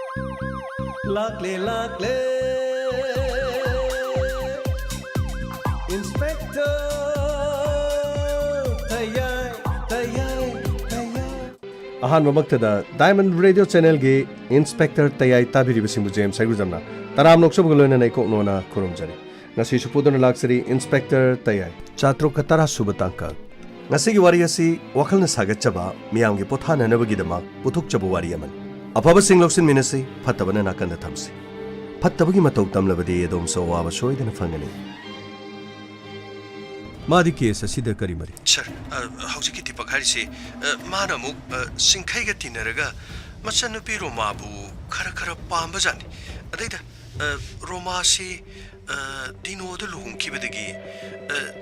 Lakle lakle Inspector Tayai Tayai Tayai Ahan mamaktada Diamond Radio Channel ge Inspector Tayai tabiri bisimbu James Saigujamna Taram noksob galoina nei koknona khurumjari ngasi supudona laksari Inspector Tayai Chatro katara subatangka ngasi gi wari asi wakhalna sagachaba miyamgi pothana nabagidama puthukchabu wari aman Apaba singloksin minasi phattabana nakanda thamsi phattabagi matau tamlabadi edom so waba soidana fangani Madi case asida kari mari Sir hauji ki pakhari se mana mu singkhai ga tinaraga machanu pi Roma bu khara khara pamba jani adaida Roma si dino de luhung ki bedagi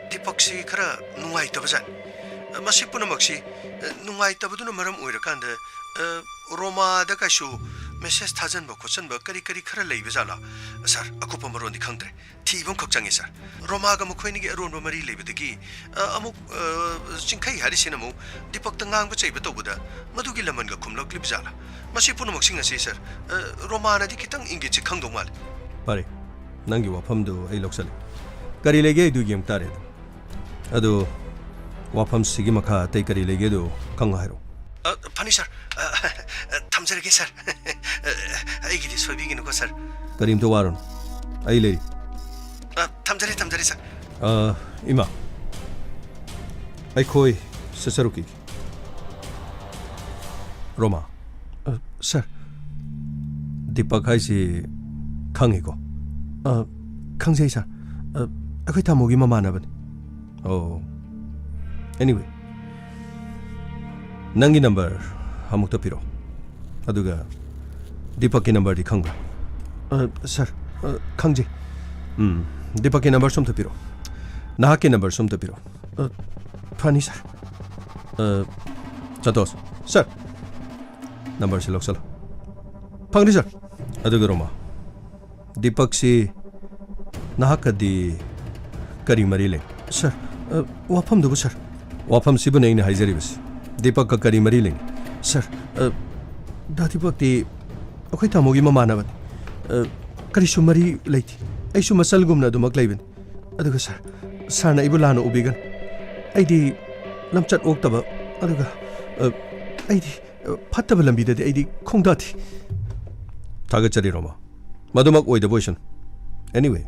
dipak si khara nungai tabajani masi punamaksi nungai tabaduna maram oirakanda Roma da kashu message thajan ba khosan ba kari kari khara leiba jala sir akupa maron di khangtre thibam khokchangi sir Roma ga mukhoini ge aron ba mari leiba dagi amuk chingkhai hari sinamu dipak tangang ba chaiba tobuda madugi laman ga khumlok lib jala masi punamak singa se sir Roma na di kitang ingi chi khangdong mal pare nangi wafam do ai loksal kari lege du gem tare adu wafam sigi makha tai kari lege do khanga hairo Pani sir, tamjarage sir. I get this for beginning, sir. Karim to Waron. I lay. Tamjari, sir. Ima. I koi Sasaruki. Roma. Sir. Dipak Haisi Kangigo. Kangzai, sir. I quit Tamugi Mamana. Oh. Anyway. Nangi number hamukta piro aduga Deepak number di khangba sir khangji Deepak number somta piro nahaki number somta piro phani sir chatos sir number se loksal phangri sir aduga Roma Deepak si nahaka di kari marile sir wafam dubu sir wafam sibu nei ne haijari bas Deepak ka kari mari ling sir Deepak ti akhoi tamogi mamana bat kari sumari leiti ai su masal gumna dumak leibin aduga sir na ibulana ubigan ai di lamchat oktaba aduga ai di phattaba lambi da ai di khongdati taga chari Roma madumak oi the position anyway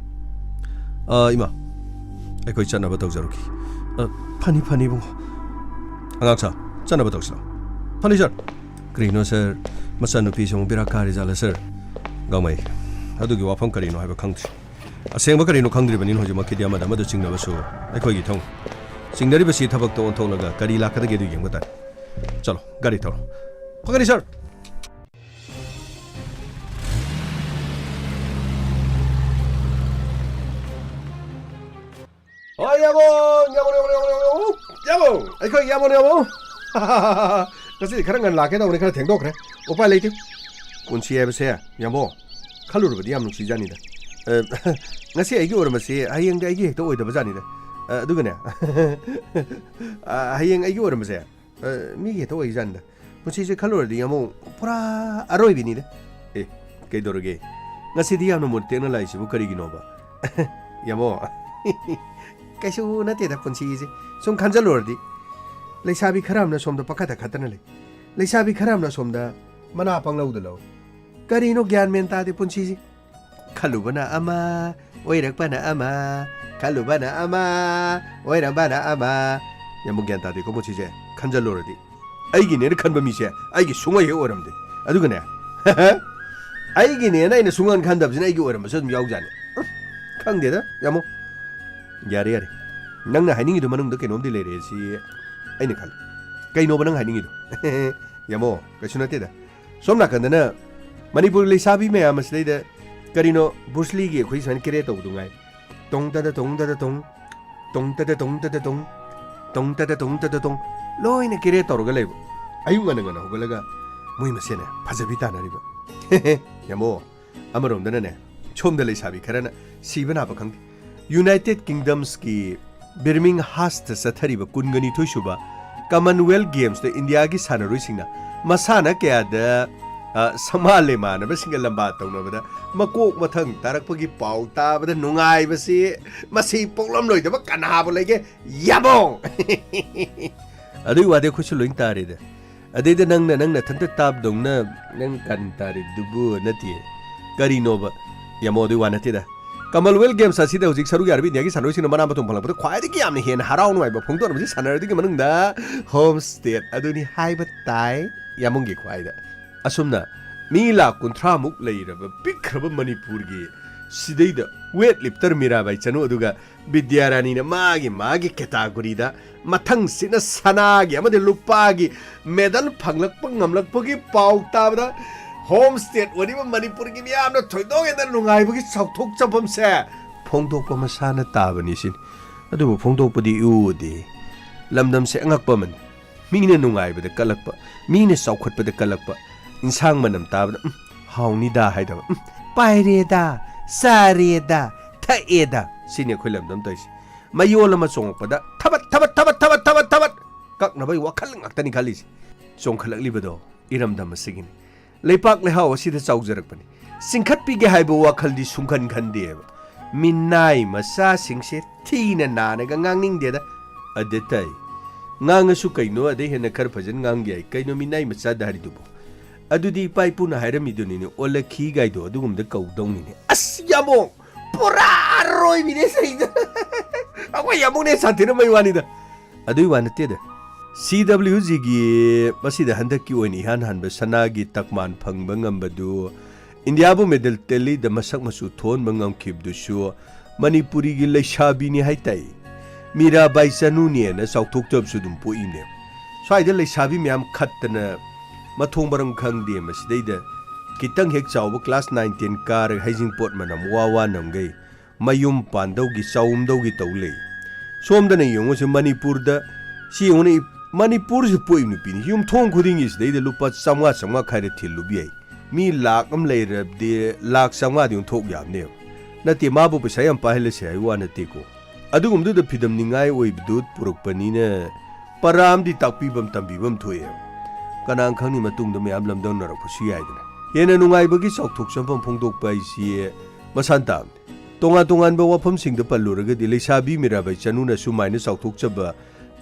ima ai koi chana ba tawjaruki phani bu angakcha chana ba tawsla phani sir krino sir masanu pi song bira kari jala sir gamai adugi wafam karino haiba khangtri asengba karino khangdri bani hoje makidi amada madu chingna basu aikoi gi thong singnari basi thabak to onthonaga kari lakada ge du yengba ta chalo gari thor phagari sir Oh, yamo, aikoi yamo. Kasi karang lake da unik thengdo kre. Upai leiti. Kunchi ebse yamo. Khalur badi yam nusi jani da. Ngasi aigi ormase hayeng aigi hekto oida bajani da. Dugane. Hayeng aigi ormase. Mi ge to oi jan da. Kunchi je khalur di yamo pura aroi bini da. Kai doroge. Ngasi di yam no murte na lai sibu kari gi no ba. Yamo. Kaisu na te da kunchi je. Sum khanjalor di. Leisabi kharam na somda pakata khatana le leisabi kharam na somda mana panglau da lo karino gyan men ta de punchi ji khalubana ama oirakpana ama khalubana ama oirambana ama yamu gyan ta de ko muchi je khanjalor di aigi ne khanba mi se aigi sungai he oramde aduga ne aigi ne na ina sungan khandab jina aigi oram so yaw jani khangde da yamu yare nangna haningi do manung da kenom di le re si aina khal kaino banang haningi do yamo kasuna te da somna kandana manipur leisabi me amasle da karino busli ge khoi san kire to dungai tong ta da tong tong loina kire to ga lebo ayung ngana hogalaga moi masena phajabi ta na riba yamo amarom dana ne chomda leisabi kharana sibana ba khang United Kingdoms ki Birmingham Sathariba Kungani Toshuba Commonwealth Games the India ki Sanarusina Masana Kaya the ꯁꯃꯥꯜꯂꯦ ꯃꯥꯟꯅꯕꯁꯤꯡꯒ ꯂꯝꯕꯥ ꯇꯧꯅꯕꯗ ꯃꯀꯣꯛ ꯃꯊꯪ ꯇꯥꯔꯛꯄꯒꯤ ꯄꯥꯎ ꯇꯥꯕꯗ ꯅꯨꯡꯉꯥꯏꯕꯁꯤ ꯃꯁꯤ ꯄꯣꯛꯂꯝꯂꯣꯏꯗꯕ ꯀꯅꯥꯕꯨ ꯂꯩꯒꯦ ꯌꯥꯕꯣꯡ ꯑꯗꯨꯏ ꯋꯥꯗꯤ ꯑꯩꯈꯣꯏꯁꯨ ꯂꯣꯏ ꯇꯥꯔꯦꯗ ꯑꯗꯩꯗ ꯅꯪꯅ ꯊꯟꯇ ꯇꯥꯕꯗꯧꯅ ꯅꯪ ꯀꯟ ꯇꯥꯔꯤꯗꯨꯕꯨ ꯅꯠꯇꯦ ꯀꯔꯤꯅꯣꯕ ꯌꯥꯃꯣ ꯑꯗꯨꯏ ꯋꯥ ꯅꯠꯇꯦꯗ ꯀꯃꯟꯋꯦꯜ ꯒꯦꯝꯁ ꯑꯁꯤꯗ ꯍꯧꯖꯤꯛ ꯁꯔꯨꯛ ꯌꯥꯔꯤꯕ ꯏꯟꯗꯤꯌꯥꯒꯤ ꯁꯥꯟꯅꯔꯣꯏꯁꯤꯡꯅ ꯃꯅꯥ ꯃꯊꯨꯝ ꯐꯪꯂꯛꯄꯗ ꯈ꯭ꯋꯥꯏꯗꯒꯤ ꯌꯥꯝꯅ ꯍꯦꯟꯅ ꯍꯔꯥꯎ ꯅꯨꯡꯉꯥꯏꯕ ꯐꯣꯡꯗꯣꯛꯅꯕꯁꯤ ꯁꯥꯟꯅꯔꯣꯏꯗꯨꯒꯤ ꯃꯅꯨꯡꯗ ꯍꯣꯝ ꯁ꯭ꯇꯦꯠ ꯑꯗꯨꯅꯤ ꯍꯥꯏꯕ ꯇꯥꯏ ꯌꯥꯃꯨꯡꯒꯤ ꯈ꯭ꯋꯥꯏꯗ ꯑꯁꯨꯝꯅ ꯃꯤ ꯂꯥꯛ 50ꯃꯨꯛ ꯂꯩꯔꯕ ꯄꯤꯛꯈ꯭ꯔꯕ ꯃꯅꯤꯄꯨꯔꯒꯤ ꯁꯤꯗꯩꯗ ꯋꯦꯠ ꯂꯤꯐꯇꯔ ꯃꯤꯔꯥꯕꯥꯏ ꯆꯅꯨ ꯑꯗꯨꯒ ꯕꯤꯗ꯭ꯌꯥꯔꯥꯅꯤꯅ ꯃꯥꯒꯤ ꯀꯦꯇꯥꯒꯣꯔꯤꯗ ꯃꯊꯪꯁꯤꯅ ꯁꯅꯥꯒꯤ ꯑꯃꯗꯤ ꯂꯨꯄꯥꯒꯤ ꯃꯦꯗꯜ ꯐꯪꯂꯛꯄ ꯉꯝꯂꯛꯄꯒꯤ ꯄꯥꯎ ꯇꯥꯕꯗ ꯍꯣꯝ ꯁ꯭ꯇꯦꯠ ꯑꯣꯏꯔꯤꯕ ꯃꯅꯤꯄꯨꯔꯒꯤ ꯃꯤꯌꯥꯝꯅ ꯊꯣꯏꯗꯣꯛ ꯍꯦꯟꯗꯣꯛꯅ ꯅꯨꯡꯉꯥꯏꯕꯒꯤ ꯆꯥꯎꯊꯣꯛꯆꯐꯝꯁꯦ ꯐꯣꯡꯗꯣꯛꯄ ꯃꯁꯥꯅ ꯇꯥꯕꯅꯤ ꯁꯤꯅꯤ ꯑꯗꯨꯕꯨ ꯐꯣꯡꯗꯣꯛꯄꯗꯤ ꯎꯗꯦ ꯂꯝꯗꯝꯁꯦ ꯑꯉꯛꯄ ꯑꯃꯅꯤ ꯃꯤꯅ ꯅꯨꯡꯉꯥꯏꯕꯗ ꯀꯜꯂꯛꯄ ꯃꯤꯅ ꯆꯥꯎꯈꯠꯄꯗ ꯀꯜꯂꯛꯄ ꯏꯟꯁꯥꯡ ꯃꯅꯝ ꯇꯥꯕꯗ ꯍꯥꯎꯅꯤꯗ ꯍꯥꯏꯗꯕ ꯄꯥꯏꯔꯦꯗ ꯆꯥꯔꯦꯗ ꯊꯛꯑꯦꯗ ꯁꯤꯅꯤ ꯑꯩꯈꯣꯏ ꯂꯝꯗꯝ ꯇꯧꯔꯤꯁꯦ ꯃꯌꯣꯜ ꯑꯃ ꯆꯣꯡꯉꯛꯄꯗ ꯊꯕꯠ ꯀꯛꯅꯕꯒꯤ ꯋꯥꯈꯜ ꯉꯥꯛꯇꯅꯤ ꯈꯜꯂꯤꯁꯦ ꯆꯣꯡꯈꯠꯂꯛꯂꯤꯕꯗꯣ ꯏꯔꯝꯗꯝ ꯑꯁꯤꯒꯤꯅꯤ ꯂꯩꯄꯥꯛ ꯂꯩꯍꯥꯎ ꯑꯁꯤꯗ ꯆꯥꯎꯖꯔꯛꯄꯅꯤ ꯆꯤꯡꯈꯠꯄꯤꯒꯦ ꯍꯥꯏꯕ ꯋꯥꯈꯜꯗꯤ ꯁꯨꯡꯈꯟ ꯈꯟꯗꯦꯕ ꯃꯤꯅꯥꯏ ꯃꯆꯥꯁꯤꯡꯁꯦ ꯊꯤꯅ ꯅꯥꯅꯒ ꯉꯥꯡꯅꯤꯡꯗꯦꯗ ꯑꯗ ꯇꯥꯏ ꯉꯥꯡꯉꯁꯨ ꯀꯩꯅꯣ ꯑꯗꯩ ꯍꯦꯟꯅ ꯈꯔ ꯐꯖꯅ ꯉꯥꯡ ꯌꯥꯏ ꯀꯩꯅꯣ ꯃꯤꯅꯥꯏ ꯃꯆꯥꯗ ꯍꯥꯏꯔꯤꯗꯨꯕꯨ ꯑꯗꯨꯗꯤ ꯏꯄꯥ ꯏꯄꯨꯅ ꯍꯥꯏꯔꯝꯃꯤꯗꯨꯅꯤꯅꯦ ꯑꯣꯜꯂꯛꯈꯤ ꯒꯥꯏꯗꯣ ꯑꯗꯨꯒꯨꯝꯕꯗ ꯀꯧꯗꯧꯅꯤꯅꯦ ꯑꯁ ꯌꯥꯃꯣ ꯄꯨꯔꯥ ꯑꯔꯣꯏꯕꯤꯅꯦ ꯁꯩꯗ ꯑꯩꯈꯣꯏ ꯌꯥꯃꯣꯅꯦ ꯁꯥꯊꯤꯔꯝꯕꯩ ꯋꯥꯅꯤꯗ ꯑꯗꯨꯏ ꯋꯥ ꯅꯠꯇꯦꯗ CWGꯒꯤ ꯃꯁꯤꯗ ꯍꯟꯗꯛꯀꯤ ꯑꯣꯏꯅ ꯏꯍꯥꯟ ꯍꯥꯟꯕ ꯁꯅꯥꯒꯤ ꯇꯛꯃꯥꯟ ꯐꯪꯕ ꯉꯝꯕꯗꯨ ꯏꯟꯗꯤꯌꯥꯕꯨ ꯃꯦꯗꯜ ꯇꯦꯜꯂꯤꯗ ꯃꯁꯛ ꯃꯆꯨ ꯊꯣꯟꯕ ꯉꯝꯈꯤꯕꯗꯨꯁꯨ ꯃꯅꯤꯄꯨꯔꯤꯒꯤ ꯂꯩꯁꯥꯕꯤꯅꯤ ꯍꯥꯏꯇꯥꯏ ꯃꯤꯔꯥꯕꯥꯏ ꯆꯅꯨꯅꯦꯅ ꯆꯥꯎꯊꯣꯛꯆꯕꯁꯨ ꯑꯗꯨꯝ ꯄꯣꯛꯏꯅꯦ ꯁ꯭ꯋꯥꯏꯗ ꯂꯩꯁꯥꯕꯤ ꯃꯌꯥꯝ ꯈꯠꯇꯅ ꯃꯊꯣꯡ ꯃꯔꯝ ꯈꯪꯗꯦ ꯃꯁꯤꯗꯩꯗ ꯈꯤꯇꯪ ꯍꯦꯛ ꯆꯥꯎꯕ ꯀ꯭ꯂꯥꯁ 9, 10 ꯀꯥꯔꯒ ꯍꯩꯖꯤꯡꯄꯣꯠ ꯃꯅꯝ ꯋꯥ ꯅꯝꯒꯩ ꯃꯌꯨꯝ ꯄꯥꯟꯗꯧꯒꯤ ꯆꯥꯎꯝꯗꯧꯒꯤ ꯇꯧ ꯂꯩ ꯁꯣꯝꯗꯅ ꯌꯦꯡꯉꯨꯁꯤ ꯃꯅꯤꯄꯨꯔꯗ ꯁꯤ ꯌꯦꯡꯉꯨꯅ ꯃꯅꯤꯄꯨꯔꯁꯤ ꯄꯣꯛꯏꯕ ꯅꯨꯄꯤꯅꯤ ꯌꯨꯝꯊꯣꯡ ꯈꯨꯗꯤꯡꯒꯤ ꯁꯤꯗꯩꯗ ꯂꯨꯄꯥ 500 ꯈꯥꯏꯔ ꯊꯤꯜꯂꯨꯕ ꯌꯥꯏ ꯃꯤ ꯂꯥꯛ ꯑꯃ ꯂꯩꯔꯕꯗꯤ ꯂꯥꯛ 500ꯗꯤ ꯌꯣꯟꯊꯣꯛ ꯌꯥꯕꯅꯦꯕ ꯅꯠꯇꯦ ꯃꯥꯕꯨ ꯄꯩꯁꯥ ꯌꯥꯝ ꯄꯥꯏꯍꯜꯂꯁꯦ ꯍꯥꯏꯕ ꯋꯥ ꯅꯠꯇꯦꯀꯣ ꯑꯗꯨꯒꯨꯝꯕꯗꯨꯗ ꯐꯤꯗꯝꯅꯤꯡꯉꯥꯏ ꯑꯣꯏꯕꯗꯨ ꯄꯨꯔꯛꯄꯅꯤꯅ ꯄꯔꯥꯝꯗꯤ ꯇꯥꯛꯄꯤꯕꯝ ꯇꯝꯕꯤꯕꯝ ꯊꯣꯛꯑꯦꯕ ꯀꯅꯥ ꯈꯪꯅꯤ ꯃꯇꯨꯡꯗ ꯃꯌꯥꯝ ꯂꯝꯗꯝꯅꯔꯛꯄꯁꯨ ꯌꯥꯏꯗꯅ ꯍꯦꯟꯅ ꯅꯨꯡꯉꯥꯏꯕꯒꯤ ꯆꯥꯎꯊꯣꯛꯆꯐꯝ ꯐꯣꯡꯗꯣꯛꯄ ꯍꯥꯏꯁꯤ ꯃꯁꯥꯟ ꯇꯥꯕꯅꯤ ꯇꯣꯉꯥꯟ ꯇꯣꯉꯥꯟꯕ ꯋꯥꯐꯝꯁꯤꯡꯗ ꯄꯜꯂꯨꯔꯒꯗꯤ ꯂꯩꯁꯥꯕꯤ ꯃꯤꯔꯥꯕꯥꯏ ꯆꯅꯨꯅ ꯁꯨꯃꯥꯏꯅ ꯆꯥꯎꯊꯣꯛꯆꯕ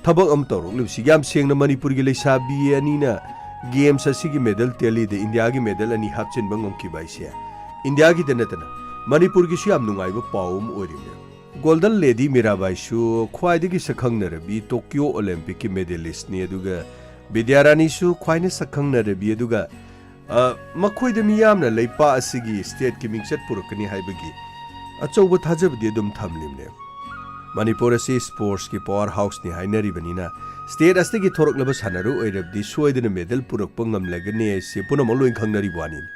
ꯊꯕꯛ ꯑꯃ ꯇꯧꯔꯛꯂꯤꯕꯁꯤ ꯌꯥꯝ ꯁꯦꯡꯅ ꯃꯅꯤꯄꯨꯔꯒꯤ ꯂꯩꯁꯥꯕꯤ ꯑꯅꯤꯅ ꯒꯦꯝꯁ ꯑꯁꯤꯒꯤ ꯃꯦꯗꯜ ꯇꯦꯜꯂꯤꯗ ꯏꯟꯗꯤꯌꯥꯒꯤ ꯃꯦꯗꯜ 2 ꯍꯥꯞꯆꯤꯟꯕ ꯉꯝꯈꯤꯕ ꯍꯥꯏꯁꯦ ꯏꯟꯗꯤꯌꯥꯒꯤꯗ ꯅꯠꯇꯅ ꯃꯅꯤꯄꯨꯔꯒꯤꯁꯨ ꯌꯥꯝ ꯅꯨꯡꯉꯥꯏꯕ ꯄꯥꯎ ꯑꯃ ꯑꯣꯏꯔꯤꯕꯅꯦ ꯒꯣꯜꯗꯟ ꯂꯦꯗꯤ ꯃꯤꯔꯥꯕꯥꯏꯁꯨ ꯈ꯭ꯋꯥꯏꯗꯒꯤ ꯁꯛꯈꯪꯅꯔꯕꯤ ꯇꯣꯀꯤꯌꯣ ꯑꯣꯂꯦꯝꯄꯤꯛꯀꯤ ꯃꯦꯗꯦꯂꯤꯁꯅꯤ ꯑꯗꯨꯒ ꯕꯤꯗ꯭ꯌꯥꯔꯥꯅꯤꯁꯨ ꯈ꯭ꯋꯥꯏꯅ ꯁꯛꯈꯪꯅꯔꯕꯤ ꯑꯗꯨꯒ ꯃꯈꯣꯏꯗ ꯃꯤꯌꯥꯝꯅ ꯂꯩꯄꯥꯛ ꯑꯁꯤꯒꯤ ꯁ꯭ꯇꯦꯠꯀꯤ ꯃꯤꯡꯆꯠ ꯄꯨꯔꯛꯀꯅꯤ ꯍꯥꯏꯕꯒꯤ ꯑꯆꯧꯕ ꯊꯥꯖꯕꯗꯤ ꯑꯗꯨꯝ ꯊꯝꯂꯤꯕꯅꯦ ꯃꯅꯤꯄꯨꯔ ꯑꯁꯤ ꯁ꯭ꯄꯣꯔꯠꯁꯀꯤ ꯄꯋꯥꯔ ꯍꯥꯎꯁꯅꯤ ꯍꯥꯏꯅꯔꯤꯕꯅꯤꯅ ꯁ꯭ꯇꯦꯠ ꯑꯁꯤꯗꯒꯤ ꯊꯣꯔꯛꯂꯕ ꯁꯥꯟꯅꯔꯣꯏ ꯑꯣꯏꯔꯕꯗꯤ ꯁꯣꯏꯗꯅ ꯃꯦꯗꯜ ꯄꯨꯔꯛꯄ ꯉꯝꯂꯒꯅꯤ ꯍꯥꯏꯁꯤ ꯄꯨꯝꯅꯃꯛ ꯂꯣꯏ ꯈꯪꯅꯔꯤꯕ ꯋꯥꯅꯤꯅꯤ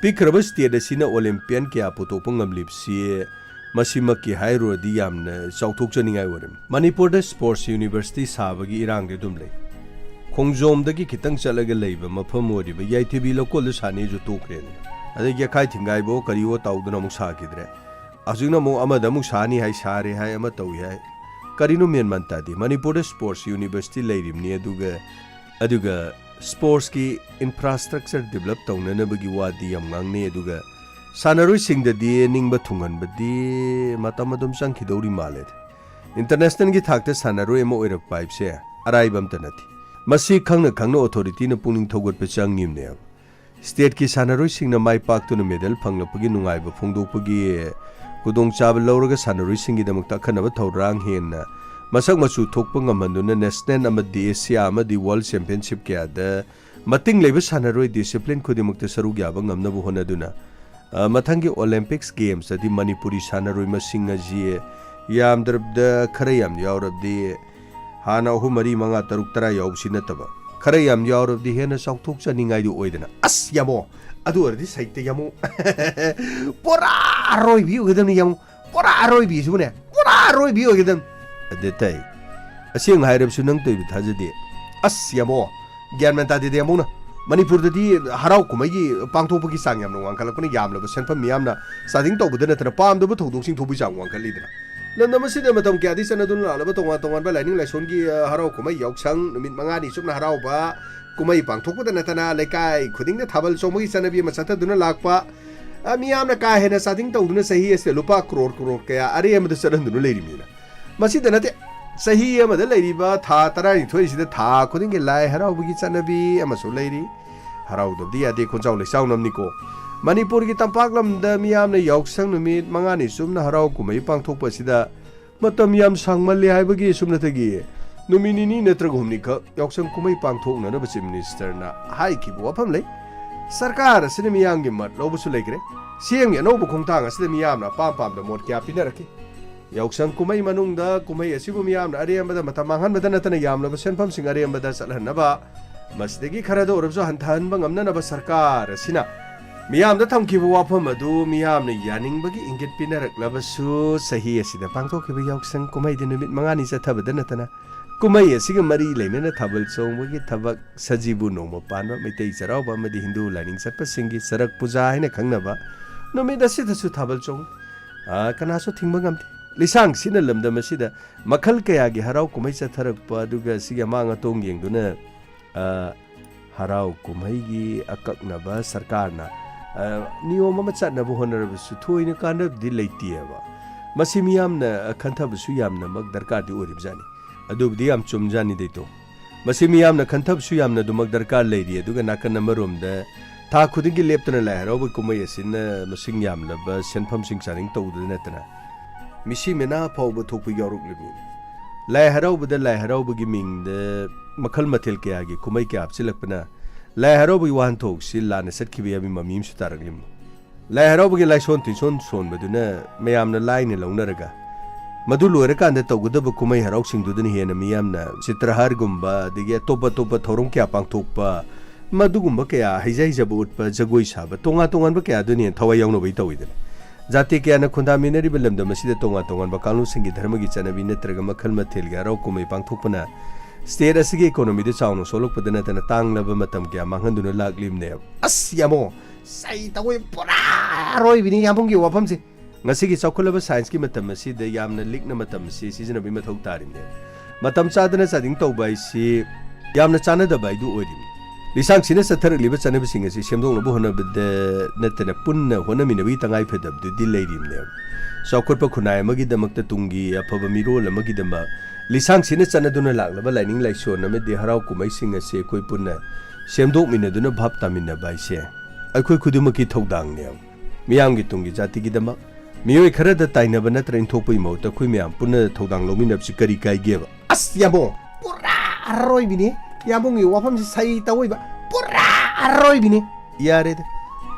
ꯄꯤꯛꯈ꯭ꯔꯕ ꯁ꯭ꯇꯦꯠ ꯑꯁꯤꯅ ꯑꯣꯂꯦꯝꯄꯤꯌꯟ ꯀꯌꯥ ꯄꯨꯊꯣꯛꯄ ꯉꯝꯂꯤꯕꯁꯤ ꯃꯁꯤꯃꯛꯀꯤ ꯍꯥꯏꯔꯨꯔꯗꯤ ꯌꯥꯝꯅ ꯆꯥꯎꯊꯣꯛꯆꯅꯤꯡꯉꯥꯏ ꯑꯣꯏꯔꯝꯃꯤ ꯃꯅꯤꯄꯨꯔꯗ ꯁ꯭ꯄꯣꯔꯠꯁ ꯌꯨꯅꯤꯚꯔꯁꯤꯇꯤ ꯁꯥꯕꯒꯤ ꯏꯔꯥꯡꯗꯤ ꯑꯗꯨꯝ ꯂꯩ ꯈꯣꯡꯖꯣꯝꯗꯒꯤ ꯈꯤꯇꯪ ꯆꯠꯂꯒ ꯂꯩꯕ ꯃꯐꯝ ꯑꯣꯏꯔꯤꯕ ꯌꯥꯏꯊꯤꯕꯤ ꯂꯧꯀꯣꯜꯗ ꯁꯥꯅꯤꯁꯨ ꯇꯣꯛꯈ꯭ꯔꯦꯅ ꯑꯗꯩ ꯌꯥꯈꯥꯏ ꯊꯤꯡꯒꯥꯏꯕꯣ ꯀꯔꯤꯋꯣ ꯇꯧꯗꯨꯅ ꯑꯃꯨꯛ ꯁꯥꯈꯤꯗ꯭ꯔꯦ ꯍꯧꯖꯤꯛꯅ ꯑꯃꯨꯛ ꯑꯃꯗ ꯑꯃꯨꯛ ꯁꯥꯅꯤ ꯍꯥꯏ ꯁꯥꯔꯦ ꯍꯥꯏ ꯑꯃ ꯇꯧꯏ ꯍꯥꯏ ꯀꯔꯤꯅꯣ ꯃꯦꯟꯃꯥꯟ ꯇꯥꯗꯦ ꯃꯅꯤꯄꯨꯔꯗ ꯁ꯭ꯄꯣꯔꯠꯁ ꯌꯨꯅꯤꯚꯔꯁꯤꯇꯤ ꯂꯩꯔꯤꯕꯅꯤ ꯑꯗꯨꯒ ꯁ꯭ꯄꯣꯔꯠꯁꯀꯤ ꯏꯟꯐ꯭ꯔꯥꯁꯇ꯭ꯔꯛꯆꯔ ꯗꯤꯕꯦꯂꯞ ꯇꯧꯅꯅꯕꯒꯤ ꯋꯥꯗꯤ ꯌꯥꯝ ꯉꯥꯡꯅꯩ ꯑꯗꯨꯒ ꯁꯥꯟꯅꯔꯣꯏꯁꯤꯡꯗꯗꯤ ꯅꯤꯡꯕ ꯊꯨꯡꯍꯟꯕꯗꯤ ꯃꯇꯝ ꯑꯗꯨꯝ ꯆꯪꯈꯤꯗꯧꯔꯤ ꯃꯥꯜꯂꯦ ꯏꯟꯇꯔꯅꯦꯁꯅꯦꯜꯒꯤ ꯊꯥꯛꯇ ꯁꯥꯟꯅꯔꯣꯏ ꯑꯃ ꯑꯣꯏꯔꯛꯄ ꯍꯥꯏꯕꯁꯦ ꯑꯔꯥꯏꯕ ꯑꯝꯇ ꯅꯠꯇꯦ ꯃꯁꯤ ꯈꯪꯅ ꯈꯪꯅ ꯑꯣꯊꯣꯔꯤꯇꯤꯅ ꯄꯨꯛꯅꯤꯡ ꯊꯧꯒꯠꯄ ꯆꯪꯉꯤꯕꯅꯦꯕ ꯁ꯭ꯇꯦꯠꯀꯤ ꯁꯥꯟꯅꯔꯣꯏꯁꯤꯡꯅ ꯃꯥꯏ ꯄꯥꯛꯇꯨꯅ ꯃꯦꯗꯜ ꯐꯪꯂꯛꯄꯒꯤ ꯅꯨꯡꯉꯥꯏꯕ ꯐꯣꯡꯗꯣꯛꯄꯒꯤ ꯈꯨꯗꯣꯡꯆꯥꯕ ꯂꯧꯔꯒ ꯁꯥꯟꯅꯔꯣꯏꯁꯤꯡꯒꯤꯗꯃꯛꯇ ꯑꯈꯟꯅꯕ ꯊꯧꯔꯥꯡ ꯍꯦꯟꯅ ꯃꯁꯛ ꯃꯆꯨ ꯊꯣꯛꯄ ꯉꯝꯍꯟꯗꯨꯅ ꯅꯦꯁꯅꯦꯜ ꯑꯃꯗꯤ ꯑꯦꯁꯤꯌꯥ ꯑꯃꯗꯤ ꯋꯥꯔꯜड ꯆꯦꯝꯄꯤꯌꯟꯁꯤꯞ ꯀꯌꯥꯗ ꯃꯇꯤꯡ ꯂꯩꯕ ꯁꯥꯟꯅꯔꯣꯏ ꯗꯤꯁꯤꯄ꯭ꯂꯤꯟ ꯈꯨꯗꯤꯡꯃꯛꯇ ꯁꯔꯨꯛ ꯌꯥꯕ ꯉꯝꯅꯕ ꯍꯣꯠꯅꯗꯨꯅ ꯃꯊꯪꯒꯤ ꯑꯣꯂꯦꯝꯄꯤꯛꯁ ꯒꯦꯝꯁꯇꯗꯤ ꯃꯅꯤꯄꯨꯔꯤ ꯁꯥꯟꯅꯔꯣꯏ ꯃꯁꯤꯡ ꯑꯁꯤ ꯌꯥꯝꯗ꯭ꯔꯕꯗ ꯈꯔ ꯌꯥꯝ ꯌꯥꯎꯔꯕꯗꯤ ꯍꯥꯟꯅ 3, 4, 5, 6, 10 ꯌꯥꯎꯕꯁꯤ ꯅꯠꯇꯕ खरे याम यावरबदि हेन साउथोकचनिंगाय ओइदना अस यामो अदु अरदि साइते यामो पोरा रोइबि ओगदनि यामो पोरा रोइबि सुने पोरा रोइबि ओगदन अदेतै असिंग हाइरबसु नंग तोइबि थाजदि अस यामो ग्यान मन तादि यामो न मणिपुरददि हराव कुमैगि पांथोपगि सांग यामनो वांखलपनि यामलब सेनफम मियामना सादिंग तौबद नतन पामदब थौदोकसिंग थोबि चांग वांखलिदना ꯂꯝꯗꯝ ꯑꯁꯤꯗ ꯃꯇꯝ ꯀꯌꯥꯗꯤ ꯆꯠꯅꯗꯨꯅ ꯂꯥꯛꯂꯕ ꯇꯣꯉꯥꯟ ꯇꯣꯉꯥꯟꯕ ꯂꯥꯏꯅꯤꯡ ꯂꯥꯏꯁꯣꯟꯒꯤ ꯍꯔꯥꯎ ꯀꯨꯝꯍꯩ ꯌꯥꯎꯁꯪ ꯅꯨꯃꯤꯠ 5ꯅꯤ ꯆꯨꯞꯅ ꯍꯔꯥꯎꯕ ꯀꯨꯝꯍꯩ ꯄꯥꯡꯊꯣꯛꯄꯗ ꯅꯠꯇꯅ ꯂꯩꯀꯥꯏ ꯈꯨꯗꯤꯡꯗ ꯊꯥꯕꯜ ꯆꯣꯡꯕꯒꯤ ꯆꯠꯅꯕꯤ ꯑꯃ ꯆꯠꯊꯗꯨꯅ ꯂꯥꯛꯄ ꯃꯤꯌꯥꯝꯅ ꯀꯥ ꯍꯦꯟꯅ ꯆꯥꯗꯤꯡ ꯇꯧꯗꯨꯅ ꯆꯍꯤ ꯑꯁꯤꯗ ꯂꯨꯄꯥ ꯀ꯭ꯔꯣꯔ ꯀꯌꯥ ꯑꯔꯦꯝꯕꯗ ꯆꯠꯍꯟꯗꯨꯅ ꯂꯩꯔꯤꯕꯅꯤꯅ ꯃꯁꯤꯗ ꯅꯠꯇꯦ ꯆꯍꯤ ꯑꯃꯗ ꯂꯩꯔꯤꯕ ꯊꯥ 12 ꯊꯥ ꯈꯨꯗꯤꯡꯒꯤ ꯂꯥꯏ ꯍꯔꯥꯎꯕꯒꯤ ꯆꯠꯅꯕꯤ ꯑꯃꯁꯨ ꯂꯩꯔꯤ ꯍꯔꯥꯎꯗꯕꯗꯤ ꯌꯥꯗꯦ ꯈꯣꯟꯆꯥꯎ ꯂꯩꯆꯥꯎꯅꯝꯅꯤꯀꯣ ꯃꯅꯤꯄꯨꯔꯒꯤ ꯇꯝꯄꯥꯛ ꯂꯝꯗ ꯃꯤꯌꯥꯝꯅ ꯌꯥꯎꯁꯪ ꯅꯨꯃꯤꯠ 5ꯅꯤ ꯆꯨꯞꯅ ꯍꯔꯥꯎ ꯀꯨꯝꯍꯩ ꯄꯥꯡꯊꯣꯛꯄ ꯑꯁꯤꯗ ꯃꯇꯝ ꯌꯥꯝ ꯁꯥꯡꯃꯜꯂꯦ ꯍꯥꯏꯕꯒꯤ ꯁꯨꯝꯅꯇꯒꯤ ꯅꯨꯃꯤꯠ 2 ꯅꯠꯇ꯭ꯔꯒ 3 ꯈꯛ ꯌꯥꯎꯁꯪ ꯀꯨꯝꯍꯩ ꯄꯥꯡꯊꯣꯛꯅꯅꯕ ꯆꯤꯐ ꯃꯤꯅꯤꯁꯇꯔꯅ ꯍꯥꯏꯈꯤꯕ ꯋꯥꯐꯝ ꯂꯩ ꯁꯔꯀꯥꯔ ꯑꯁꯤꯅ ꯃꯤꯌꯥꯝꯒꯤ ꯃꯠ ꯂꯧꯕꯁꯨ ꯂꯩꯈ꯭ꯔꯦ ꯁꯤꯑꯦꯝꯒꯤ ꯑꯅꯧꯕ ꯈꯣꯡꯊꯥꯡ ꯑꯁꯤꯗ ꯃꯤꯌꯥꯝꯅ ꯑꯄꯥꯝ ꯄꯥꯝꯗ ꯃꯣꯠ ꯀꯌꯥ ꯄꯤꯅꯔꯛꯈꯤ ꯌꯥꯎꯁꯪ ꯀꯨꯝꯍꯩ ꯃꯅꯨꯡꯗ ꯀꯨꯝꯍꯩ ꯑꯁꯤꯕꯨ ꯃꯤꯌꯥꯝꯅ ꯑꯔꯦꯝꯕꯗ ꯃꯇꯝ ꯃꯥꯡꯍꯟꯕꯗ ꯅꯠꯇꯅ ꯌꯥꯝꯂꯕ ꯁꯦꯟꯐꯝꯁꯤꯡ ꯑꯔꯦꯝꯕꯗ ꯆꯠꯍꯟꯅꯕ ꯃꯁꯤꯗꯒꯤ ꯈꯔꯗ ꯑꯣꯏꯔꯕꯁꯨ ꯍꯟꯊꯍꯟꯕ ꯉꯝꯅꯅꯕ ꯁꯔꯀꯥꯔ ꯑꯁꯤꯅ ꯃꯤꯌꯥꯝꯗ ꯊꯝꯈꯤꯕ ꯋꯥꯐꯝ ꯑꯗꯨ ꯃꯤꯌꯥꯝꯅ ꯌꯥꯅꯤꯡꯕꯒꯤ ꯏꯪꯒꯤꯠ ꯄꯤꯅꯔꯛꯂꯕꯁꯨ ꯆꯍꯤ ꯑꯁꯤꯗ ꯄꯥꯡꯊꯣꯛꯈꯤꯕ ꯌꯥꯎꯁꯪ ꯀꯨꯝꯍꯩꯗꯤ ꯅꯨꯃꯤꯠ 5ꯅꯤ ꯆꯠꯊꯕꯗ ꯅꯠꯇꯅ ꯀꯨꯝꯍꯩ ꯑꯁꯤꯒ ꯃꯔꯤ ꯂꯩꯅꯅ ꯊꯥꯕꯜ ꯆꯣꯡꯕꯒꯤ ꯊꯕꯛ ꯁꯖꯤꯕꯨ ꯅꯣꯡꯃ ꯄꯥꯟꯕ ꯃꯩꯇꯩ ꯆꯩꯔꯥꯎꯕ ꯑꯃꯗꯤ ꯍꯤꯟꯗꯨ ꯂꯥꯏꯅꯤꯡ ꯆꯠꯄꯁꯤꯡꯒꯤ ꯆꯔꯛ ꯄꯨꯖꯥ ꯍꯥꯏꯅ ꯈꯪꯅꯕ ꯅꯨꯃꯤꯠ ꯑꯁꯤꯗꯁꯨ ꯊꯥꯕꯜ ꯆꯣꯡ ꯀꯅꯥꯁꯨ ꯊꯤꯡꯕ ꯉꯝꯗꯦ ꯂꯤꯁꯥꯡꯁꯤꯅ ꯂꯝꯗꯝ ꯑꯁꯤꯗ ꯃꯈꯜ ꯀꯌꯥꯒꯤ ꯍꯔꯥꯎ ꯀꯨꯝꯍꯩ ꯆꯠꯊꯔꯛꯄ ꯑꯗꯨꯒ ꯁꯤꯒꯤ ꯑꯃꯥꯡ ꯑꯇꯣꯡ ꯌꯦꯡꯗꯨꯅ ꯍꯔꯥꯎ ꯀꯨꯝꯍꯩꯒꯤ ꯑꯀꯛꯅꯕ ꯁꯔꯀꯥꯔꯅ ꯅꯤꯌꯣꯝ ꯑꯃ ꯆꯠꯅꯕ ꯍꯣꯠꯅꯔꯕꯁꯨ ꯊꯣꯏꯅ ꯀꯥꯟꯅꯕꯗꯤ ꯂꯩꯇꯦꯕ ꯃꯁꯤ ꯃꯤꯌꯥꯝꯅ ꯈꯟꯊꯕꯁꯨ ꯌꯥꯝꯅꯃꯛ ꯗꯔꯀꯥꯔꯗꯤ ꯑꯣꯏꯔꯤꯕꯖꯥꯠꯅꯤ ꯑꯗꯨꯕꯨꯗꯤ ꯌꯥꯝ ꯆꯨꯝꯖꯥꯅꯤ ꯗꯩꯇꯣ ꯃꯁꯤ ꯃꯤꯌꯥꯝꯅ ꯈꯟꯊꯕꯁꯨ ꯌꯥꯝꯅ ꯑꯗꯨꯃꯛ ꯗꯔꯀꯥꯔ ꯂꯩꯔꯤ ꯑꯗꯨꯒ ꯅꯥꯀꯟ ꯑꯃꯔꯣꯝꯗ ꯊꯥ ꯈꯨꯗꯤꯡꯒꯤ ꯂꯦꯞꯇꯅ ꯂꯥꯏ ꯍꯔꯥꯎꯕ ꯀꯨꯝꯍꯩ ꯑꯁꯤꯅ ꯃꯁꯤꯡ ꯌꯥꯝꯂꯕ ꯁꯦꯟꯐꯝꯁꯤꯡ ꯆꯥꯗꯤꯡ ꯇꯧꯗꯨꯅ ꯅꯠꯇꯅ ꯃꯤꯁꯤ ꯃꯤꯅꯥ ꯐꯥꯎꯕ ꯊꯣꯛꯄ ꯌꯥꯎꯔꯛꯂꯤꯕꯅꯤ ꯂꯥꯏ ꯍꯔꯥꯎꯕꯗ ꯂꯥꯏ ꯍꯔꯥꯎꯕꯒꯤ ꯃꯤꯡꯗ ꯃꯈꯜ ꯃꯊꯦꯜ ꯀꯌꯥꯒꯤ ꯀꯨꯝꯍꯩ ꯀꯌꯥ ꯍꯥꯞꯆꯤꯜꯂꯛꯄꯅ ꯂꯥꯏ ꯍꯔꯥꯎꯕꯒꯤ ꯋꯥꯍꯟꯊꯣꯛꯁꯤ ꯂꯥꯟꯅ ꯆꯠꯈꯤꯕ ꯌꯥꯕꯒꯤ ꯃꯃꯤ ꯑꯃꯁꯨ ꯇꯥꯔꯛꯂꯤꯕꯅꯤ ꯂꯥꯏ ꯍꯔꯥꯎꯕꯒꯤ ꯂꯥꯏꯁꯣꯟ ꯇꯤꯟꯁꯣꯟ ꯁꯣꯟꯕꯗꯨꯅ ꯃꯌꯥꯝꯅ ꯂꯥꯏꯅ ꯂꯧꯅꯔꯒ ꯃꯗꯨ ꯂꯣꯏꯔꯀꯥꯟꯗ ꯇꯧꯒꯗꯕ ꯀꯨꯝꯍꯩ ꯍꯔꯥꯎꯁꯤꯡꯗꯨꯗꯅ ꯍꯦꯟꯅ ꯃꯤꯌꯥꯝꯅ ꯆꯤꯇ꯭ꯔꯍꯥꯔꯒꯨꯝꯕ ꯑꯗꯒꯤ ꯑꯇꯣꯞ ꯑꯇꯣꯞꯄ ꯊꯧꯔꯝ ꯀꯌꯥ ꯄꯥꯡꯊꯣꯛꯄ ꯃꯗꯨꯒꯨꯝꯕ ꯀꯌꯥ ꯍꯩꯖ ꯍꯩꯖꯕ ꯎꯠꯄ ꯖꯒꯣꯏ ꯁꯥꯕ ꯇꯣꯉꯥꯟ ꯇꯣꯉꯥꯟꯕ ꯀꯌꯥꯗꯨꯅ ꯍꯦꯟꯅ ꯊꯋꯥꯏ ꯌꯥꯎꯅꯕꯩ ꯇꯧꯋꯤꯗꯅ ꯖꯥꯇꯤ ꯀꯌꯥꯅ ꯈꯨꯟꯗꯥꯃꯤꯟꯅꯔꯤꯕ ꯂꯝꯗꯝ ꯑꯁꯤꯗ ꯇꯣꯉꯥꯟ ꯇꯣꯉꯥꯟꯕ ꯀꯥꯡꯂꯨꯞꯁꯤꯡꯒꯤ ꯙꯔꯃꯒꯤ ꯆꯠꯅꯕꯤ ꯅꯠꯇ꯭ꯔꯒ ꯃꯈꯜ ꯃꯊꯦꯜꯒꯤ ꯍꯔꯥꯎ ꯀꯨꯝꯍꯩ ꯄꯥꯡꯊꯣꯛꯄꯅ ꯁ꯭ꯇꯦꯠ ꯑꯁꯤꯒꯤ ꯏꯀꯣꯅꯣꯃꯤꯗ ꯆꯥꯎꯅ ꯁꯣꯛꯂꯛꯄꯗ ꯅꯠꯇꯅ ꯇꯥꯡꯂꯕ ꯃꯇꯝ ꯀꯌా ꯃꯥꯡꯍꯟꯗꯨꯅ ꯂꯥꯛꯂꯤꯕꯅꯦꯕ ꯑꯁ ꯌꯥꯝꯃꯣ ꯆꯩ ꯇꯧꯋꯦ ꯄꯨꯔꯥ ꯑꯔꯣꯏꯕꯤꯅꯤ ꯌꯥꯝꯕꯨꯡꯒꯤ ꯋꯥꯐꯝꯁꯦ ꯉꯁꯤꯒꯤ ꯆꯥꯎꯈꯠꯂꯕ ꯁꯥꯏꯟꯁꯀꯤ ꯃꯇꯝ ꯑꯁꯤꯗ ꯌꯥꯝꯅ ꯂꯤꯛꯅ ꯃꯇꯝ ꯑꯁꯤ ꯁꯤꯖꯤꯟꯅꯕꯒꯤ ꯃꯊꯧ ꯇꯥꯔꯤꯕꯅꯦꯕ ꯃꯇꯝ ꯆꯥꯗꯅ ꯆꯥꯗꯤꯡ ꯇꯧꯕ ꯍꯥꯏꯁꯤ ꯌꯥꯝꯅ ꯆꯥꯟꯅꯗꯕ ꯍꯥꯏꯗꯨ ꯑꯣꯏꯔꯤꯕꯅꯤ ꯂꯤꯁꯥꯡꯁꯤꯅ ꯆꯠꯊꯔꯛꯂꯤꯕ ꯆꯠꯅꯕꯤꯁꯤꯡ ꯑꯁꯤ ꯁꯦꯝꯗꯣꯛꯅꯕ ꯍꯣꯠꯅꯕꯗ ꯅꯠꯇꯅ ꯄꯨꯟꯅ ꯍꯣꯠꯅꯃꯤꯟꯅꯕꯒꯤ ꯇꯉꯥꯏꯐꯗꯕꯗꯨꯗꯤ ꯂꯩꯔꯤꯕꯅꯦꯕ ꯆꯥꯎꯈꯠꯄ ꯈꯨꯟꯅꯥꯏ ꯑꯃꯒꯤꯗꯃꯛꯇ ꯇꯨꯡꯒꯤ ꯑꯐꯕ ꯃꯤꯔꯣꯜ ꯑꯃꯒꯤꯗꯃꯛ ꯂꯤꯁꯥꯡꯁꯤꯅ ꯆꯠꯅꯗꯨꯅ ꯂꯥꯛꯂꯕ ꯂꯥꯏꯅꯤꯡ ꯂꯥꯏꯁꯣꯟ ꯑꯃꯗꯤ ꯍꯔꯥꯎ ꯀꯨꯝꯍꯩꯁꯤꯡ ꯑꯁꯤ ꯑꯩꯈꯣꯏ ꯄꯨꯟꯅ ꯁꯦꯝꯗꯣꯛꯃꯤꯟꯅꯗꯨꯅ ꯚꯥꯞ ꯇꯥꯃꯤꯟꯅꯕ ꯍꯥꯏꯁꯦ ꯑꯩꯈꯣꯏ ꯈꯨꯗꯤꯡꯃꯛꯀꯤ ꯊꯧꯗꯥꯡꯅꯦꯕ ꯃꯤꯌꯥꯝꯒꯤ ꯇꯨꯡꯒꯤ ꯖꯥꯇꯤꯒꯤꯗꯃꯛ ꯃꯤꯑꯣꯏ ꯈꯔꯗ ꯇꯥꯏꯅꯕ ꯅꯠꯇ꯭ꯔ ꯏꯟꯊꯣꯛꯄꯒꯤ ꯃꯍꯨꯠꯇ ꯑꯩꯈꯣꯏ ꯃꯌꯥꯝ ꯄꯨꯟꯅ ꯊꯧꯗꯥꯡ ꯂꯧꯃꯤꯟꯅꯕꯁꯤ ꯀꯔꯤ ꯀꯥꯏꯒꯦꯕ ꯑꯁ ꯌꯥꯝꯕꯣ ꯄꯨꯔꯥ ꯑꯔꯣꯏꯕꯤꯅꯤ ꯌꯥꯝꯕꯨꯡꯒꯤ ꯋꯥꯐꯝꯁꯤ ꯁꯩ ꯇꯧꯏꯕ ꯄꯨꯔꯥ ꯑꯔꯣꯏꯕꯤꯅꯤ ꯌꯥꯔꯦꯗ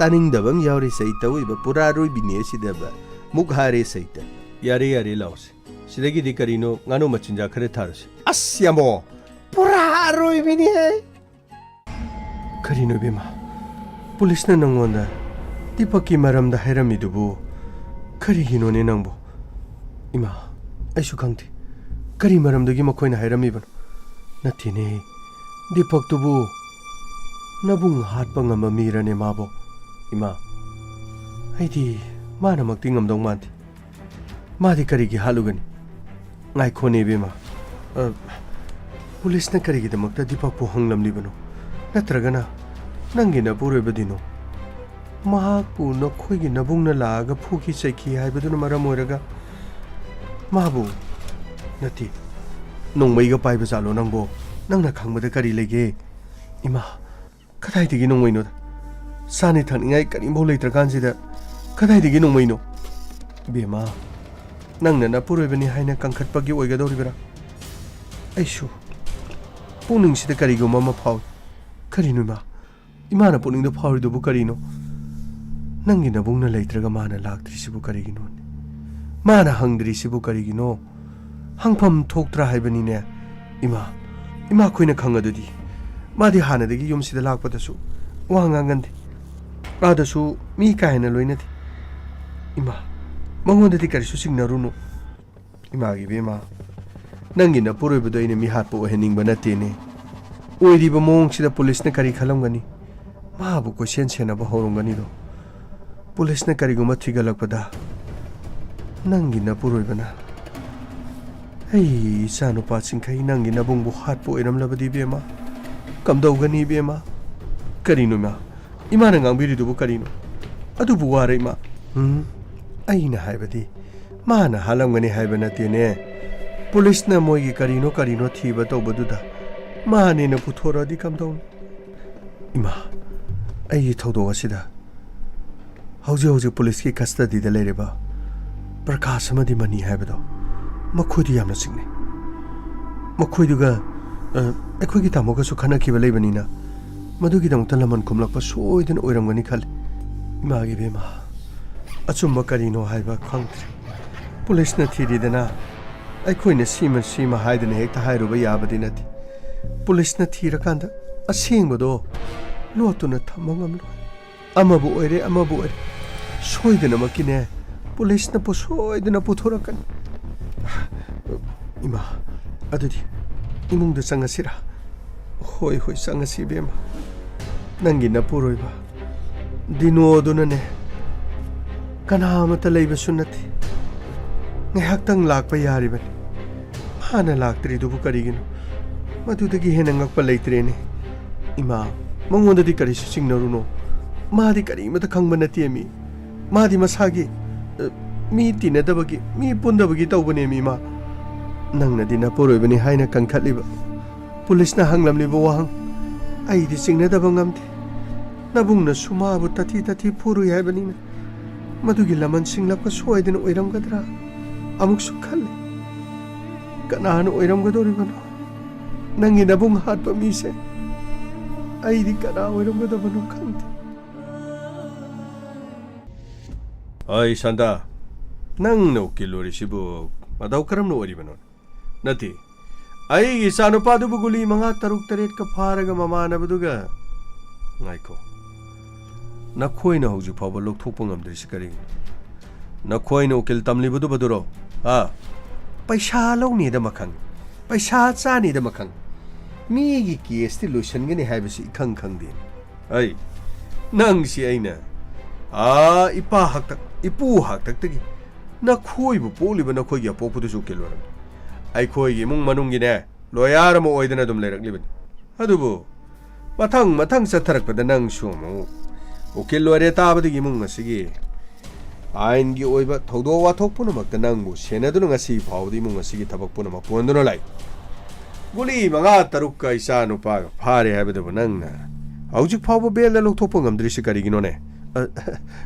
ꯇꯥꯅꯤꯡꯗꯕ ꯑꯃ ꯌꯥꯎꯔꯤ ꯁꯩ ꯇꯧꯏꯕ ꯄꯨꯔꯥ ꯑꯔꯣꯏꯕꯤꯅꯤ ꯑꯁꯤꯗꯕ ꯃꯨꯛ ꯍꯥꯔꯦ ꯁꯩꯇ ꯌꯥꯔꯦ ꯌꯥꯔꯦ ꯂꯥꯎꯁꯦ ꯁꯤꯗꯒꯤꯗꯤ ꯀꯔꯤꯅꯣ ꯉꯥꯅꯨ ꯃꯆꯤꯟꯖꯥꯛ ꯈꯔ ꯊꯥꯔꯁꯤ ꯑꯁ ꯌꯥꯝꯕꯣ ꯄꯨꯔꯥ ꯑꯔꯣꯏꯕꯤꯅꯤ ꯀꯔꯤꯅꯣ ꯏꯕꯦꯝꯃ ꯄꯨꯂꯤꯁꯅ ꯅꯪꯉꯣꯟꯗ ꯗꯤꯄꯛꯀꯤ ꯃꯔꯝꯗ ꯍꯥꯏꯔꯝꯃꯤꯗꯨꯕꯨ ꯀꯔꯤꯒꯤꯅꯣꯅꯦ ꯅꯪꯕꯨ ꯏꯃꯥ ꯑꯩꯁꯨ ꯈꯪꯗꯦ ꯀꯔꯤ ꯃꯔꯝꯗꯒꯤ ꯃꯈꯣꯏꯅ ꯍꯥꯏꯔꯝꯃꯤꯕꯅꯣ ꯅꯠꯇꯦꯅꯦ ꯗꯤꯄꯛꯇꯨꯕꯨ ꯅꯕꯨꯡ ꯍꯥꯠꯄ ꯉꯝꯕ ꯃꯤꯔꯅꯦ ꯃꯥꯕꯣ ꯏꯃꯥ ꯑꯩꯗꯤ ꯃꯥꯅꯃꯛꯇꯤ ꯉꯝꯗꯧ ꯃꯥꯟꯗꯦ ꯃꯥꯗꯤ ꯀꯔꯤꯒꯤ ꯍꯥꯠꯂꯨꯒꯅꯤ ꯉꯥꯏꯈꯣꯅꯦ ꯏꯕꯦꯝꯃ ꯄꯨꯂꯤꯁꯅ ꯀꯔꯤꯒꯤꯗꯃꯛꯇ ꯗꯤꯄꯛꯄꯨ ꯍꯪꯂꯝꯂꯤꯕꯅꯣ ꯅꯠꯇ꯭ꯔꯒꯅ ꯅꯪꯒꯤ ꯅꯄꯨꯔꯣꯏꯕꯗꯤꯅꯣ ꯃꯍꯥꯛꯄꯨ ꯅꯈꯣꯏꯒꯤ ꯅꯕꯨꯡꯅ ꯂꯥꯛꯑꯒ ꯐꯨꯈꯤ ꯆꯩꯈꯤ ꯍꯥꯏꯕꯗꯨꯅ ꯃꯔꯝ ꯑꯣꯏꯔꯒ ꯃꯥꯕꯨ ꯅꯠꯇꯦ ꯅꯣꯡꯃꯩꯒ ꯄꯥꯏꯕ ꯖꯥꯠꯂꯣ ꯅꯪꯕꯣ ꯅꯪꯅ ꯈꯪꯕꯗ ꯀꯔꯤ ꯂꯩꯒꯦ ꯏꯃꯥ ꯀꯗꯥꯏꯗꯒꯤ ꯅꯣꯡꯃꯩꯅꯣꯗ ꯆꯥꯅꯤ ꯊꯛꯅꯤꯡꯉꯥꯏ ꯀꯔꯤꯝꯐꯥꯎ ꯂꯩꯇ꯭ꯔꯀꯥꯟꯁꯤꯗ ꯀꯗꯥꯏꯗꯒꯤ ꯅꯣꯡꯃꯩꯅꯣ ꯕꯦꯝꯃ ꯅꯪꯅ ꯅꯄꯨꯔꯣꯏꯕꯅꯤ ꯍꯥꯏꯅ ꯀꯟꯈꯠꯄꯒꯤ ꯑꯣꯏꯒꯗꯧꯔꯤꯕ꯭ꯔꯥ ꯑꯩꯁꯨ ꯄꯨꯛꯅꯤꯡꯁꯤꯗ ꯀꯔꯤꯒꯨꯝꯕ ꯑꯃ ꯐꯥꯎꯏ ꯀꯔꯤꯅꯣ ꯏꯃꯥꯅ ꯄꯨꯛꯅꯤꯡꯗ ꯐꯥꯎꯔꯤꯗꯨꯕꯨ ꯀꯔꯤꯅꯣ ꯅꯪꯒꯤ ꯅꯕꯨꯡꯅ ꯂꯩꯇ꯭ꯔꯒ ꯃꯥꯅ ꯂꯥꯛꯇ꯭ꯔꯤꯁꯤꯕꯨ ꯀꯔꯤꯒꯤꯅꯣ ꯃꯥꯅ ꯍꯪꯗ꯭ꯔꯤꯁꯤꯕꯨ ꯀꯔꯤꯒꯤꯅꯣ ꯍꯪꯐꯝ ꯊꯣꯛꯇ꯭ꯔꯥ ꯍꯥꯏꯕꯅꯤꯅꯦ ꯏꯃꯥ ꯈꯣꯏꯅ ꯈꯪꯉꯗꯨꯗꯤ ꯃꯥꯗꯤ ꯍꯥꯟꯅꯗꯒꯤ ꯌꯨꯝꯁꯤꯗ ꯂꯥꯛꯄꯗꯁꯨ ꯋꯥ ꯉꯥꯡꯒꯟꯗꯦ ꯑꯥꯗꯁꯨ ꯃꯤ ꯀꯥ ꯍꯦꯟꯅ ꯂꯣꯏꯅꯗꯦ ꯏꯃꯥ ꯃꯉꯣꯟꯗꯗꯤ ꯀꯔꯤꯁꯨ ꯆꯤꯡꯅꯔꯨꯅꯨ ꯏꯃꯥꯒꯤ ꯏꯕꯦꯝꯃ ꯅꯪꯒꯤ ꯅꯄꯨꯔꯣꯏꯕꯗꯣ ꯑꯩꯅ ꯃꯤ ꯍꯥꯠꯄ ꯑꯣꯏꯍꯟꯅꯤꯡꯕ ꯅꯠꯇꯦꯅꯦ ꯑꯣꯏꯔꯤꯕ ꯃꯑꯣꯡꯁꯤꯗ ꯄꯨꯂꯤꯁꯅ ꯀꯔꯤ ꯈꯜꯂꯝꯒꯅꯤ ꯃꯥꯕꯨ ꯀꯣꯏꯁꯦꯟ ꯁꯦꯟꯅꯕ ꯍꯧꯔꯝꯒꯅꯤꯗꯣ ꯄꯨꯂꯤꯁꯅ ꯀꯔꯤꯒꯨꯝꯕ ꯊꯤꯒꯠꯂꯛꯄꯗ ꯅꯪꯒꯤ ꯅꯄꯨꯔꯣꯏꯕꯅ Hey, sano passing kay nang ginabong buhat po inamlabadi bema. Kamdaw gani bema. Karino ma. Ima na ngang biri dubu karino. Adu buware ma. Ay na haibadi. Ma na halam gani haiba natine. Police na moy karino thiba tawbaduda. Ma ne na puthora di kamdaw. Ima. Ay thawdo asida. Hauji police ki custody da lereba. Prakash amadi mani haibado. Makhudi yamna singne. Makhuiduga ꯑꯩꯈꯣꯏꯒꯤ ꯇꯥꯃꯣꯒꯁꯨ ꯈꯟꯅꯈꯤꯕ ꯂꯩꯕꯅꯤꯅ ꯃꯗꯨꯒꯤꯗꯃꯛꯇ ꯂꯃꯟ ꯈꯨꯝꯂꯛꯄ ꯁꯣꯏꯗꯅ ꯑꯣꯏꯔꯝꯒꯅꯤ ꯈꯜꯂꯤ ꯏꯃꯥꯒꯤ ꯕꯦꯝꯃ ꯑꯆꯨꯝꯕ ꯀꯔꯤꯅꯣ ꯍꯥꯏꯕ ꯈꯪꯗ꯭ꯔꯦ ꯄꯨꯂꯤꯁꯅ ꯊꯤꯔꯤꯗꯅ ꯑꯩꯈꯣꯏꯅ ꯁꯤꯃ ꯍꯥꯏꯗꯅ ꯍꯦꯛꯇ ꯍꯥꯏꯔꯨꯕ ꯌꯥꯕꯗꯤ ꯅꯠꯇꯦ ꯄꯨꯂꯤꯁꯅ ꯊꯤꯔꯀꯥꯟꯗ ꯑꯁꯦꯡꯕꯗꯣ ꯂꯣꯠꯇꯨꯅ ꯊꯝꯕ ꯉꯝꯂꯣꯏ ꯑꯃꯕꯨ ꯑꯣꯏꯔꯦ ꯁꯣꯏꯗꯅꯃꯛꯀꯤꯅꯦ ꯄꯨꯂꯤꯁꯅ ꯁꯣꯏꯗꯅ ꯄꯨꯊꯣꯔꯛꯀꯅꯤ ꯏꯃꯥ ꯑꯗꯨꯗꯤ 이몽도 짱가시라 호이 짱가시 베마 난기나 포로이바 디노도나네 까나마타 레이바수 나티 ngayhaktang lakpa yariban hana laktri dubu karigino madudagi henangakpa leitrene ima mangondadi karisu singnaruno madi karimata khangba natiemi madi masagi mi tinadabagi mi pundabagi tawbane mi ma ꯅꯪꯅꯗꯤ ꯅꯄꯣꯔꯣꯏꯕꯅꯤ ꯍꯥꯏꯅ ꯀꯟꯈꯠꯂꯤꯕ ꯄꯨꯂꯤꯁꯅ ꯍꯪꯂꯝꯂꯤꯕ ꯋꯥꯍꯪ ꯑꯩꯗꯤ ꯆꯤꯡꯅꯗꯕ ꯉꯝꯗꯦ ꯅꯕꯨꯡꯅꯁꯨ ꯃꯥꯕꯨ ꯇꯊꯤ ꯐꯨꯔꯨꯏ ꯍꯥꯏꯕꯅꯤꯅ ꯃꯗꯨꯒꯤ ꯂꯃꯟ ꯁꯤꯡꯂꯛꯄ ꯁꯣꯏꯗꯅ ꯑꯣꯏꯔꯝꯒꯗ꯭ꯔꯥ ꯑꯃꯨꯛꯁꯨ ꯈꯜꯂꯤ ꯀꯅꯥꯅ ꯑꯣꯏꯔꯝꯒꯗꯧꯔꯤꯕꯅꯣ ꯅꯪꯒꯤ ꯅꯕꯨꯡ ꯍꯥꯠꯄ ꯃꯤꯁꯦ ꯑꯩꯗꯤ ꯀꯅꯥ ꯑꯣꯏꯔꯝꯒꯗꯕꯅꯣ ꯈꯪꯗꯦ ꯑꯩ ꯁꯟꯗꯥ ꯅꯪꯅ ꯎꯀꯤꯜ ꯑꯣꯏꯔꯤꯁꯤꯕꯨ ꯃꯇꯧ ꯀꯔꯝꯅ ꯑꯣꯏꯔꯤꯕꯅꯣ ꯅꯠꯇꯦ ꯑꯩꯒꯤ ꯏꯆꯥꯅꯨꯄꯥꯗꯨꯕꯨ ꯒꯨꯂꯤ 5-6-7ꯀ ꯐꯥꯔꯒ ꯃꯃꯥꯟꯅꯕꯗꯨꯒ ꯉꯥꯏꯈꯣ ꯅꯈꯣꯏꯅ ꯍꯧꯖꯤꯛ ꯐꯥꯎꯕ ꯂꯧꯊꯣꯛꯄ ꯉꯝꯗ꯭ꯔꯤꯁꯤ ꯀꯔꯤꯒꯤꯅꯣ ꯅꯈꯣꯏꯅ ꯎꯀꯤꯜ ꯇꯝꯂꯤꯕꯗꯨꯕꯗꯨꯔꯣ ꯄꯩꯁꯥ ꯂꯧꯅꯤꯗ ꯃꯈꯪ ꯄꯩꯁꯥ ꯆꯥꯅꯤꯗ ꯃꯈꯪ ꯃꯤꯒꯤ ꯀꯦꯁꯇꯤ ꯂꯣꯏꯁꯟꯒꯅꯤ ꯍꯥꯏꯕꯁꯤ ꯏꯈꯪ ꯈꯪꯗꯦ ꯑꯩ ꯅꯪꯁꯤ ꯑꯩꯅ ꯏꯄꯨ ꯍꯥꯛꯇꯛꯇꯒꯤ ꯅꯈꯣꯏꯕꯨ ꯄꯣꯛꯂꯤꯕ ꯅꯈꯣꯏꯒꯤ ꯑꯄꯣꯛꯄꯗꯨꯁꯨ ꯎꯀꯤꯜ ꯑꯣꯏꯔꯝꯃꯤ ꯑꯩꯈꯣꯏꯒꯤ ꯏꯃꯨꯡ ꯃꯅꯨꯡꯒꯤꯅꯦ ꯂꯣꯌꯥꯔ ꯑꯃ ꯑꯣꯏꯗꯅ ꯑꯗꯨꯝ ꯂꯩꯔꯛꯂꯤꯕꯅꯤ ꯑꯗꯨꯕꯨ ꯃꯊꯪ ꯆꯠꯊꯔꯛꯄꯗ ꯅꯪꯁꯨ ꯑꯃꯨꯛ ꯎꯀꯤꯜ ꯑꯣꯏꯔꯦ ꯇꯥꯕꯗꯒꯤ ꯏꯃꯨꯡ ꯑꯁꯤꯒꯤ ꯑꯥꯏꯟꯒꯤ ꯑꯣꯏꯕ ꯊꯧꯗꯣꯛ ꯋꯥꯊꯣꯛ ꯄꯨꯝꯅꯃꯛꯇ ꯅꯪꯕꯨ ꯁꯦꯟꯅꯗꯨꯅ ꯉꯁꯤ ꯐꯥꯎꯕꯗ ꯏꯃꯨꯡ ꯑꯁꯤꯒꯤ ꯊꯕꯛ ꯄꯨꯝꯅꯃꯛ ꯄꯨꯍꯟꯗꯨꯅ ꯂꯥꯛꯏ ꯒꯨꯂꯤ 5-6ꯀ ꯏꯆꯥ ꯅꯨꯄꯥꯒ ꯐꯥꯔꯦ ꯍꯥꯏꯕꯗꯨꯕꯨ ꯅꯪꯅ ꯍꯧꯖꯤꯛ ꯐꯥꯎꯕ ꯕꯦꯜꯗ ꯂꯧꯊꯣꯛꯄ ꯉꯝꯗ꯭ꯔꯤꯁꯤ ꯀꯔꯤꯒꯤꯅꯣꯅꯦ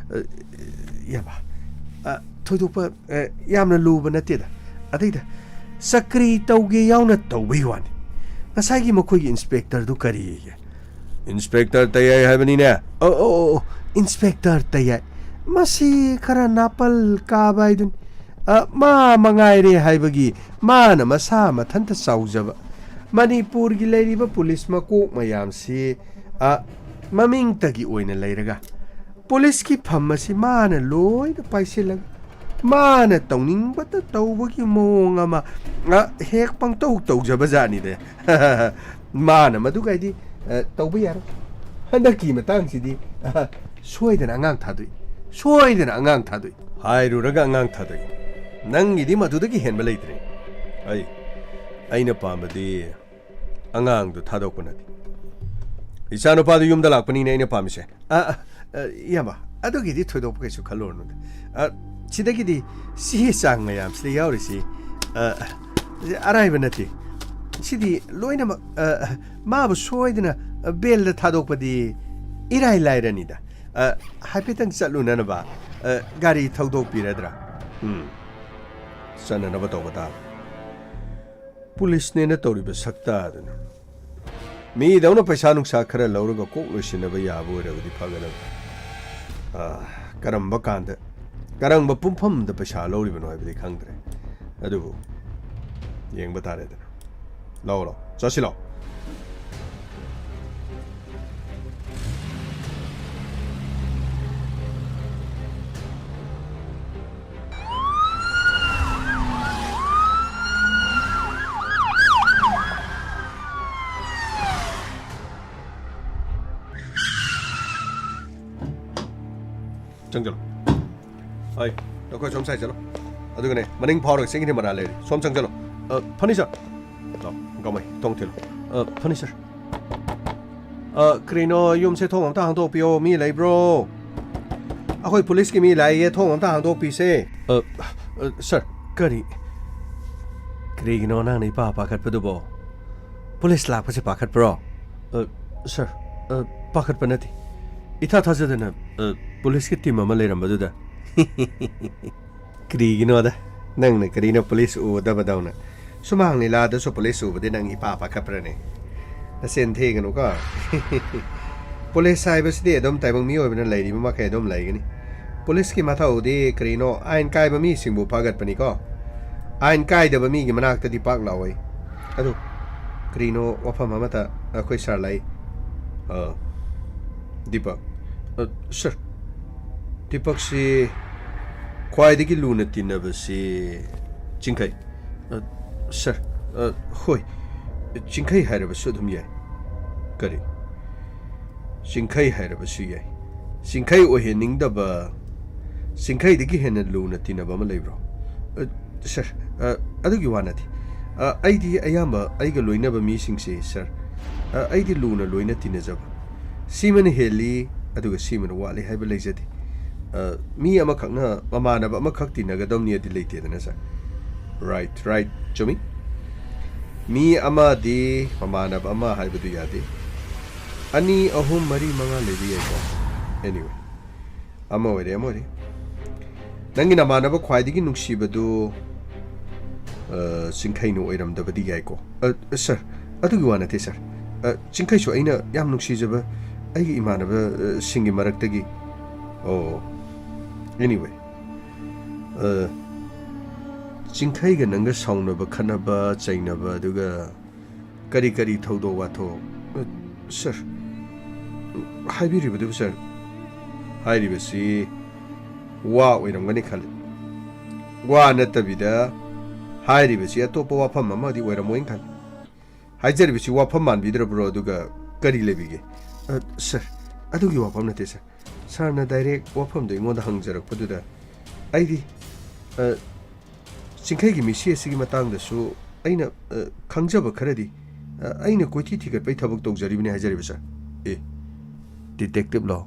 ꯌꯥꯕ ꯊꯣꯏꯗꯣꯛꯄ ꯌꯥꯝꯅ ꯂꯨꯕ ꯅꯠꯇꯦꯗ ꯑꯗꯩꯗ ꯆꯀ꯭ꯔꯤ ꯇꯧꯒꯦ ꯌꯥꯎꯅ ꯇꯧꯕꯩ ꯋꯥꯅꯤ ꯉꯁꯥꯏꯒꯤ ꯃꯈꯣꯏꯒꯤ ꯏꯟꯁꯄꯦꯛꯇꯔꯗꯨ ꯀꯔꯤꯌꯦ ꯏꯟꯁꯄꯦꯛꯇꯔ ꯇꯌꯥꯏ ꯍꯥꯏꯕꯅꯤꯅꯦ ꯏꯟꯁꯄꯦꯛꯇꯔ ꯇꯌꯥꯏ ꯃꯁꯤ ꯈꯔ ꯅꯥꯄꯜ ꯀꯥꯕ ꯍꯥꯏꯗꯨꯅꯤ ꯃꯥ ꯃꯉꯥꯏꯔꯦ ꯍꯥꯏꯕꯒꯤ ꯃꯥꯅ ꯃꯁꯥ ꯃꯊꯟꯇ ꯆꯥꯎꯖꯕ ꯃꯅꯤꯄꯨꯔꯒꯤ ꯂꯩꯔꯤꯕ ꯄꯨꯂꯤꯁ ꯃꯀꯣꯛ ꯃꯌꯥꯝꯁꯤ ꯃꯃꯤꯡꯇꯒꯤ ꯑꯣꯏꯅ ꯂꯩꯔꯒ ꯄꯨꯂꯤꯁꯀꯤ ꯐꯝ ꯑꯁꯤ ꯃꯥꯅ ꯂꯣꯏꯅ ꯄꯥꯏꯁꯤꯜꯂꯒ ꯃꯥꯅ ꯇꯧꯅꯤꯡꯕꯇ ꯇꯧꯕꯒꯤ ꯃꯑꯣꯡ ꯑꯃ ꯍꯦꯛ ꯄꯪꯇꯧ ꯇꯧꯖꯕꯖꯥꯠꯅꯤꯗ ꯃꯥꯅ ꯃꯗꯨꯒꯩꯗꯤ ꯇꯧꯕ ꯌꯥꯔꯣꯏ ꯍꯟꯗꯛꯀꯤ ꯃꯇꯥꯡꯁꯤꯗꯤ ꯁꯣꯏꯗꯅ ꯑꯉꯥꯡ ꯊꯥꯗꯣꯛꯏ ꯍꯥꯏꯔꯨꯔꯒ ꯑꯉꯥꯡ ꯊꯥꯗꯣꯛꯏ ꯅꯪꯒꯤꯗꯤ ꯃꯗꯨꯗꯒꯤ ꯍꯦꯟꯕ ꯂꯩꯇ꯭ꯔꯦ ꯑꯩꯅ ꯄꯥꯝꯕꯗꯤ ꯑꯉꯥꯡꯗꯨ ꯊꯥꯗꯣꯛꯄ ꯅꯠꯇꯦ ꯏꯆꯥꯅꯨꯄꯥꯗꯨ ꯌꯨꯝꯗ ꯂꯥꯛꯄꯅꯤꯅꯦ ꯑꯩꯅ ꯄꯥꯝꯃꯤꯁꯦ ꯌꯥꯝꯕ ꯑꯗꯨꯒꯤꯗꯤ ꯊꯣꯏꯗꯣꯛꯄ ꯀꯩꯁꯨ ꯈꯜꯂꯨꯔꯅꯨꯗ ꯁꯤꯗꯒꯤꯗꯤ ꯆꯦ ꯆꯥꯡ ꯃꯌꯥꯝꯁꯤꯗ ꯌꯥꯎꯔꯤꯁꯤ ꯑꯔꯥꯏꯕ ꯅꯠꯇꯦ ꯁꯤꯗꯤ ꯂꯣꯏꯅꯃꯛ 마부 소이드나 벨다 타독바디 이라이 라이라니다 하피탕 쌀루나나 봐 가리 타독 비라드라 산나나 바도바다 पुलिसने तौरीब सक्तादन मी दौन पैसा नुक्सा खरा लौरगा कोक लोसिनबा याबो रगदि फगन करंब कांद करंब पुंफम द पैसा लौरिबनो हाइबदि खंगद्रे अदुबु येंगबा तारेदन लौरो चसिलो 정절로 아이 너거 좀 사이 절로 어두거네 머닝 파워로 생기는 말 알래 솜 정절로 ꯐꯅꯤꯆꯔ ꯀꯃꯥꯏ ꯊꯣꯡ ꯊꯤꯜꯂꯣ ꯐꯅꯤꯆꯔ ꯀꯔꯤꯅꯣ ꯌꯨꯝꯁꯦ ꯊꯣꯡ ꯑꯝꯇ ꯍꯥꯡꯗꯣꯛꯄꯤꯌꯣ ꯃꯤ ꯂꯩꯕ꯭ꯔꯣ ꯑꯩꯈꯣꯏ ꯄꯨꯂꯤꯁꯀꯤ ꯃꯤ ꯂꯥꯛꯏꯌꯦ ꯊꯣꯡ ꯑꯝꯇ ꯍꯥꯡꯗꯣꯛꯄꯤꯁꯦ ꯁꯔ ꯀꯔꯤꯒꯤꯅꯣ ꯅꯪꯅ ꯏꯄꯥ ꯄꯥꯈꯠꯄꯗꯨꯕꯣ ꯄꯨꯂꯤꯁ ꯂꯥꯛꯄꯁꯦ ꯄꯥꯈꯠꯄ꯭ꯔꯣ ꯁꯔ ꯄꯥꯈꯠꯄ ꯅꯠꯇꯦ ꯏꯊꯥ ꯊꯥꯖꯗꯅ ꯄꯨꯂꯤꯁꯀꯤ ꯇꯤꯝ ꯑꯃ ꯂꯩꯔꯝꯕꯗꯨꯗ ꯀꯔꯤꯒꯤꯅꯣꯗ ꯅꯪꯅ ꯀꯔꯤꯅꯣ ꯄꯨꯂꯤꯁ ꯎꯗꯕꯗꯧꯅ ꯁꯨꯃꯥꯡ ꯂꯤꯂꯥꯗꯁꯨ ꯄꯨꯂꯤꯁ ꯎꯕꯗꯤ ꯅꯪ ꯏꯄꯥ ꯄꯥꯈꯠꯄ꯭ꯔꯅꯦ ꯅꯁꯦꯟ ꯊꯦꯡꯒꯅꯨꯀꯣ ꯄꯨꯂꯤꯁ ꯍꯥꯏꯕꯁꯤꯗꯤ ꯑꯗꯨꯝ ꯇꯥꯏꯕꯪ ꯃꯤꯑꯣꯏꯕꯅ ꯂꯩꯔꯤꯕ ꯃꯈꯩ ꯑꯗꯨꯝ ꯂꯩꯒꯅꯤ ꯄꯨꯂꯤꯁꯀꯤ ꯃꯊꯧꯗꯤ ꯀꯔꯤꯅꯣ ꯑꯥꯏꯟ ꯀꯥꯏꯕ ꯃꯤꯁꯤꯡꯕꯨ ꯐꯒꯠꯄꯅꯤꯀꯣ ꯑꯥꯏꯟ ꯀꯥꯏꯗꯕ ꯃꯤꯒꯤ ꯃꯅꯥꯛꯇꯗꯤ ꯄꯥꯛ ꯂꯥꯛꯑꯣꯏ ꯑꯗꯨ ꯀꯔꯤꯅꯣ ꯋꯥꯐꯝ ꯑꯃꯇ ꯑꯩꯈꯣꯏ ꯁꯥꯔ ꯂꯩ ꯗꯤꯄꯛ ꯁꯔ ꯗꯤꯄꯛꯁꯤ ꯈ꯭ꯋꯥꯏꯗꯒꯤ ꯂꯨꯅ ꯇꯤꯟꯅꯕꯁꯤ ꯆꯤꯡꯈꯩ ꯁꯔ ꯍꯣꯏ ꯆꯤꯡꯈꯩ ꯍꯥꯏꯔꯕꯁꯨ ꯑꯗꯨꯝ ꯌꯥꯏ ꯀꯔꯤ ꯆꯤꯡꯈꯩ ꯍꯥꯏꯔꯕꯁꯨ ꯌꯥꯏ ꯆꯤꯡꯈꯩ ꯑꯣꯏꯍꯟꯅꯤꯡꯗꯕ ꯆꯤꯡꯈꯩꯗꯒꯤ ꯍꯦꯟꯅ ꯂꯨꯅ ꯇꯤꯟꯅꯕ ꯑꯃ ꯂꯩꯕ꯭ꯔꯣ ꯁꯔ ꯑꯗꯨꯒꯤ ꯋꯥ ꯅꯠꯇꯦ ꯑꯩꯗꯤ ꯑꯌꯥꯝꯕ ꯑꯩꯒ ꯂꯣꯏꯅꯕ ꯃꯤꯁꯤꯡꯁꯦ ꯁꯔ ꯑꯩꯗꯤ ꯂꯨꯅ ꯂꯣꯏꯅ ꯇꯤꯟꯅꯖꯕ ꯁꯤꯃꯅ ꯍꯦꯜꯂꯤ ꯑꯗꯨꯒ ꯁꯤꯃꯅ ꯋꯥꯠꯂꯤ ꯍꯥꯏꯕ ꯂꯩꯖꯗꯦ ꯃꯤ ꯑꯃꯈꯛꯅ ꯃꯃꯥꯟꯅꯕ ꯑꯃꯈꯛ ꯇꯤꯟꯅꯒꯗꯕꯅꯤ ꯑꯗꯨ ꯂꯩꯇꯦꯗꯅ ꯁꯔ ꯔꯥꯏꯠ ꯆꯨꯝꯃꯤ ꯃꯤ ꯑꯃꯗꯤ ꯃꯃꯥꯟꯅꯕ ꯑꯃ ꯍꯥꯏꯕꯗꯨ ꯌꯥꯗꯦ ꯑꯅꯤ ꯑꯍꯨꯝ ꯃꯔꯤ ꯃꯉꯥ ꯂꯩꯕ ꯌꯥꯏꯀꯣ ꯑꯦꯅꯤꯋꯦ ꯑꯃ ꯑꯣꯏꯔꯦ ꯅꯪꯒꯤ ꯅꯃꯥꯟꯅꯕ ꯈ꯭ꯋꯥꯏꯗꯒꯤ ꯅꯨꯡꯁꯤꯕꯗꯨ ꯆꯤꯡꯈꯩꯅ ꯑꯣꯏꯔꯝꯗꯕꯗꯤ ꯌꯥꯏꯀꯣ ꯁꯔ ꯑꯗꯨꯒꯤ ꯋꯥ ꯅꯠꯇꯦ ꯁꯔ ꯆꯤꯡꯈꯩꯁꯨ ꯑꯩꯅ ꯌꯥꯝ ꯅꯨꯡꯁꯤꯖꯕ ꯑꯩꯒꯤ ꯏꯃꯥꯟꯅꯕꯁꯤꯡꯒꯤ ꯃꯔꯛꯇꯒꯤ ꯑꯦꯅꯤꯋꯦ ꯆꯤꯡꯈꯩꯒ ꯅꯪꯒ ꯁꯥꯎꯅꯕ ꯈꯠꯅꯕ ꯆꯩꯅꯕ ꯑꯗꯨꯒ ꯀꯔꯤ ꯊꯧꯗꯣꯛ ꯋꯥꯊꯣꯛ ꯁꯔ ꯍꯥꯏꯕꯤꯔꯤꯕꯗꯨꯕꯨ ꯁꯔ ꯍꯥꯏꯔꯤꯕꯁꯤ ꯋꯥ ꯑꯣꯏꯔꯝꯒꯅꯤ ꯈꯜꯂꯤ ꯋꯥ ꯅꯠꯇꯕꯤꯗ ꯍꯥꯏꯔꯤꯕꯁꯤ ꯑꯇꯣꯞꯄ ꯋꯥꯐꯝ ꯑꯃꯗꯤ ꯑꯣꯏꯔꯝꯃꯣꯏꯅ ꯈꯜꯂꯤ ꯍꯥꯏꯖꯔꯤꯕꯁꯤ ꯋꯥꯐꯝ ꯃꯥꯟꯕꯤꯗ꯭ꯔꯕ꯭ꯔꯣ ꯑꯗꯨꯒ ꯀꯔꯤ ꯂꯩꯕꯤꯒꯦ ꯁꯔ ꯑꯗꯨꯒꯤ ꯋꯥꯐꯝ ꯅꯠꯇꯦ ꯁꯔ ꯁꯥꯔꯅ ꯗꯥꯏꯔꯦꯛ ꯋꯥꯐꯝꯗꯣ ꯑꯩꯉꯣꯟꯗ ꯍꯪꯖꯔꯛꯄꯗꯨꯗ ꯑꯩꯗꯤ ꯆꯤꯡꯈꯩꯒꯤ ꯃꯤꯁꯤ ꯑꯁꯤꯒꯤ ꯃꯇꯥꯡꯗꯁꯨ ꯑꯩꯅ ꯈꯪꯖꯕ ꯈꯔꯗꯤ ꯑꯩꯅ ꯀꯣꯏꯊꯤ ꯊꯤꯒꯠꯄꯩ ꯊꯕꯛ ꯇꯧꯖꯔꯤꯕꯅꯤ ꯍꯥꯏꯖꯔꯤꯕ ꯁꯔ ꯗꯤꯇꯦꯛꯇꯤꯞ ꯂꯣ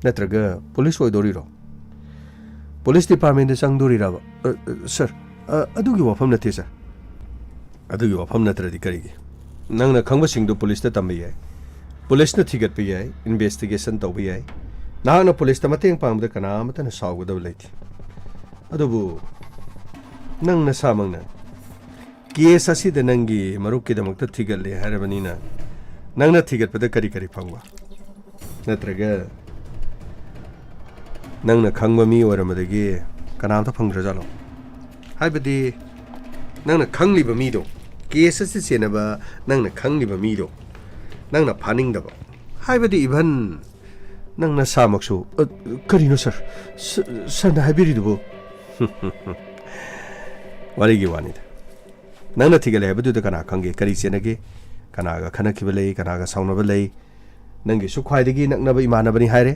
ꯅꯠꯇ꯭ꯔꯒ ꯄꯨꯂꯤꯁ ꯑꯣꯏꯗꯣꯔꯤꯔꯣ ꯄꯨꯂꯤꯁ ꯗꯤꯄꯥꯔꯠꯃꯦꯟꯗ ꯆꯪꯗꯣꯔꯤꯔꯕ ꯁꯔ ꯑꯗꯨꯒꯤ ꯋꯥꯐꯝ ꯅꯠꯇꯦ ꯁꯔ ꯑꯗꯨꯒꯤ ꯋꯥꯐꯝ ꯅꯠꯇ꯭ꯔꯗꯤ ꯀꯔꯤꯒꯤ ꯅꯪꯅ ꯈꯪꯕꯁꯤꯡꯗꯨ ꯄꯨꯂꯤꯁꯇ ꯇꯝꯕ ꯌꯥꯏ ꯄꯨꯂꯤꯁꯅ ꯊꯤꯒꯠꯄ ꯌꯥꯏ ꯏꯟꯚꯦꯁꯇꯤꯒꯦꯁꯟ ꯇꯧꯕ ꯌꯥꯏ ꯅꯍꯥꯛꯅ ꯄꯨꯂꯤꯁꯇ ꯃꯇꯦꯡ ꯄꯥꯡꯕꯗ ꯀꯅꯥꯃꯠꯇꯅ ꯁꯥꯎꯒꯗꯕ ꯂꯩꯇꯦ ꯑꯗꯨꯕꯨ ꯅꯪ ꯅꯁꯥꯃꯛꯅ ꯀꯦꯁ ꯑꯁꯤꯗ ꯅꯪꯒꯤ ꯃꯔꯨꯞꯀꯤꯗꯃꯛꯇ ꯊꯤꯒꯠꯂꯦ ꯍꯥꯏꯔꯕꯅꯤꯅ ꯅꯪꯅ ꯊꯤꯒꯠꯄꯗ ꯀꯔꯤ ꯐꯪꯕ ꯅꯠꯇ꯭ꯔꯒ ꯅꯪꯅ ꯈꯪꯕ ꯃꯤ ꯑꯣꯏꯔꯝꯕꯗꯒꯤ ꯀꯅꯥꯝꯇ ꯐꯪꯗ꯭ꯔꯖꯥꯠꯂꯣ ꯍꯥꯏꯕꯗꯤ ꯅꯪꯅ ꯈꯪꯂꯤꯕ ꯃꯤꯗꯣ ꯀꯦꯁ ꯑꯁꯤ ꯆꯦꯟꯅꯕ ꯅꯪꯅ ꯈꯪꯂꯤꯕ ꯃꯤꯗꯣ ꯅꯪꯅ ꯐꯥꯅꯤꯡꯗꯕ ꯍꯥꯏꯕꯗꯤ ꯏꯚꯟ ꯅꯪ ꯅꯁꯥꯃꯛꯁꯨ ꯀꯔꯤꯅꯣ ꯁꯔ ꯁꯔꯅ ꯍꯥꯏꯕꯤꯔꯤꯗꯨꯕꯨ ꯋꯥꯔꯤꯒꯤ ꯋꯥꯅꯤꯗ ꯅꯪꯅ ꯊꯤꯒꯠꯂꯦ ꯍꯥꯏꯕꯗꯨꯗ ꯀꯅꯥ ꯈꯪꯒꯦ ꯀꯔꯤ ꯆꯦꯟꯅꯒꯦ ꯀꯅꯥꯒ ꯈꯟꯅꯈꯤꯕ ꯂꯩ ꯀꯅꯥꯒ ꯁꯥꯎꯅꯕ ꯂꯩ ꯅꯪꯒꯤꯁꯨ ꯈ꯭ꯋꯥꯏꯗꯒꯤ ꯅꯛꯅꯕ ꯏꯃꯥꯟꯅꯕꯅꯤ ꯍꯥꯏꯔꯦ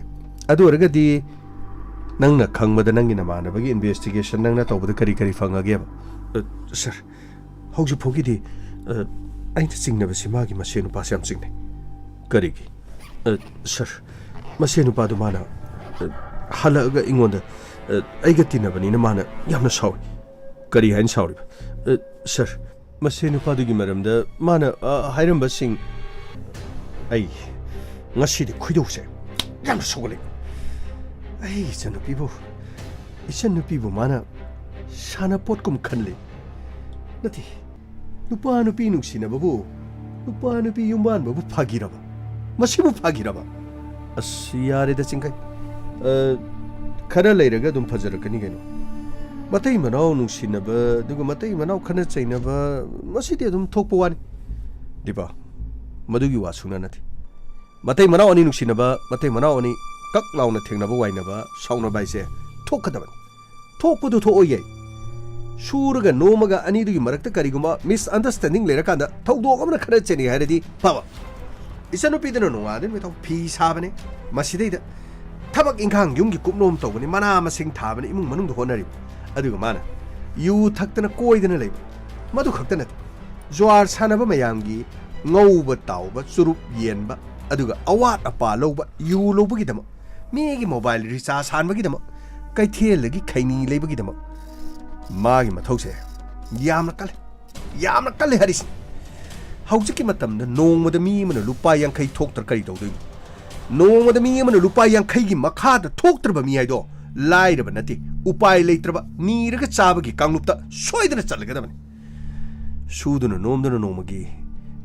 ꯑꯗꯨ ꯑꯣꯏꯔꯒꯗꯤ ꯅꯪꯅ ꯈꯪꯕꯗ ꯅꯪꯒꯤ ꯅꯃꯥꯟꯅꯕꯒꯤ ꯏꯟꯚꯦꯁꯇꯤꯒꯦꯁꯟ ꯅꯪꯅ ꯇꯧꯕꯗ ꯀꯔꯤ ꯐꯪꯉꯒꯦꯕ ꯁꯔ ꯍꯧꯖꯤꯛ ꯐꯥꯎꯒꯤꯗꯤ ꯑꯩꯅ ꯆꯤꯡꯅꯕꯁꯤ ꯃꯥꯒꯤ ꯃꯁꯦ ꯅꯨꯄꯥꯁꯦ ꯌꯥꯝ ꯆꯤꯡꯅꯩ ꯀꯔꯤꯒꯤ ꯁꯔ ꯃꯁꯦ ꯅꯨꯄꯥꯗꯨ ꯃꯥꯅ ꯍꯜꯂꯛꯑꯒ ꯑꯩꯉꯣꯟꯗ ꯑꯩꯒ ꯇꯤꯟꯅꯕꯅꯤꯅ ꯃꯥꯅ ꯌꯥꯝꯅ ꯁꯥꯎꯏ ꯀꯔꯤ ꯍꯥꯏꯅ ꯁꯥꯎꯔꯤꯕ ꯁꯔ ꯃꯁꯦ ꯅꯨꯄꯥꯗꯨꯒꯤ ꯃꯔꯝꯗ ꯃꯥꯅ ꯍꯥꯏꯔꯝꯕꯁꯤꯡ ꯑꯩ ꯉꯁꯤꯗꯤ ꯈꯣꯏꯗꯧꯁꯦ ꯌꯥꯝꯅ ꯁꯧꯒꯠꯂꯦ ꯑꯩ ꯏꯆꯟꯅꯨꯄꯤꯕꯨ ꯃꯥꯅ ꯁꯥꯟꯅꯄꯣꯠꯀꯨꯝ ꯈꯜꯂꯤ ꯅꯠꯇꯦ ꯅꯨꯄꯥ ꯅꯨꯄꯤ ꯅꯨꯡꯁꯤꯅꯕꯕꯨ ꯅꯨꯄꯥ ꯅꯨꯄꯤ ꯌꯨꯝꯕꯥꯟꯕꯕꯨ ꯐꯥꯒꯤꯔꯕ ꯃꯁꯤꯕꯨ ꯐꯥꯒꯤꯔꯕ ꯑꯁ ꯌꯥꯔꯦꯗ ꯆꯤꯡꯈꯩ ꯈꯔ ꯂꯩꯔꯒ ꯑꯗꯨꯝ ꯐꯖꯔꯛꯀꯅꯤ ꯀꯩꯅꯣ ꯃꯇꯩ ꯃꯅꯥꯎ ꯅꯨꯡꯁꯤꯅꯕ ꯑꯗꯨꯒ मतꯩ ꯃꯅꯥꯎ ꯈꯟꯅ ꯆꯩꯅꯕ ꯃꯁꯤꯗꯤ ꯑꯗꯨꯝ ꯊꯣꯛꯄ ꯋꯥꯅꯤ ꯗꯤꯄꯥ ꯃꯗꯨꯒꯤ ꯋꯥ ꯁꯨꯡꯅ ꯅꯠꯇꯦ मतꯩ ꯃꯅꯥꯎ ꯑꯅꯤ ꯅꯨꯡꯁꯤꯅꯕ मतꯩ ꯃꯅꯥꯎ ꯑꯅꯤ ꯀꯛ ꯂꯥꯎꯅ ꯊꯦꯡꯅꯕ ꯋꯥꯏꯅꯕ ꯁꯥꯎꯅꯕ ꯍꯥꯏꯁꯦ ꯊꯣꯛꯀꯗꯕꯅꯤ ꯊꯣꯛꯄꯗꯨ ꯊꯣꯛꯑꯣ ꯌꯥꯏ ꯁꯨꯔꯒ ꯅꯣꯝꯃꯒ ꯑꯅꯤꯗꯨꯒꯤ ꯃꯔꯛꯇ ꯀꯔꯤꯒꯨꯝꯕ ꯃꯤꯁꯑꯟꯗꯔꯁꯇꯦꯟꯗꯤꯡ ꯂꯩꯔꯀꯥꯟꯗ ꯊꯧꯗꯣꯛ ꯑꯃꯅ ꯈꯔ ꯆꯦꯟꯅꯩ ꯍꯥꯏꯔꯗꯤ ꯐꯕ ꯏꯆꯟꯅꯨꯄꯤꯗꯨꯅ ꯅꯣꯡꯉꯥꯟꯗꯩ ꯃꯊꯧ ꯐꯤ ꯁꯥꯕꯅꯦ ꯃꯁꯤꯗꯩꯗ ꯊꯕꯛ ꯏꯪꯈꯥꯡ ꯌꯨꯝꯒꯤ ꯀꯨꯞꯅꯣꯝ ꯇꯧꯕꯅꯤ ꯃꯅꯥ ꯃꯁꯤꯡ ꯊꯥꯕꯅꯤ ꯏꯃꯨꯡ ꯃꯅꯨꯡꯗ ꯍꯣꯠꯅꯔꯤꯕ ꯑꯗꯨꯒ ꯃꯥꯅ ꯌꯨ ꯊꯛꯇꯅ ꯀꯣꯏꯗꯅ ꯂꯩꯕ ꯃꯗꯨ ꯈꯛꯇ ꯅꯠꯇꯦ ꯖ꯭ꯋꯥꯔ ꯁꯥꯟꯅꯕ ꯃꯌꯥꯝꯒꯤ ꯉꯧꯕ ꯇꯥꯎꯕ ꯆꯨꯔꯨꯞ ꯌꯦꯟꯕ ꯑꯗꯨꯒ ꯑꯋꯥꯠ ꯑꯄꯥ ꯂꯧꯕ ꯌꯨ ꯂꯧꯕꯒꯤꯗꯃꯛ ꯃꯤꯒꯤ ꯃꯣꯕꯥꯏꯜ ꯔꯤꯆꯥꯔꯖ ꯍꯥꯟꯕꯒꯤꯗꯃꯛ ꯀꯩꯊꯦꯜꯗꯒꯤ ꯈꯩꯅꯤ ꯂꯩꯕꯒꯤꯗꯃꯛ ꯃꯥꯒꯤ ꯃꯊꯧꯁꯦ ꯌꯥꯝꯅ ꯀꯜꯂꯦ ꯍꯥꯏꯔꯤꯁꯤ ꯍꯧꯖꯤꯛꯀꯤ ꯃꯇꯝꯗ ꯅꯣꯡꯃꯗ ꯃꯤ ꯑꯃꯅ ꯂꯨꯄꯥ 50 ꯊꯣꯛꯇ꯭ꯔ ꯀꯔꯤ ꯇꯧꯗꯣꯏꯅꯣ ꯅꯣꯡꯃꯗ ꯃꯤ ꯑꯃꯅ ꯂꯨꯄꯥ 50ꯒꯤ ꯃꯈꯥꯗ ꯊꯣꯛꯇ꯭ꯔꯕ ꯃꯤ ꯍꯥꯏꯗꯣ ꯂꯥꯏꯔꯕ ꯅꯠꯇꯦ ꯎꯄꯥꯏ ꯂꯩꯇ꯭ꯔꯕ ꯅꯤꯔꯒ ꯆꯥꯕꯒꯤ ꯀꯥꯡꯂꯨꯞꯇ ꯁꯣꯏꯗꯅ ꯆꯠꯂꯒꯗꯕꯅꯤ ꯁꯨꯗꯨꯅ ꯅꯣꯝꯗꯨꯅ ꯅꯣꯡꯃꯒꯤ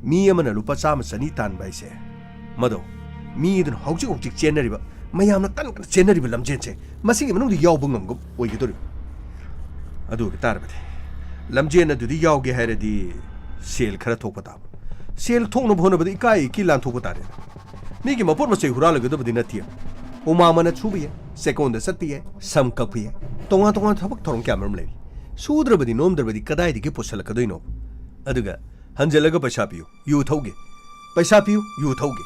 ꯃꯤ ꯑꯃꯅ ꯂꯨꯄꯥ 100-100 ꯇꯥꯟꯕ ꯍꯥꯏꯁꯦ ꯃꯗꯣ ꯃꯤ ꯑꯗꯨꯅ ꯍꯧꯖꯤꯛ ꯆꯦꯟꯅꯔꯤꯕ ꯃꯌꯥꯝꯅ ꯀꯟꯅ ꯆꯦꯟꯅꯔꯤꯕ ꯂꯝꯖꯦꯟꯁꯦ ꯃꯁꯤꯒꯤ ꯃꯅꯨꯡꯗ ꯌꯥꯎꯕ ꯉꯝꯒꯨꯝ ꯑꯣꯏꯒꯗꯧꯔꯤꯕ ꯑꯗꯨ ꯑꯣꯏꯕ ꯇꯥꯔꯕꯗꯤ ꯂꯝꯖꯦꯟ ꯑꯗꯨꯗꯤ ꯌꯥꯎꯒꯦ ꯍꯥꯏꯔꯗꯤ ꯁꯦꯜ ꯈꯔ ꯊꯣꯛꯄ ꯇꯥꯕ ꯁꯦꯜ ꯊꯣꯛꯅꯕ ꯍꯣꯠꯅꯕꯗ ꯏꯀꯥꯏ ꯂꯥꯟꯊꯣꯛꯄ ꯇꯥꯔꯦ ꯃꯤꯒꯤ ꯃꯄꯣꯠ ꯃꯆꯩ ꯍꯨꯔꯥꯜꯂꯒꯗꯕꯗꯤ ꯅꯠꯇꯦ ꯎꯃꯥꯃꯅ ꯁꯨꯕ ꯌꯥꯏ ꯆꯦꯛꯀꯣꯟꯗ ꯆꯠꯄ ꯌꯥꯏ ꯁꯝ ꯀꯛꯄ ꯌꯥꯏ ꯇꯣꯉꯥꯟ ꯊꯕꯛ ꯊꯧꯔꯝ ꯀꯌꯥ ꯃꯔꯨꯝ ꯂꯩꯔꯤ ꯁꯨꯗ꯭ꯔꯕꯗꯤ ꯅꯣꯝꯗ꯭ꯔꯕꯗꯤ ꯀꯗꯥꯏꯗꯒꯤ ꯄꯨꯁꯜꯂꯛꯀꯗꯣꯏꯅꯣ ꯑꯗꯨꯒ ꯍꯟꯖꯜꯂꯒ ꯄꯩꯁꯥ ꯄꯤꯌꯨ ꯌꯨ ꯊꯧꯒꯦ ꯄꯩꯁా ꯄꯤꯌꯨ ꯌꯨ ꯊꯧꯒꯦ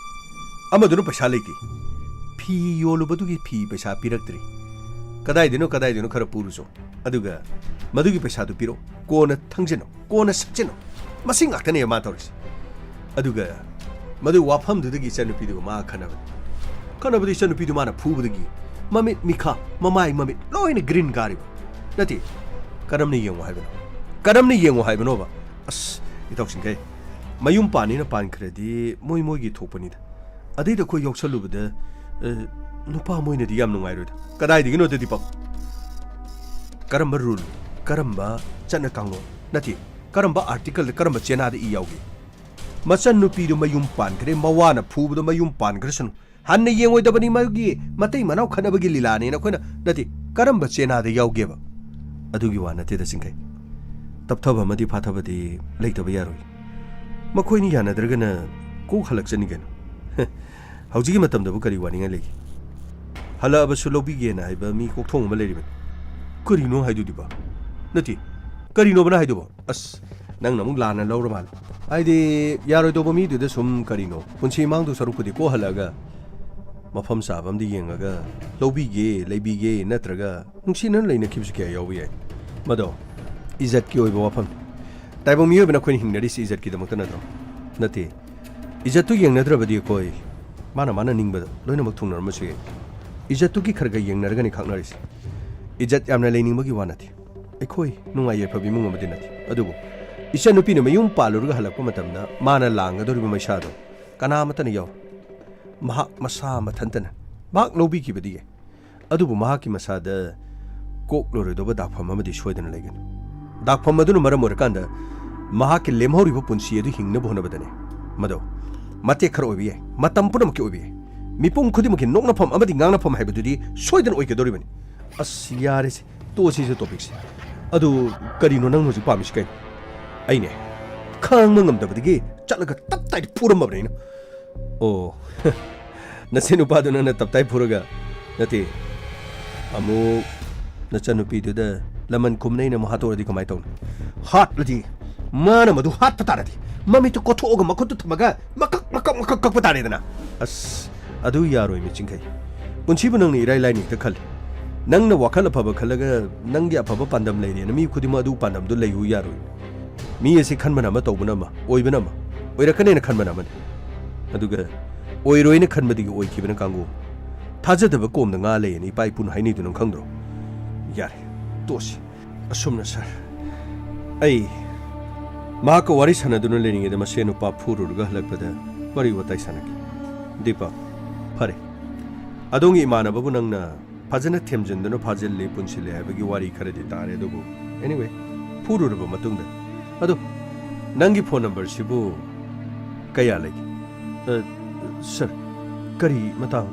ꯑꯃꯗꯨꯅ ꯄꯩꯁా ꯂꯩꯇꯦ ꯐꯤ ꯌꯣꯜꯂꯨꯕꯗꯨꯒꯤ ꯐꯤ ꯄꯩꯁా ꯄꯤꯔꯛꯇ꯭ꯔꯤ ꯀꯗꯥꯏꯗꯅꯣ ꯈꯔ ꯄꯨꯔꯨꯆꯣ ꯑꯗꯨꯒ ꯃꯗꯨꯒꯤ ꯄꯩꯁꯥꯗꯨ ꯄꯤꯔꯣ ꯀꯣꯟꯅ ꯊꯪꯖꯤꯟꯅꯣ ꯀꯣꯟꯅ ꯁꯛꯆꯤꯟꯅꯣ ꯃꯁꯤ ꯉꯥꯛꯇꯅꯦ ꯃꯥ ꯇꯧꯔꯤꯁꯦ ꯑꯗꯨꯒ ꯃꯗꯨ ꯋꯥꯐꯝꯗꯨꯗꯒꯤ ꯏꯆꯟꯅꯨꯄꯤꯗꯨꯒ ꯃꯥ ꯈꯟꯅꯕꯗꯤ ꯏꯆꯟꯅꯨꯄꯤꯗꯨ ꯃꯥꯅ ꯐꯨꯕꯗꯒꯤ ꯃꯃꯤꯠ ꯃꯤꯈꯥ ꯃꯃꯥꯏ ꯃꯃꯤꯠ ꯂꯣꯏꯅ ꯒ꯭ꯔꯤꯟ ꯀꯥꯔꯤꯕ ꯅꯠꯇꯦ ꯀꯔꯝꯅ ꯌꯦꯡꯉꯣ ꯍꯥꯏꯕꯅꯣꯕ ꯑꯁ ꯏꯇꯥꯎꯁꯤꯡꯈꯩ ꯃꯌꯨꯝ ꯄꯥꯟꯅꯤꯅ ꯄꯥꯟꯈ꯭ꯔꯗꯤ ꯃꯣꯏꯒꯤ ꯊꯣꯛꯄꯅꯤꯗ ꯑꯗꯩꯗ ꯑꯩꯈꯣꯏ ꯌꯥꯎꯁꯜꯂꯨꯕꯗ ꯅꯨꯄꯥ ꯃꯣꯏꯅꯗꯤ ꯌꯥꯝ ꯅꯨꯡꯉꯥꯏꯔꯣꯏꯗ ꯀꯗꯥꯏꯗꯒꯤꯅꯣ ꯑꯗꯨꯗꯤ ꯄꯥꯎ ꯀꯔꯝꯕ ꯔꯨꯜ ꯀꯔꯝꯕ ꯆꯠꯅ ꯀꯥꯡꯂꯣꯟ ꯅꯠꯇꯦ ꯀꯔꯝꯕ ꯑꯥꯔꯇꯤꯀꯜꯗ ꯀꯔꯝꯕ ꯆꯦꯅꯥꯗ ꯌꯥꯎꯒꯦ ꯃꯆꯟꯅꯨꯄꯤꯗꯨ ꯃꯌꯨꯝ ꯄꯥꯟꯈ꯭ꯔꯦ ꯃꯋꯥꯅ ꯐꯨꯕꯗ ꯃꯌꯨꯝ ꯄꯥꯟꯈ꯭ꯔꯁꯅꯨ ꯍꯟꯅ ꯌꯦꯡꯉꯣꯏꯗꯕꯅꯤ ꯃꯥꯒꯤ ꯃꯇꯩ ꯃꯅꯥꯎ ꯈꯠꯅꯕꯒꯤ ꯂꯤꯂꯥꯅꯦꯅ ꯑꯩꯈꯣꯏꯅ ꯅꯠꯇꯦ ꯀꯔꯝꯕ ꯆꯦꯅꯥꯗ ꯌꯥꯎꯒꯦꯕ ꯑꯗꯨꯒꯤ ꯋꯥ ꯅꯠꯇꯦꯗ ꯆꯤꯡꯈꯩ ꯇꯞꯊꯕ ꯑꯃꯗꯤ ꯐꯥꯊꯕꯗꯤ ꯂꯩꯇꯕ ꯌꯥꯔꯣꯏ ꯃꯈꯣꯏꯅꯤ ꯌꯥꯅꯗ꯭ꯔꯒꯅ ꯀꯣꯛ ꯍꯜꯂꯛꯆꯅꯤ ꯀꯩꯅꯣ ꯍꯧꯖꯤꯛꯀꯤ ꯃꯇꯝꯗꯕꯨ ꯀꯔꯤ ꯋꯥꯅꯤꯡꯉꯥꯏ ꯂꯩꯒꯦ ꯍꯜꯂꯛꯑꯕꯁꯨ ꯂꯧꯕꯤꯒꯦꯅ ꯍꯥꯏꯕ ꯃꯤ ꯀꯣꯛꯊꯣꯡ ꯑꯃ ꯂꯩꯔꯤꯕꯅꯤ ꯀꯔꯤꯅꯣ ꯍꯥꯏꯗꯨꯗꯤꯕ ꯅꯠꯇꯦ ꯀꯔꯤꯅꯣꯕꯅ ꯍꯥꯏꯗꯨꯕ ꯑꯁ ꯅꯪꯅ ꯑꯃꯨꯛ ꯂꯥꯟꯅ ꯂꯧꯔ ꯃꯥꯜꯂꯦ ꯍꯥꯏꯗꯤ ꯌꯥꯔꯣꯏꯗꯧꯕ ꯃꯤꯗꯨꯗ ꯁꯨꯝ ꯀꯔꯤꯅꯣ ꯄꯨꯟꯁꯤ ꯃꯥꯡꯗꯣ ꯁꯔꯨꯛꯄꯨꯗꯤ ꯀꯣꯛꯍꯜꯂꯒ ꯃꯐꯝ ꯆꯥꯕ ꯑꯃꯗ ꯌꯦꯡꯉꯒ ꯂꯧꯕꯤꯒꯦ ꯂꯩꯕꯤꯒꯦ ꯅꯠꯇ꯭ꯔꯒ ꯅꯨꯡꯁꯤꯅꯅ ꯂꯩꯅꯈꯤꯕꯁꯨ ꯀꯌꯥ ꯌꯥꯎꯕ ꯌꯥꯏ ꯃꯗꯣ ꯏꯖꯠꯀꯤ ꯑꯣꯏꯕ ꯋꯥꯐꯝꯅꯤ ꯇꯥꯏꯕꯪ ꯃꯤꯑꯣꯏꯕꯅ ꯑꯩꯈꯣꯏꯅ ꯍꯤꯡꯅꯔꯤꯁꯤ ꯏꯖꯠꯀꯤꯗꯃꯛꯇ ꯅꯠꯇ꯭ꯔꯣ ꯅꯠꯇꯦ ꯏꯖꯠꯇꯨ ꯌꯦꯡꯅꯗ꯭ꯔꯕꯗꯤ ꯑꯩꯈꯣই ꯃꯥꯅ ꯅꯤꯡꯕꯗ ꯂꯣꯏꯅꯃꯛ ꯊꯨꯡꯅꯔꯝꯕꯁꯨ ꯌꯥꯏ ꯏꯖꯠꯇꯨꯒꯤ ꯈꯔ ꯌꯦꯡꯅꯔꯒꯅꯤ ꯈꯪꯅꯔꯤꯁꯤ ꯏꯖꯠ ꯌꯥꯝꯅ ꯂꯩꯅꯤꯡꯕꯒꯤ ꯋꯥ ꯅꯠꯇꯦ ꯑꯩꯈꯣꯏ ꯅꯨꯡꯉꯥꯏ ꯌꯥꯏꯐꯕ ꯏꯃꯨꯡ ꯑꯃꯗꯤ ꯅꯠꯇꯦ ꯑꯗꯨꯕꯨ ꯏꯆꯟꯅꯨꯄꯤꯅ ꯃꯌꯨꯝ ꯄꯥꯜꯂꯨꯔꯒ ꯍꯜꯂꯛꯄ ꯃꯇꯝꯗ ꯃꯥꯅ ꯂꯥꯡꯒꯗꯧꯔꯤꯕ ꯃꯩꯁꯥꯗꯣ ꯀꯅꯥꯃꯠꯇꯅ ꯌꯥꯎꯔꯣꯏ ꯃꯍꯥꯛ ꯃꯁꯥ ꯃꯊꯟꯇꯅ ꯃꯍꯥꯛ ꯂꯧꯕꯤꯈꯤꯕꯗꯤ ꯌꯥꯏ ꯑꯗꯨꯕꯨ ꯃꯍꯥꯛꯀꯤ ꯃꯁꯥꯗ ꯀꯣꯛꯂꯔꯣꯏꯗꯧꯕ ꯗꯥꯛꯐꯝ ꯑꯃꯗꯤ ꯁꯣꯏꯗꯅ ꯂꯩꯒꯅꯤ ꯗꯥꯛꯐꯝ ꯑꯗꯨꯅ ꯃꯔꯝ ꯑꯣꯏꯔꯀꯥꯟꯗ ꯃꯍꯥꯛꯀꯤ ꯂꯦꯝꯍꯧꯔꯤꯕ ꯄꯨꯟꯁꯤ ꯑꯗꯨ ꯍꯤꯡꯅꯕ ꯍꯣꯠꯅꯕꯗꯅꯦ ꯃꯗꯣ ꯃꯇꯦꯛ ꯈꯔ ꯑꯣꯏꯕ ꯌꯥꯏ ꯃꯇꯝ ꯄꯨꯝꯅꯃꯛꯀꯤ ꯑꯣꯏꯕ ꯌꯥꯏ ꯃꯤꯄꯨꯝ ꯈꯨꯗꯤꯡꯃꯛꯀꯤ ꯅꯣꯛꯅꯐꯝ ꯑꯃꯗꯤ ꯉꯥꯡꯅꯐꯝ ꯍꯥꯏꯕꯗꯨꯗꯤ ꯁꯣꯏꯗꯅ ꯑꯣꯏꯒꯗꯧꯔꯤꯕꯅꯤ ꯑꯁ ꯌꯥꯔꯦꯁꯦ ꯇꯣꯛꯑꯁꯤꯁꯦ ꯇꯣꯄꯤꯛꯁꯦ ꯑꯗꯨ ꯀꯔꯤꯅꯣ ꯅꯪ ꯍꯧꯖꯤꯛ ꯄꯥꯝꯃꯤꯁꯤ ꯀꯩꯅꯣ ꯑꯩꯅꯦ ꯈꯥꯡꯕ ꯉꯝꯗꯕꯗꯒꯤ ꯆꯠꯂꯒ ꯇꯞꯇꯥꯏ ꯐꯨꯔꯝꯃꯕꯅꯤ ꯑꯩꯅ ꯑꯣ ꯅꯆꯦ ꯅꯨꯄꯥꯗꯨ ꯅꯪꯅ ꯇꯞꯇꯥꯏ ꯐꯨꯔꯒ ꯅꯠꯇꯦ ꯑꯃꯨꯛ ꯅꯆꯟꯅꯨꯄꯤꯗꯨꯗ ꯂꯃꯟ ꯈꯨꯝꯅ ꯑꯩꯅ ꯑꯃꯨꯛ ꯍꯥꯠꯇꯣꯛꯑꯗꯤ ꯀꯃꯥꯏꯅ ꯇꯧꯅꯤ ꯍꯥꯠꯂꯗꯤ ꯃꯥꯅ ꯃꯗꯨ ꯍꯥꯠꯄ ꯇꯥꯔꯗꯤ ꯃꯃꯤꯠꯇꯨ ꯀꯣꯊꯣꯛꯑꯒ ꯃꯈꯨꯠꯇꯨ ꯊꯝꯃꯒ ꯃꯀꯛꯀꯛꯄ ꯇꯥꯔꯦꯗꯅ ꯑꯁ ꯑꯗꯨ ꯌꯥꯔꯣꯏ ꯃꯤꯆꯤꯡꯈꯩ ꯄꯨꯟꯁꯤꯕꯨ ꯅꯪꯅ ꯏꯔꯥꯏ ꯂꯥꯏꯅ ꯍꯦꯛꯇ ꯈꯜꯂꯤ ꯅꯪꯅ ꯋꯥꯈꯜ ꯑꯐꯕ ꯈꯜꯂꯒ ꯅꯪꯒꯤ ꯑꯐꯕ ꯄꯥꯟꯗꯝ ꯂꯩꯔꯦꯅ ꯃꯤ ꯈꯨꯗꯤꯡꯃꯛ ꯑꯗꯨ ꯄꯥꯟꯗꯝꯗꯨ ꯂꯩꯌꯨ ꯌꯥꯔꯣꯏ ꯃꯤ ꯑꯁꯤ ꯈꯟꯕꯅ ꯑꯃ ꯇꯧꯕꯅ ꯑꯃ ꯑꯣꯏꯕꯅ ꯑꯃ ꯑꯣꯏꯔꯛꯀꯅꯦꯅ ꯈꯟꯕꯅ ꯑꯃꯅꯤ ꯑꯗꯨꯒ ꯑꯣꯏꯔꯣꯏꯅ ꯈꯟꯕꯗꯒꯤ ꯑꯣꯏꯈꯤꯕꯅ ꯀꯥꯡꯕꯨ ꯊꯥꯖꯗꯕ ꯀꯣꯝꯗ ꯉꯥ ꯂꯩꯌꯦꯅ ꯏꯄꯥ ꯏꯄꯨꯅ ꯍꯥꯏꯅꯩꯗꯨ ꯅꯪ ꯈꯪꯗ꯭ꯔꯣ ꯌꯥꯔꯦ ꯇꯣꯛꯁꯤ ꯑꯁꯨꯝꯅ ꯁꯥꯔ ꯑꯩ ꯃꯍꯥꯛꯀ ꯋꯥꯔꯤ ꯁꯥꯟꯅꯗꯨꯅ ꯂꯩꯔꯤꯉꯩꯗ ꯃꯁꯦ ꯅꯨꯄꯥ ꯐꯨꯔꯨꯔꯒ ꯍꯜꯂꯛꯄꯗ ꯋꯥꯔꯤ ꯋꯥꯇꯥꯏ ꯁꯥꯟꯅꯈꯤ ꯗꯤꯄꯥ ꯐꯔꯦ ꯑꯗꯣꯝꯒꯤ ꯏꯃꯥꯟꯅꯕꯕꯨ ꯅꯪꯅ ꯐꯖꯅ ꯊꯦꯝꯖꯤꯟꯗꯨꯅ ꯐꯥꯖꯤꯜꯂꯤ ꯄꯨꯟꯁꯤꯜꯂꯤ ꯍꯥꯏꯕꯒꯤ ꯋꯥꯔꯤ ꯈꯔꯗꯤ ꯇꯥꯔꯦ ꯑꯗꯨꯕꯨ ꯑꯦꯅꯤꯋꯦ ꯐꯨꯔꯨꯔꯕ ꯃꯇꯨꯡꯗ ꯑꯗꯣ ꯅꯪꯒꯤ ꯐꯣꯟ ꯅꯝꯕꯔꯁꯤꯕꯨ ꯀꯌꯥ ꯂꯩꯒꯦ ꯁꯥꯔ ꯀꯔꯤ ꯃꯇꯥꯡ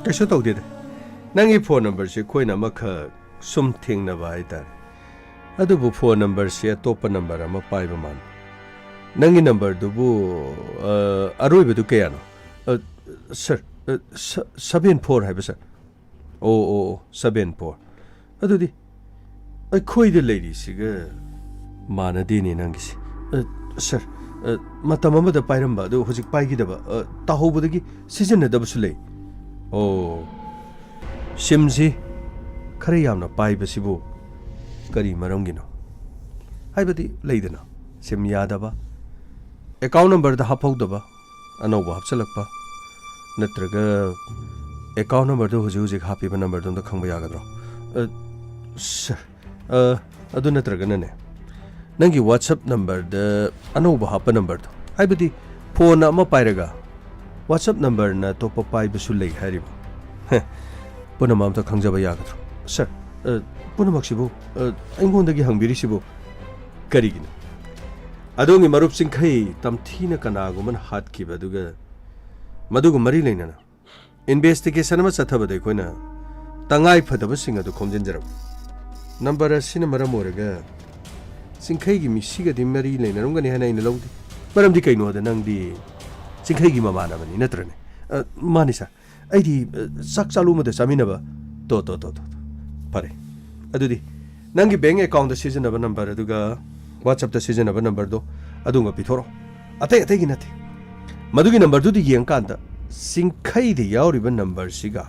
ꯀꯩꯁꯨ ꯇꯧꯗꯦꯗ ꯅꯪꯒꯤ ꯐꯣꯟ ꯅꯝꯕꯔꯁꯤ ꯑꯩꯈꯣꯏꯅ ꯑꯃꯈꯛ ꯁꯨꯝ ꯊꯦꯡꯅꯕ ꯍꯥꯏꯇꯥꯔꯦ ꯑꯗꯨꯕꯨ ꯐꯣꯟ ꯅꯝꯕꯔꯁꯤ ꯑꯇꯣꯞꯄ ꯅꯝꯕꯔ ꯑꯃ ꯄꯥꯏꯕ ꯃꯥꯜꯂꯤ ꯅꯪꯒꯤ ꯅꯝꯕꯔꯗꯨꯕꯨ ꯑꯔꯣꯏꯕꯗꯨ ꯀꯌꯥꯅꯣ ꯁꯥꯔ 74 ꯍꯥꯏꯕ ꯁꯥꯔ ꯑꯣ 74 ꯑꯗꯨꯗꯤ ꯑꯩꯈꯣꯏꯗ ꯂꯩꯔꯤꯁꯤꯒ ꯃꯥꯟꯅꯗꯦꯅꯦ ꯅꯪꯒꯤꯁꯤ ꯁꯥꯔ ꯃꯇꯝ ꯑꯃꯗ ꯄꯥꯏꯔꯝꯕ ꯑꯗꯨ ꯍꯧꯖꯤꯛ ꯄꯥꯏꯈꯤꯗꯕ ꯇꯥꯍꯧꯕꯗꯒꯤ ꯁꯤꯖꯤꯟꯅꯗꯕꯁꯨ ꯂꯩ ꯑꯣ ꯁꯤꯝꯁꯤ ꯈꯔ ꯌꯥꯝꯅ ꯄꯥꯏꯕꯁꯤꯕꯨ ꯀꯔꯤ ꯃꯔꯝꯒꯤꯅꯣ हाइबदी लेदना सिम यादबा अकाउंट नंबर दा हाफौदबा अनौबा हापचलकपा नत्रगा अकाउंट नंबर दो हुजु हुजु हापीबा नंबर दो खंबा यागद्रो सर अदु नत्रगनने नंगी व्हाट्सएप नंबर द अनौबा हाप नंबर दो हाइबदी फोन अमा पाइरगा व्हाट्सएप नंबर न तोप पाइबसु लै हारिबो पुनमाम त खंजबा यागद्रो सर पुनमक्सिबो अइंगोंदगी हंबिरिसिबो करिगिन अदोंगी मरुप सिंखै तमथीना कनागुमन हातखिबदुगा मदुगु मरि लेनना इन्वेस्टिगेशन अमा चथबदै कोइना तंगाई फदबसिंग अदु खोमजिनजरब नंबर असिना मरम ओरगा सिंखैगी मिसिगदि मरि लेनरंगनि हाना इन लौदि मरमदि कैनोदा नंगदि सिंखैगी ममानबनि नत्रने मानि सर अइदि sak चालुमदा चामिनबा तो फरे अदुदि नंगी बैंक अकाउंट दा सिजनबा नंबर अदुगा WhatsApp दा सिजनबा नंबर दो अदुंगा पिथोरो अतै गी नथि मदुगी नंबर दुदि येंकांदा सिंखैदि यावरिबा नंबर सिगा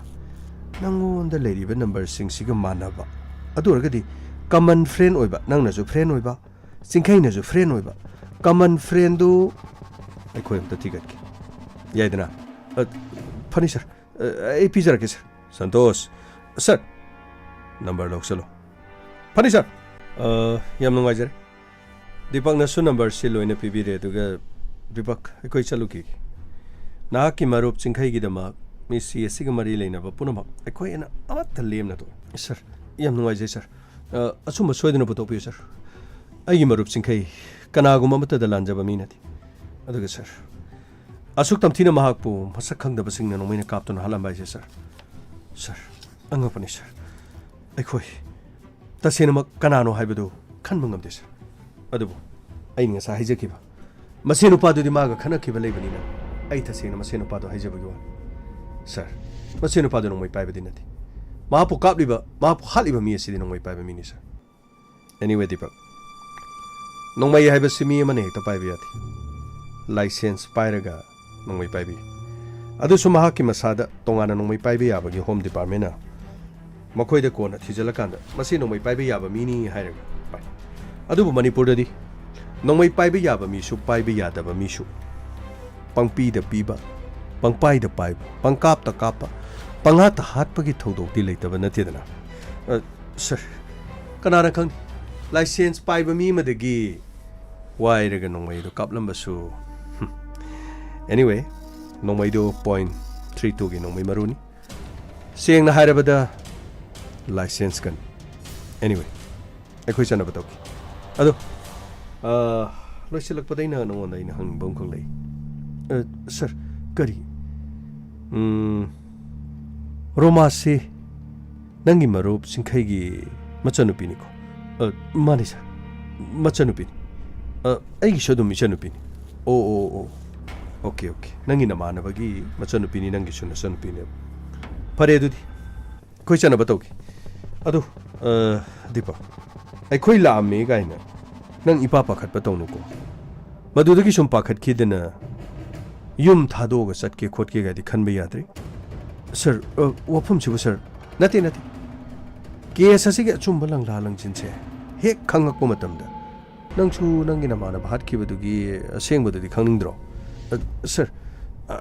नंगोंदा लेरिबा नंबर सिंगसिगा मानबा अदुरगदि कॉमन फ्रेंड ओइबा नंगनाजु फ्रेंड ओइबा सिंखैनाजु फ्रेंड ओइबा कॉमन फ्रेंड दु अखोय अमता थिगतकी याइदना फनी सर ए पिजरके सर संतोष सर नंबर लौसलो फनी सर याम नुंगाइजरे दीपक नसु नंबर से लोइना पिबिरे दुगा दीपक अखोय चलुकी नाकी मरुप चिंखैगिदमा मिसी एसिगा मरि लेनबा पुनम अखोय एना अमत लेमना तो सर याम नुंगाइजे सर असुम सोइदना पुतोपियो सर अइगी मरुप चिंखै कनागुम अमत द लांजबा मिनाति अदुगा सर असुक तमथीना महाकपु मसक खंगदबसिंगना नोमैना कापतुना हलमबाइसे सर अंगपनि सर अखोय तसेनमक कनानो हाइबदु खनबा ngamde सर अदुबो अइ ngasa हाइजखिबा मसे नुपादुदि मागा खनखिबा लेबनिना अइ तसेना मसे नुपादु हाइजबगि वा सर मसे नुपादु नोमै पाइबदि नथि मापु कापलिबा मापु हालिबा मी असिदि नोमै पाइबा मिनि सर एनीवे दीपक नोमै हाइबा सिमी मने हेक्ता पाइबा याति लाइसेंस पाइरगा नोमै पाइबि अदुसु महाकि मसादा तोंगाना नोमै पाइबा याबगि होम डिपार्टमेंट मखोइदा कोना थिजलकांदा मसे नोमै पाइबा याबा मिनी हाइरगा पाइ अदुबु मणिपुरदि नोमै पाइबा याबा मिसु पाइबा यादबा मिसु पंगपीदा पीबा पंगपाइदा पाइबा पंगकापता कापा पंगाता हातपगि थौदोक्ति लेतबा नथेदना सर कनाना खंग लाइसेंस पाइबा मी मदगी वाइरगा नोंमैदो कापलंबसु एनीवे नोंमैदो 0.32 गी नोंमै मरुनी सेंगना हाइरबदा लाइसेंस कन एनीवे अखोय चनबा तौकी अदो लोइसिलकपदैना नोंगोंदा इन हंबम खंलै सर करी रोमासे नंगी मरुप सिंखैगी मचनुपिनिको माने सर मचनुपिनी अइगी सदुम मिचनुपिनी ओ ओके नंगी नमानबगी मचनुपिनी नंगी सुन सनुपिनी फरे दुदी खोइ चनबा तौकी अदो दीपक अखोइ लामे गाइना नंग इपा पाखतपा तौनुको मदुदगी सुम पाखतखिदना युम थादोगा चटके खोटके गादि खनबा याद्रे सर वफम सिबु सर नते केस असिगे अचुम्बा लंगला लंजिनसे हेक खंगकपा मतमदा नंगसु नंगी नमाना भाटखिबदुगी असेंबदुदि खंगनिंद्रो सर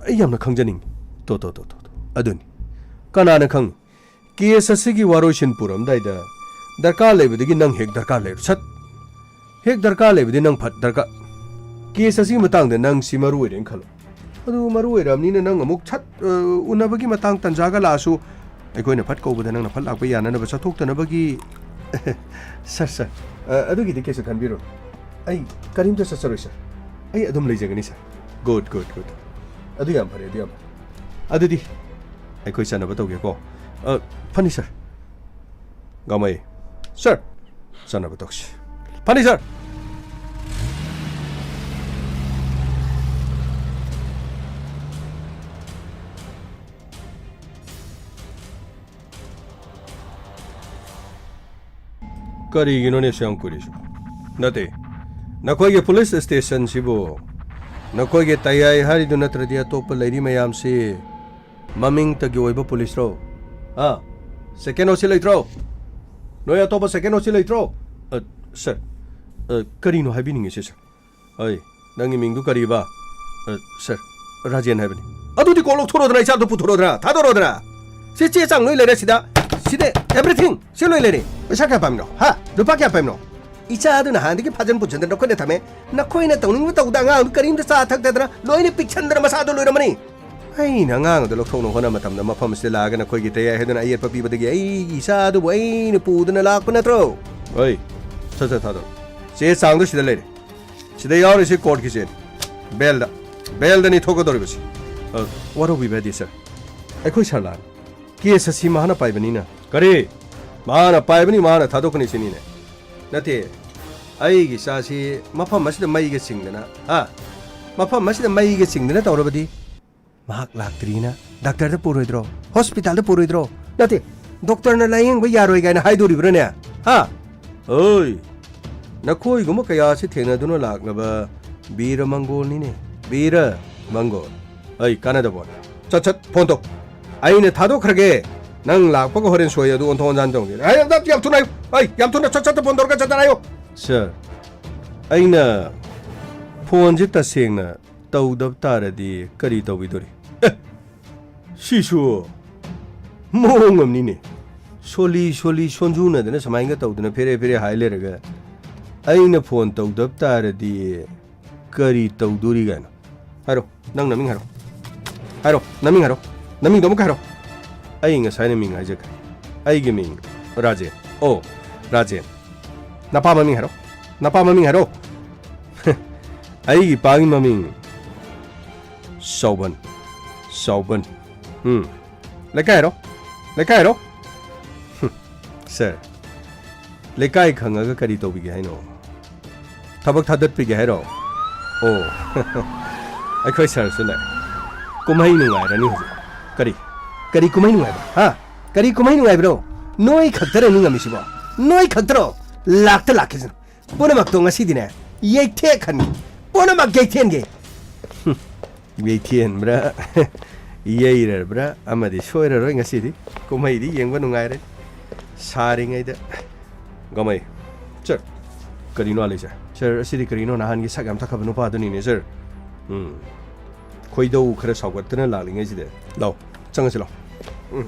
अइ यामना खंजनिंग तो अदुनि कनाना खंग केस असिगी वारोइसिन पुरमदाइदा दरकार लेबदुगी नंग हेक दरकार लेर सत हेक दरकार लेबदि नंग फट दरकार केस असिगी मतंगदा नंग सि मरु ओइरेन खलो अदु मरु ओइरामनिना नंग अमुक छत उनबगी मतंग तंजागा लासु अखोइना फट कौबदा नंगना फट लाकपा याननबा चथोक्तनबगी सर अदुगिदि केस खनबिरो अइ करीमता ससरोइ सर अइ अदुम लेजगनि सर गुड अदु याम फरे अदुदि अखोइ चनबा तौगेको फनी सर गमै सर चनबा तौसी फनी सर करिगिनोने स्याम कुरिसु नते नखोइगे पुलिस स्टेशन सिबो नखोइगे तयाई हारिदु नत्रदि अतोप लैरि मयाम से ममिंग तगी ओइबा पुलिस रो सेकेंड ओसी लैत्रो नोय अतोप सेकेंड ओसी लैत्रो सर ꯀꯔꯤꯅꯣ ꯍꯥꯏꯕꯤꯅꯤꯡꯉꯤ ꯁꯤ ꯁꯔ ꯑꯩ ꯅꯪꯒꯤ ꯃꯤꯡꯗꯨ ꯀꯔꯤꯕ ꯁꯔ ꯔꯥꯖꯦꯟ ꯍꯥꯏꯕꯅꯤ ꯑꯗꯨꯗꯤ ꯀꯣꯛ ꯂꯧꯊꯣꯔꯛꯑꯣꯗꯅ ꯏꯆꯥꯗꯣ ꯄꯨꯊꯣꯔꯛꯑꯣꯗꯅ ꯊꯥꯗꯣꯔꯛꯑꯣꯗꯅ ꯁꯤ ꯆꯦ ꯆꯥꯡ ꯂꯣꯏ ꯂꯩꯔꯦ ꯁꯤꯗ everything ꯁꯤ ꯂꯣꯏ ꯂꯩꯔꯦ ꯄꯩꯁꯥ ꯀꯌꯥ ꯄꯥꯝꯃꯤꯅꯣ ꯍꯥ ꯂꯨꯄꯥ ꯀꯌꯥ ꯄꯥꯝꯃꯤꯅꯣ ꯏꯆꯥ ꯑꯗꯨꯅ ꯍꯥꯟꯅꯗꯒꯤ ꯐꯖꯅ ꯄꯨꯟꯁꯤꯟꯗꯅ ꯅꯈꯣꯏꯅ ꯊꯝꯃꯦ ꯅꯈꯣꯏꯅ ꯇꯧꯅꯤꯡꯕ ꯇꯧꯗ ꯑꯉꯥꯡꯗꯨ ꯀꯔꯤꯝꯇ ꯆꯥ ꯊꯛꯇꯗꯅ ꯂꯣꯏꯅ ꯄꯤꯛꯁꯟꯗꯅ ꯃꯁꯥꯗꯣ ꯂꯣꯏꯔꯝꯃꯅꯤ ꯑꯩꯅ ꯑꯉꯥꯡ ꯑꯗꯨ ꯂꯧꯊꯣꯛꯅ ꯍꯣꯠꯅꯕ ꯃꯇꯝꯗ ꯃꯐꯝ ꯑꯁꯤꯗ ꯂꯥꯛꯑꯒ ꯅꯈꯣꯏꯒꯤ ꯇꯌꯥꯏ ꯍꯥꯏꯗꯨꯅ ꯑꯌꯦꯠꯄ ꯄꯤꯕꯗꯒꯤ ꯑꯩꯒꯤ ꯏꯆꯥ ꯑꯗꯨꯕꯨ ꯑꯩꯅ ꯄꯨꯗꯨꯅ ꯂꯥꯛꯄ ꯅꯠꯇ꯭ꯔꯣ ꯍꯣꯏ ꯁꯠ ꯁꯠ ꯊꯥꯗꯣꯔꯛ ꯆꯦ ꯆꯥꯡꯗꯨ ꯁꯤꯗ ꯂꯩꯔꯦ ꯁꯤꯗ ꯌꯥꯎꯔꯤꯁꯤ ꯀꯣꯔꯠꯀꯤ ꯆꯦꯅꯤ ꯕꯦꯜꯗꯅꯤ ꯊꯣꯛꯀꯗꯧꯔꯤꯕꯁꯤ ꯋꯥꯔꯧꯕꯤꯕ ꯌꯥꯗꯦ ꯁꯔ ꯑꯩꯈꯣꯏ ꯁꯔ ꯂꯥꯛꯑꯦ ꯀꯦꯁ ꯑꯁꯤ ꯃꯥꯅ ꯄꯥꯏꯕꯅꯤꯅ ꯀꯔꯤ ꯃꯥꯅ ꯄꯥꯏꯕꯅꯤ ꯃꯥꯅ ꯊꯥꯗꯣꯛꯀꯅꯤ ꯁꯤꯅꯤꯅꯦ ꯅꯠꯇꯦ ꯑꯩꯒꯤ ꯏꯆꯥꯁꯤ ꯃꯐꯝ ꯑꯁꯤꯗ ꯃꯩꯒ ꯆꯤꯡꯗꯅ ꯃꯐꯝ ꯑꯁꯤꯗ ꯃꯩꯒ ꯆꯤꯡꯗꯅ ꯇꯧꯔꯕꯗꯤ ꯃꯍꯥꯛ ꯂꯥꯛꯇ꯭ꯔꯤꯅ ꯗꯥꯛꯇꯔꯗ ꯄꯨꯔꯣꯏꯗ꯭ꯔꯣ ꯍꯣꯁꯄꯤꯇꯥꯜꯗ ꯄꯨꯔꯣꯏꯗ꯭ꯔꯣ ꯅꯠꯇꯦ ꯗꯣꯛꯇꯔꯅ ꯂꯥꯌꯦꯡꯕ ꯌꯥꯔꯣꯏ ꯀꯥꯏꯅ ꯍꯥꯏꯗꯣꯔꯤꯕ꯭ꯔꯅꯦ ꯑꯣꯏ ꯅꯈꯣꯏꯒꯨꯝꯕ ꯀꯌꯥꯁꯤ ꯊꯦꯡꯅꯗꯨꯅ ꯂꯥꯛꯂꯕ ꯕꯤꯔ ꯃꯪꯒꯣꯜꯅꯤꯅꯦ ꯕꯤꯔ ꯃꯪꯒꯣꯜ ꯑꯩ ꯀꯥꯟꯅꯗꯕꯣ ꯆꯠ ꯐꯣꯟ ꯇꯧ ꯑꯩꯅ ꯊꯥꯗꯣꯛꯈ꯭ꯔꯒꯦ ꯅꯪ ꯂꯥꯛꯄꯒ ꯍꯣꯔꯦꯟ ꯁꯣꯏ ꯑꯗꯨ ꯑꯣꯟꯊꯣꯛ ꯑꯣꯟꯖꯥꯟ ꯇꯧꯒꯦ ꯌꯥꯝ ꯊꯨꯅ ꯌꯥꯝ ꯊꯨꯅ ꯆꯠ ꯐꯣꯟ ꯇꯧꯔꯒ ꯆꯠꯇꯅ ꯍꯥꯏꯌꯣ ꯁꯔ ꯑꯩꯅ ꯐꯣꯟꯁꯤ ꯇꯁꯦꯡꯅ ꯇꯧꯗꯕ ꯇꯥꯔꯗꯤ ꯀꯔꯤ ꯇꯧꯕꯤꯗꯣꯔꯤ ꯁꯤꯁꯨ ꯃꯑꯣꯡ ꯑꯃꯅꯤꯅꯦ ꯁꯣꯜꯂꯤ ꯁꯣꯟꯖꯨꯅꯗꯅ ꯁꯨꯃꯥꯏꯅ ꯇꯧꯗꯅ ꯐꯦꯔꯦ ꯍꯥꯏ ꯂꯩꯔꯒ ꯑꯩꯅ ꯐꯣꯟ ꯇꯧꯗꯕ ꯇꯥꯔꯗꯤ ꯀꯔꯤ ꯇꯧꯗꯣꯔꯤ ꯀꯥꯏꯅ ꯍꯥꯏꯔꯣ ꯅꯪ ꯅꯃꯤꯡ ꯍꯥꯏꯔꯣ ꯅꯃꯤꯡꯗꯣ ꯑꯃꯨꯛ ꯍꯥꯏꯔꯣ ꯑꯩ ꯉꯁꯥꯏꯅ ꯃꯤꯡ ꯍꯥꯏꯖꯈ꯭ꯔꯦ ꯑꯩꯒꯤ ꯃꯤꯡ ꯔꯥꯖꯦꯟ ꯔꯥꯖꯦꯟ ꯅꯄꯥ ꯃꯃꯤꯡ ꯍꯥꯏꯔꯣ ꯑꯩꯒꯤ ꯏꯄꯥꯒꯤ ꯃꯃꯤꯡ ꯆꯥꯎꯕꯟ ꯂꯩꯀꯥꯏ ꯍꯥꯏꯔꯣ ꯁꯔ ꯂꯩꯀꯥꯏ ꯈꯪꯉꯒ ꯀꯔꯤ ꯇꯧꯕꯤꯒꯦ ꯍꯥꯏꯅꯣ ꯊꯕꯛ ꯊꯥꯗꯠꯄꯤꯒꯦ ꯍꯥꯏꯔꯣ ꯑꯩꯈꯣꯏ ꯁꯔꯁꯨ ꯂꯥꯛꯑꯦ ꯀꯨꯝꯍꯩ ꯅꯨꯡꯉꯥꯏꯔꯅꯤ ꯍꯧꯖꯤꯛ ꯀꯔꯤ ꯀꯨꯝꯍꯩ ꯅꯨꯡꯉꯥꯏꯕ ꯀꯔꯤ ꯀꯨꯝꯍꯩ ꯅꯨꯡꯉꯥꯏꯕ꯭ꯔꯣ ꯅꯣꯏ ꯈꯛꯇꯔꯅꯤ ꯉꯝꯃꯤꯁꯤꯕꯣ ꯅꯣꯏ ꯈꯛꯇꯔꯣ ꯂꯥꯛꯈꯤꯁꯤꯅ ꯄꯨꯝꯅꯃꯛꯇꯣ ꯉꯁꯤꯗꯤꯅꯦ ꯌꯩꯊꯦꯛꯍꯟꯒꯦ ꯄꯨꯝꯅꯃꯛ ꯌꯩꯊꯦꯟꯒꯦ ꯌꯩꯊꯦꯟꯕ꯭ꯔꯥ ꯌꯩꯔꯕ꯭ꯔꯥ ꯑꯃꯗꯤ ꯁꯣꯏꯔꯔꯣꯏ ꯉꯁꯤꯗꯤ ꯀꯨꯝꯍꯩꯗꯤ ꯌꯦꯡꯕ ꯅꯨꯡꯉꯥꯏꯔꯦ ꯁꯥꯔꯤꯉꯩꯗ ꯒꯃꯩ ꯁꯔ ꯀꯔꯤꯅꯣ ꯑꯂꯩꯁꯦ ꯁꯔ ꯑꯁꯤꯗꯤ ꯀꯔꯤꯅꯣ ꯅꯍꯥꯟꯒꯤ ꯁꯛ ꯌꯥꯝ ꯊꯛꯈ꯭ꯔꯕ ꯅꯨꯄꯥꯗꯨꯅꯤꯅꯦ ꯁꯔ ꯈꯣꯏꯗꯧ ꯈꯔ ꯁꯥꯎꯒꯠꯇꯅ ꯂꯥꯛꯂꯤꯉꯩꯁꯤꯗ ꯂꯥꯛꯑꯣ ꯆꯪꯉꯁꯤ ꯂꯥꯛꯑꯣ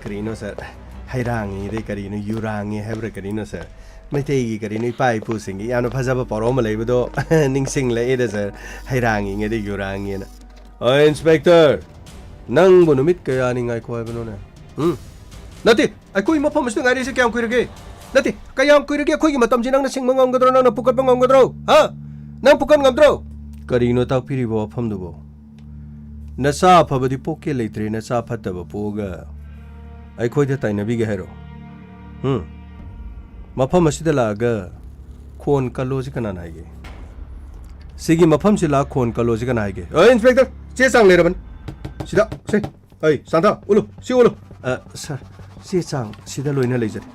ꯀꯔꯤꯅꯣ ꯁꯔ ꯍꯩꯔꯥꯡꯉꯤꯗꯩ ꯀꯔꯤꯅꯣ ꯌꯨꯔꯥꯡꯉꯤ ꯍꯥꯏꯕ꯭ꯔꯥ ꯀꯔꯤꯅꯣ ꯁꯔ ꯃꯩꯇꯩꯒꯤ ꯀꯔꯤꯅꯣ ꯏꯄꯥ ꯏꯄꯨꯁꯤꯡꯒꯤ ꯌꯥꯝꯅ ꯐꯖꯕ ꯄꯥꯎꯔꯧ ꯑꯃ ꯂꯩꯕꯗꯣ ꯅꯤꯡꯁꯤꯡꯂꯛꯑꯦꯗ ꯁꯔ ꯍꯩꯔꯥꯡꯉꯤꯉꯩꯗ ꯌꯨꯔꯥꯡꯉꯦꯅ ꯏꯟꯁꯄꯦꯛꯇꯔ ꯅꯪꯕꯨ ꯅꯨꯃꯤꯠ ꯀꯌꯥꯅꯤ ꯉꯥꯏꯈꯣ ꯍꯥꯏꯕꯅꯣꯅꯦ ꯅꯠꯇꯦ ꯑꯩꯈꯣꯏ ꯃꯐꯝ ꯑꯁꯤꯗ ꯉꯥꯏꯔꯤꯁꯦ ꯀꯌꯥꯝ ꯀꯨꯏꯔꯒꯦ ꯅꯠꯇꯦ ꯀꯌꯥꯝ ꯀꯨꯏꯔꯒꯦ ꯑꯩꯈꯣꯏꯒꯤ ꯃꯇꯝꯁꯤ ꯅꯪꯅ ꯁꯤꯡꯕ ꯉꯝꯒꯗ꯭ꯔꯣ ꯅꯪꯅ ꯄꯨꯈꯠꯄ ꯉꯝꯒꯗ꯭ꯔꯣ ꯅꯪ ꯄꯨꯈꯠ ꯉꯝꯗ꯭ꯔꯣ ꯀꯔꯤꯅꯣ ꯇꯥꯛꯄꯤꯔꯤꯕ ꯋꯥꯐꯝꯗꯨꯕꯣ ꯅꯆꯥ ꯑꯐꯕꯗꯤ ꯄꯣꯛꯀꯦ ꯂꯩꯇ꯭ꯔꯦ ꯅꯆꯥ ꯐꯠꯇꯕ ꯄꯣꯛꯑꯒ ꯑꯩꯈꯣꯏꯗ ꯇꯥꯏꯅꯕꯤꯒꯦ ꯍꯥꯏꯔꯣ ꯃꯐꯝ ꯑꯁꯤꯗ ꯂꯥꯛꯑꯒ ꯈꯣꯟ ꯀꯜꯂꯣꯁꯤ ꯀꯅꯥꯅ ꯍꯥꯏꯒꯦ ꯁꯤꯒꯤ ꯃꯐꯝꯁꯤ ꯂꯥꯛ ꯈꯣꯟ ꯀꯜꯂꯣꯁꯤ ꯀꯅꯥ ꯍꯥꯏꯒꯦ ꯏꯟꯁꯄꯦꯛꯇꯔ ꯆꯦ ꯆꯥꯡ ꯂꯩꯔꯕꯅꯤ ꯁꯤꯗ ꯁꯥꯟꯊ ꯎꯠꯂꯨ ꯁꯔ ꯆꯦ ꯆꯥꯡ ꯁꯤꯗ ꯂꯣꯏꯅ ꯂꯩꯖꯔꯦ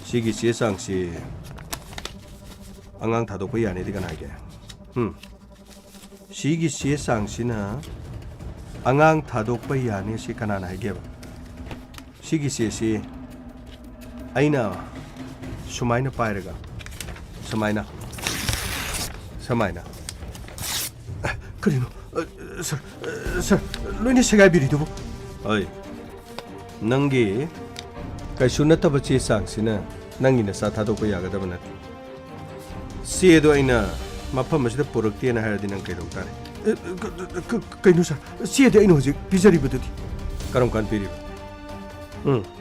ꯁꯤꯒꯤ ꯆꯦ ꯆꯥꯡꯁꯤ ꯑꯉꯥꯡ ꯊꯥꯗꯣꯛꯄ ꯌꯥꯅꯤꯗꯤ ꯀꯅꯥ ꯍꯥꯏꯒꯦ ꯁꯤꯒꯤ ꯆꯦ ꯆꯥꯡꯁꯤꯅ ꯑꯉꯥꯡ ꯊꯥꯗꯣꯛꯄ ꯌꯥꯅꯤ ꯁꯤ ꯀꯅꯥꯅ ꯍꯥꯏꯒꯦꯕ ꯁꯤꯒꯤ ꯆꯦꯁꯤ ꯑꯩꯅ ꯁꯨꯃꯥꯏꯅ ꯄꯥꯏꯔꯒ ꯁꯨꯃꯥꯏꯅ ꯀꯔꯤꯅꯣ ꯁꯔ ꯂꯣꯏꯅ ꯁꯦꯒꯥꯏꯕꯤꯔꯤꯗꯨꯕꯨ ꯅꯪꯒꯤ ꯀꯩꯁꯨ ꯅꯠꯇꯕ ꯆꯦ ꯆꯥꯡꯁꯤꯅ ꯅꯪꯒꯤ ꯅꯆꯥ ꯊꯥꯗꯣꯛꯄ ꯌꯥꯒꯗꯕ ꯅꯠꯇꯦ ꯆꯦꯗꯣ ꯑꯩꯅ ꯃꯐꯝ ꯑꯁꯤꯗ ꯄꯨꯔꯛꯇꯦꯅ ꯍꯥꯏꯔꯗꯤ ꯅꯪ ꯀꯩꯗꯧ ꯇꯥꯔꯦ ꯀꯩꯅꯣ ꯁꯔ ꯆꯦꯗꯤ ꯑꯩꯅ ꯍꯧꯖꯤꯛ ꯄꯤꯖꯔꯤꯕꯗꯨꯗꯤ ꯀꯔꯝ ꯀꯥꯟ ꯄꯤꯔꯤꯕ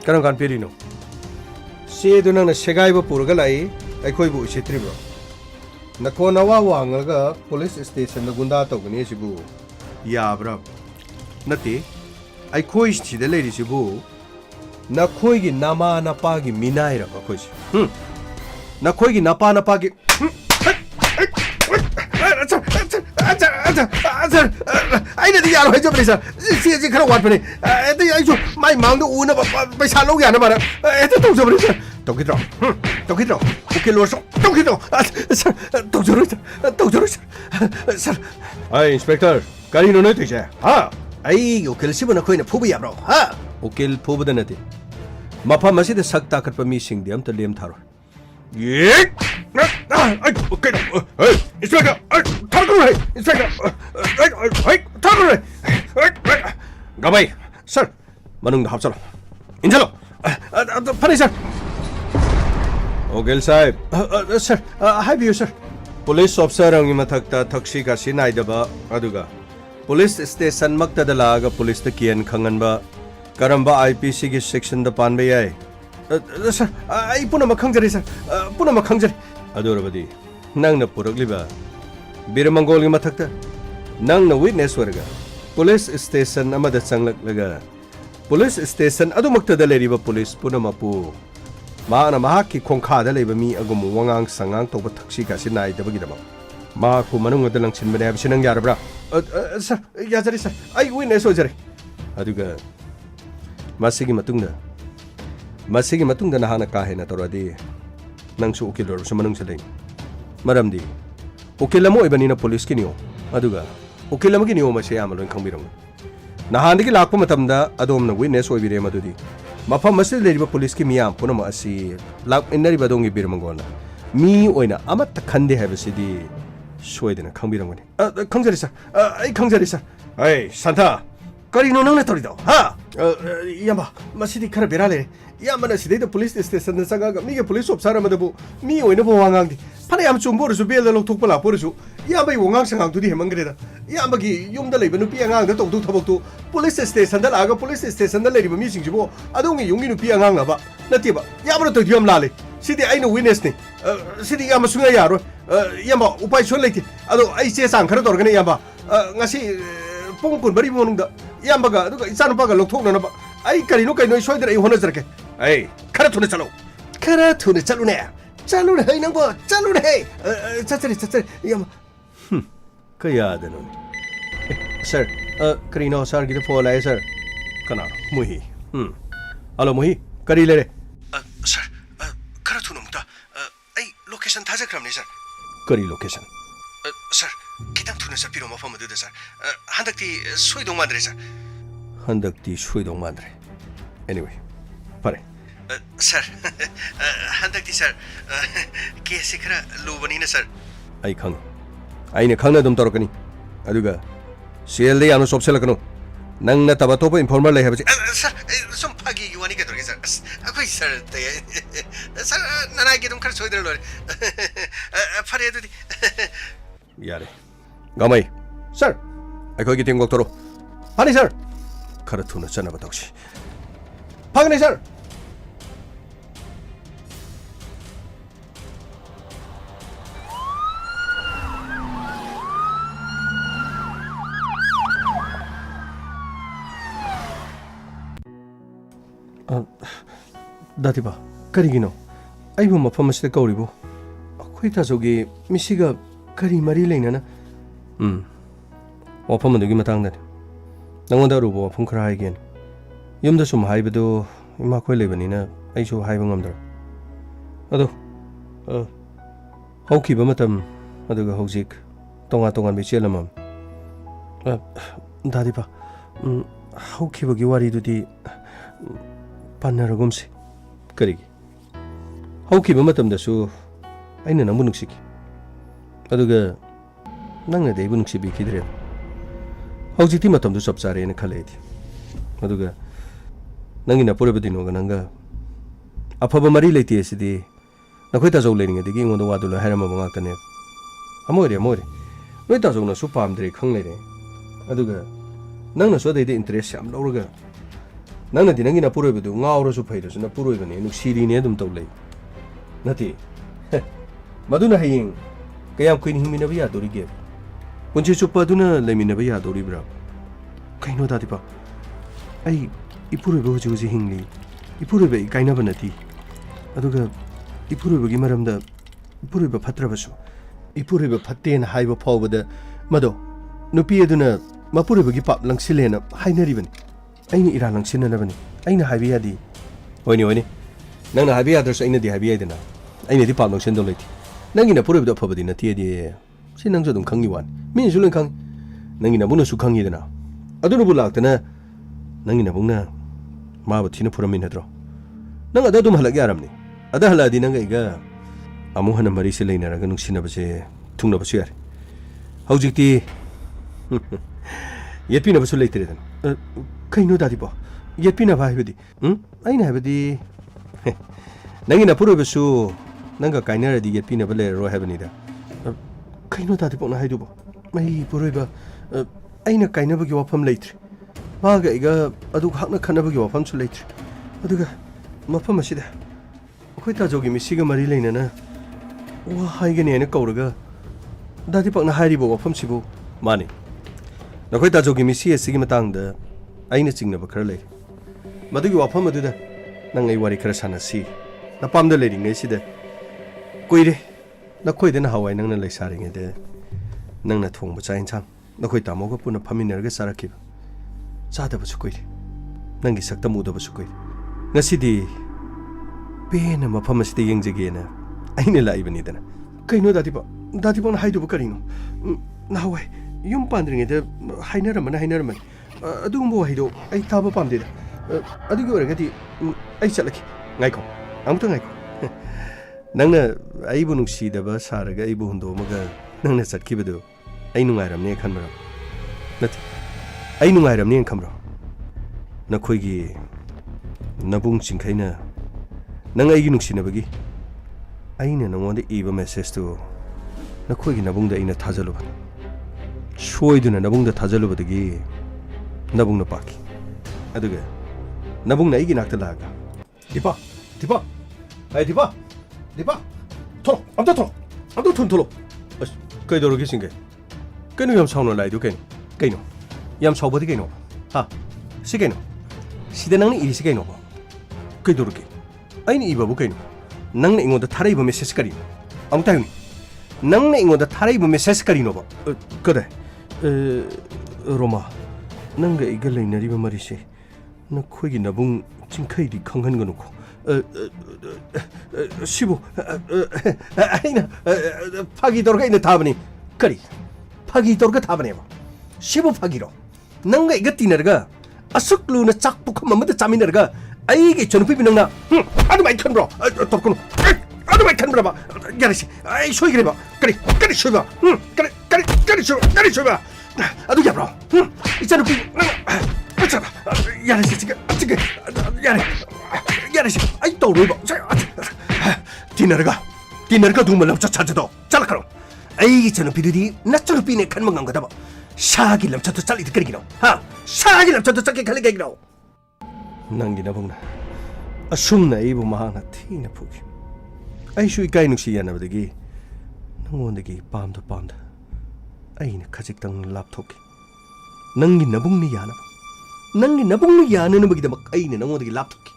ꯀꯔꯝ ꯀꯥꯟ ꯄꯤꯔꯤꯅꯣ ꯆꯦꯗꯣ ꯅꯪꯅ ꯁꯦꯒꯥꯏꯕ ꯄꯨꯔꯒ ꯂꯥꯛꯏ ꯑꯩꯈꯣꯏꯕꯨ ꯎꯁꯤꯠꯇ꯭ꯔꯤꯕ꯭ꯔꯣ ꯅꯈꯣꯟ ꯑꯋꯥ ꯋꯥꯡꯉꯒ ꯄꯨꯂꯤꯁ ꯁ꯭ꯇꯦꯁꯟꯗ ꯒꯨꯟꯗꯥ ꯇꯧꯒꯅꯤ ꯁꯤꯕꯨ ꯌꯥꯕ꯭ꯔꯥ ꯅꯠꯇꯦ ꯑꯩꯈꯣꯏ ꯁꯤꯗ ꯂꯩꯔꯤꯁꯤꯕꯨ ꯅꯈꯣꯏꯒꯤ ꯅꯃꯥ ꯅꯄꯥꯒꯤ ꯃꯤꯅꯥꯏꯔꯕ ꯑꯩꯈꯣꯏꯁꯦ ꯅꯈꯣꯏꯒꯤ ꯅꯄꯥ ꯅꯄꯥꯒꯤ ꯑꯩꯅꯗꯤ ꯌꯥꯔꯣꯏ ꯍꯥꯏꯖꯕꯅꯤ ꯁꯔ ꯆꯦꯁꯤ ꯈꯔ ꯋꯥꯠꯄꯅꯤ ꯑꯩꯁꯨ ꯃꯥꯏ ꯃꯥꯡꯗ ꯎꯅꯕ ꯄꯩꯁꯥ ꯂꯧ ꯌꯥꯅꯕ ꯍꯦꯛꯇ ꯇꯧꯖꯕꯅꯤ ꯁꯔ ꯇꯧꯈꯤꯗ꯭ꯔꯣ ꯎꯀꯤꯜ ꯑꯣꯏꯔꯁꯨ ꯇꯧꯈꯤꯗ꯭ꯔꯣ ꯁꯔ ꯇꯧꯖꯔꯣꯏ ꯁꯔ ꯏꯟꯁꯄꯦꯛꯇꯔ ꯀꯔꯤꯅꯣ ꯅꯣꯏ ꯇꯧꯔꯤꯁꯦ ꯑꯩꯒꯤ ꯎꯀꯤꯜꯁꯤꯕꯨ ꯅꯈꯣꯏꯅ ꯐꯨꯕ ꯌꯥꯕ꯭ꯔꯣ ꯎꯀꯤꯜ ꯐꯨꯕꯗ ꯅꯠꯇꯦ ꯃꯐꯝ ꯑꯁꯤꯗ ꯁꯛ ꯇꯥꯈꯠꯄ ꯃꯤꯁꯤꯡꯗꯤ ꯑꯝꯇ ꯂꯦꯝꯊꯥꯔꯣꯏ 예? 인스펙터, 타르그레, 인스펙터, 타르그레, 가만히, sir, manung hapsalo, injalo, pani sir. Okay, sir, sir, hi view sir. Police officer ang imatakta taksi kasi naidaba, aduga. Police station magtadalaga police ta kiyan kangan ba, karamba IPC gi section da pan ba yay. Sir, ay puna makangjari sir, puna makangjari. Adorabadi, nang na puragliba. Biramangol gi matakta, nang na witness warga. Police station amada sanglaglaga. Police station adu magtadalari ba police puna mapu. Maana mahaki kongkada leba mi agum wangang sangang toba taksi kasi naidaba gi dama. Maku manung adalang sinbane habisinang yarabra. Sir, yazari sir. Ay witness ojari. Aduga masigi matungda nahana kahe na toradi nang su ukilor sa manung salay. Maramdi. Ukila mo iba ni na police kinyo. Aduga. Ukila mo kinyo masaya malo yung kangbirong. Nahandi ki lakpo matamda adom na witness o ibire madudi. Mapam masil leriba police ki miyam puno ma asi lak inari ba dong ibire mangona. Mi oina amat takande habasidi 소에드는 강비랑원이 강자리사 아이 강자리사 아이 산타 거리노 능내 토리도 하 야마 마시디 카라 베라레 야마나 시데도 폴리스 스테이션 상가가 미게 폴리스 옵사라마도 미 오이노 보왕강디 파네 얌 좀보르수 벨로 톡불라 보르수 야마이 원강 상강두디 해망그레다 야마기 용다 레이브 누피 양강다 똑똑 타복도 폴리스 스테이션다 라가 폴리스 스테이션다 레리브 미싱지보 아동이 용기 누피 양강나 봐 나티바 야마로 또 디엄 라레 시디 아이노 위네스니 시디 야마 숭아 야로 yamba upay chon leki ado ai che sang khara torgane yamba ngasi pongkun bari monungda yamba ga aduga isanu paga lokthokna na ba ai karino kaino soidra ai hona jarke ai khara thune chalu ne hai nang bo chalu ne chachari yamba kaya dano sir karino sir gi phone ai sir kana muhi alo muhi kari le sir khara thunungta ai location thaja kramni sir Kari location. Sir, kitang tuna sa piro mafam duda sir. Handakti suidong madre sir. Handakti suidong madre. Anyway, pare. Sir, handakti sir. Kesi kara lubani na sir. Ay khang. Ay ne khang na dum torokani. Aduga. CLD anu sobsela kanu. Nang na taba topa informer lai habasi. Sir, som pagi yuani ka torge sir. Akoi sir tayai. Sir, nanai ki dum khar soidra lore. Pare dudi. Yare. Gamai. Sir. Akoi ki tingok toro. Pani sir. Khara thuna chana ba tokshi. Phagni sir. Datiba, karigino. Ay mo mapamas na kauribo. Ako'y tasogi, misiga kari marilay na na. Wapamandugi matang na. Nangonda rubo wapong karahay gen. Yumda sumahay ba do, imakoy leban na ay so hay bang amdara. Ado, hauki ba matam, aduga hausik, tonga-tongan bichela mam. Datiba, hauki ba giwari do di, panaragumsi. Karigi. Haukiba matamdasu aina nangbu nuksiki. Aduga nangna deibu nuksibi kidre. Haujiti matamdu chap chare na khaleidi. Aduga nangina purabadino ga nanga afaba mari leiti asidi nakhoi ta jau leiringa digi ngondo wadula harama banga tane. Amore noi ta jau na su pamdre khanglere. Aduga nangna so deide interest yam lawraga nangna di nangina purabadu ngaurasu phaidasu na puroibane nuksirine adum tawlei nati maduna haying kayam kuin himinaba yadorige punchi chupa duna leminaba yadoribra kaino dadiba ai ipuroiba huji hingli ipuroiba kainaba nati aduga ipuroiba gi maramda ipuroiba phatrabasu ipuroiba phattena haiba phawbada mado nupi aduna mapuroiba gi pap langsilena hainaribani aina ira langsinanabani aina haibi yadi hoini nangna haibi yadrasu aina di haibi yadina aina di pap langsin doleti nangina puribda phabadi nati adi si nangso dum khangi wan min sulen khang nangina buna su khangi dana adunu bu laktana nangina bungna ma ba thina puramin hadro nang ada dum halak yaramni ada haladi nanga iga amu hana mari se leina raga nung sina base thungna basu yar haujikti yetpina basu leitre dan kaino dadi bo yetpina ba hebedi aina hebedi nangi na puro basu nanga kainara di yetpina bale ro hebani da kaino dadi bo na haidu bo mai puro ba aina kaina bagi wafam leitre maga iga adu hakna khana bagi wafam su leitre aduga mafam asida khoi ta jogi misiga mari leina na wa haigani ene kauraga dadi pakna hairi bo wafam sibu mani nakhoi ta jogi misi asigi matang da aina chingna ba khara lei madugi wafam aduda nang ai wari khara sanasi na pamda leiring nei sida koire nakhoi dena hawai nang na lei saring de nang na thong ba chain chang nakhoi ta mo ga puna phaminar ga sarakhi chada ba su koire nangi sakta mu da ba su koire ngasidi pena mafam asida yengjege na aina lai bani dana kaino dadi ba na haidu ba karino na hawai yum pandring de hainaram adu mo haido ai taba pamde da adu gi oragati ai chalaki ngaiko amta ngaiko nangna ai bu nungsi da ba saraga ai bu hundo maga nangna satki bedo ai nungairam ne khanmara nati ai nungairam ne khamra na khoi gi nabung chingkhaina nang ai gi nungsi na bagi aina nangwanda iba message to na khoi gi nabung da ina thajalu ba shoiduna nabung da thajalu ba dagi nabung na paki aduga nabung na igi nakta laga dipa ai dipa tholo amta tholo as kai doro gi singe kaino yam sauna lai du kaino yam saubadi kaino ha si kaino sida nang ni iri si kaino ba kai doro gi aini iba bu kaino nangna ingoda tharaiba message kari amta yuni nangna ingoda tharaiba message kari no ba kada roma nanga iga leinari ba mari se na khoi gi nabung chingkhai di khanghan ganu ko sibu aina phagi dorga ina thabani kari phagi dorga thabani ba sibu phagi ro nanga iga tinarga asuklu na chak pukham amada chaminarga aige chonupi binangna adu mai khanbro topkono adu mai khanbra ba yarisi ai soigre ba kari soiba kari soiba adu yabro ichanupi acha yarisi chiga yarisi ai toro ba dinarga dumala chachado chalakaro ai chonupi dudi na chonupi ne khanmang ngada ba shagi lamchato chali dikirigino ha shagi lamchato chakki khali gaigino nangi nabungna asumna ibu mahana thina phugi aishu ikai nuksi yana badagi nangondagi pamda aina khajik tang lapthoki nangi nabungni yana na bagi damak aina nangondagi lapthoki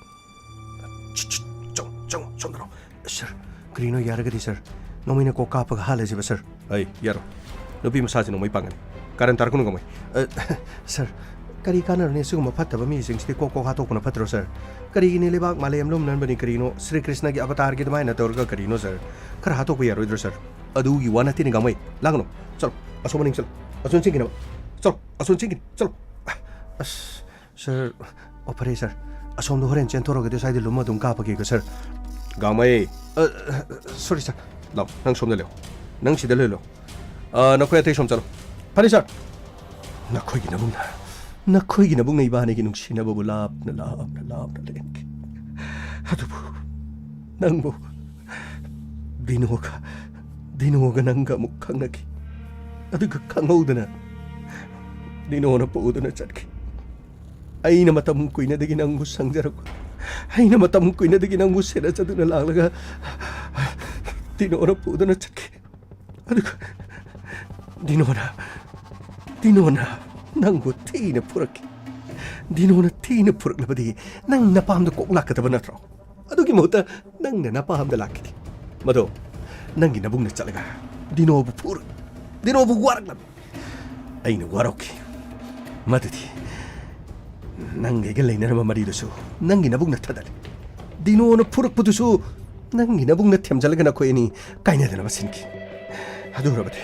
chong sir grino yaragadi sir nomina ko kapa ga halaji ba sir ai yaro lobi masaji no mai pangan karan tarkunu gamai sir kari kana ne suguma phattaba mi singsti ko ha to kuna phatro sir kari ne lebak malayam lum nan bani karino Sri Krishna gi avatar gi damaina torga karino sir kar ha to ko yaro idro sir adu gi wana tini gamai langno chalo asomaning chalo ason chingina chalo ason chingin chalo as sir opere sir asom do horen chen toro ge de side lum dum ka pa gi sir gamai sorry sir law nang som de leo nang si de leo na ko yate som chalo pari sir na khoi gi na bung na khoi gi na bung nei ba ne gi nung sina bo lap na len adubu nangbo dinoga nanga mukhang naki aduga kanghodana dinona poduna chatki aina matam kuina dagi nangbu sangjarak aina matam kuina dagi nangbu sena chaduna laglaga dinona poduna chatki aduga dinona nangbu tina puraki dinona tina puraklabadi nang napamda kok lakataba natro adugi mota nang na napamda lakiti mado nangi nabung na chalaga dinobu warak aina waroki madadi nangi ga leina ma mari dusu nangi nabung na thadali dino na purak pudusu nangi nabung na themjalaga na koini kaina dana basinki adu rabati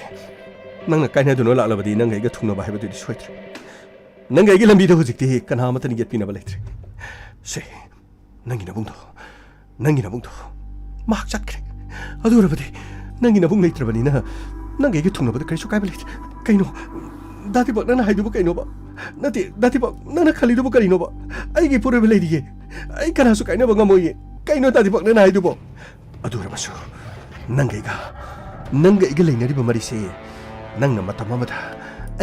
nangna kaina duno la labadi nangi ga thungna ba hebadu soitre nangi ga lambi da hujikti kana matani get pina balaitre se nangi nabung do mak chakre ꯑꯗꯨꯔꯕꯗꯤ ꯅꯪꯒꯤ ꯅꯕꯨꯡ ꯂꯩꯇ꯭ꯔꯕꯅꯤꯅ ꯅꯪꯒ ꯑꯩꯒ ꯊꯨꯡꯅꯕꯗ ꯀꯔꯤꯁꯨ ꯀꯥꯏꯕ ꯂꯩꯇ꯭ꯔꯦ ꯀꯩꯅꯣ ꯗꯥꯇꯤꯄꯛ ꯅꯪꯅ ꯍꯥꯏꯗꯨꯕꯨ ꯀꯩꯅꯣꯕ ꯅꯠꯇꯦ ꯗꯥꯇꯤꯄꯛ ꯅꯪꯅ ꯈꯜꯂꯤꯗꯨꯕꯨ ꯀꯔꯤꯅꯣꯕ ꯑꯩꯒꯤ ꯄꯨꯔꯣꯏꯕ ꯂꯩꯔꯤꯌꯦ ꯑꯩ ꯀꯅꯥꯁꯨ ꯀꯥꯏꯅꯕ ꯉꯝꯃꯣꯏꯌꯦ ꯀꯩꯅꯣ ꯗꯥꯇꯤꯄꯛ ꯅꯪꯅ ꯍꯥꯏꯗꯨꯕꯨ ꯑꯗꯨꯔꯕꯁꯨ ꯅꯪꯒ ꯑꯩꯒ ꯂꯩꯅꯔꯤꯕ ꯃꯔꯤꯁꯦ ꯅꯪꯅ ꯃꯇꯝ ꯑꯃꯗ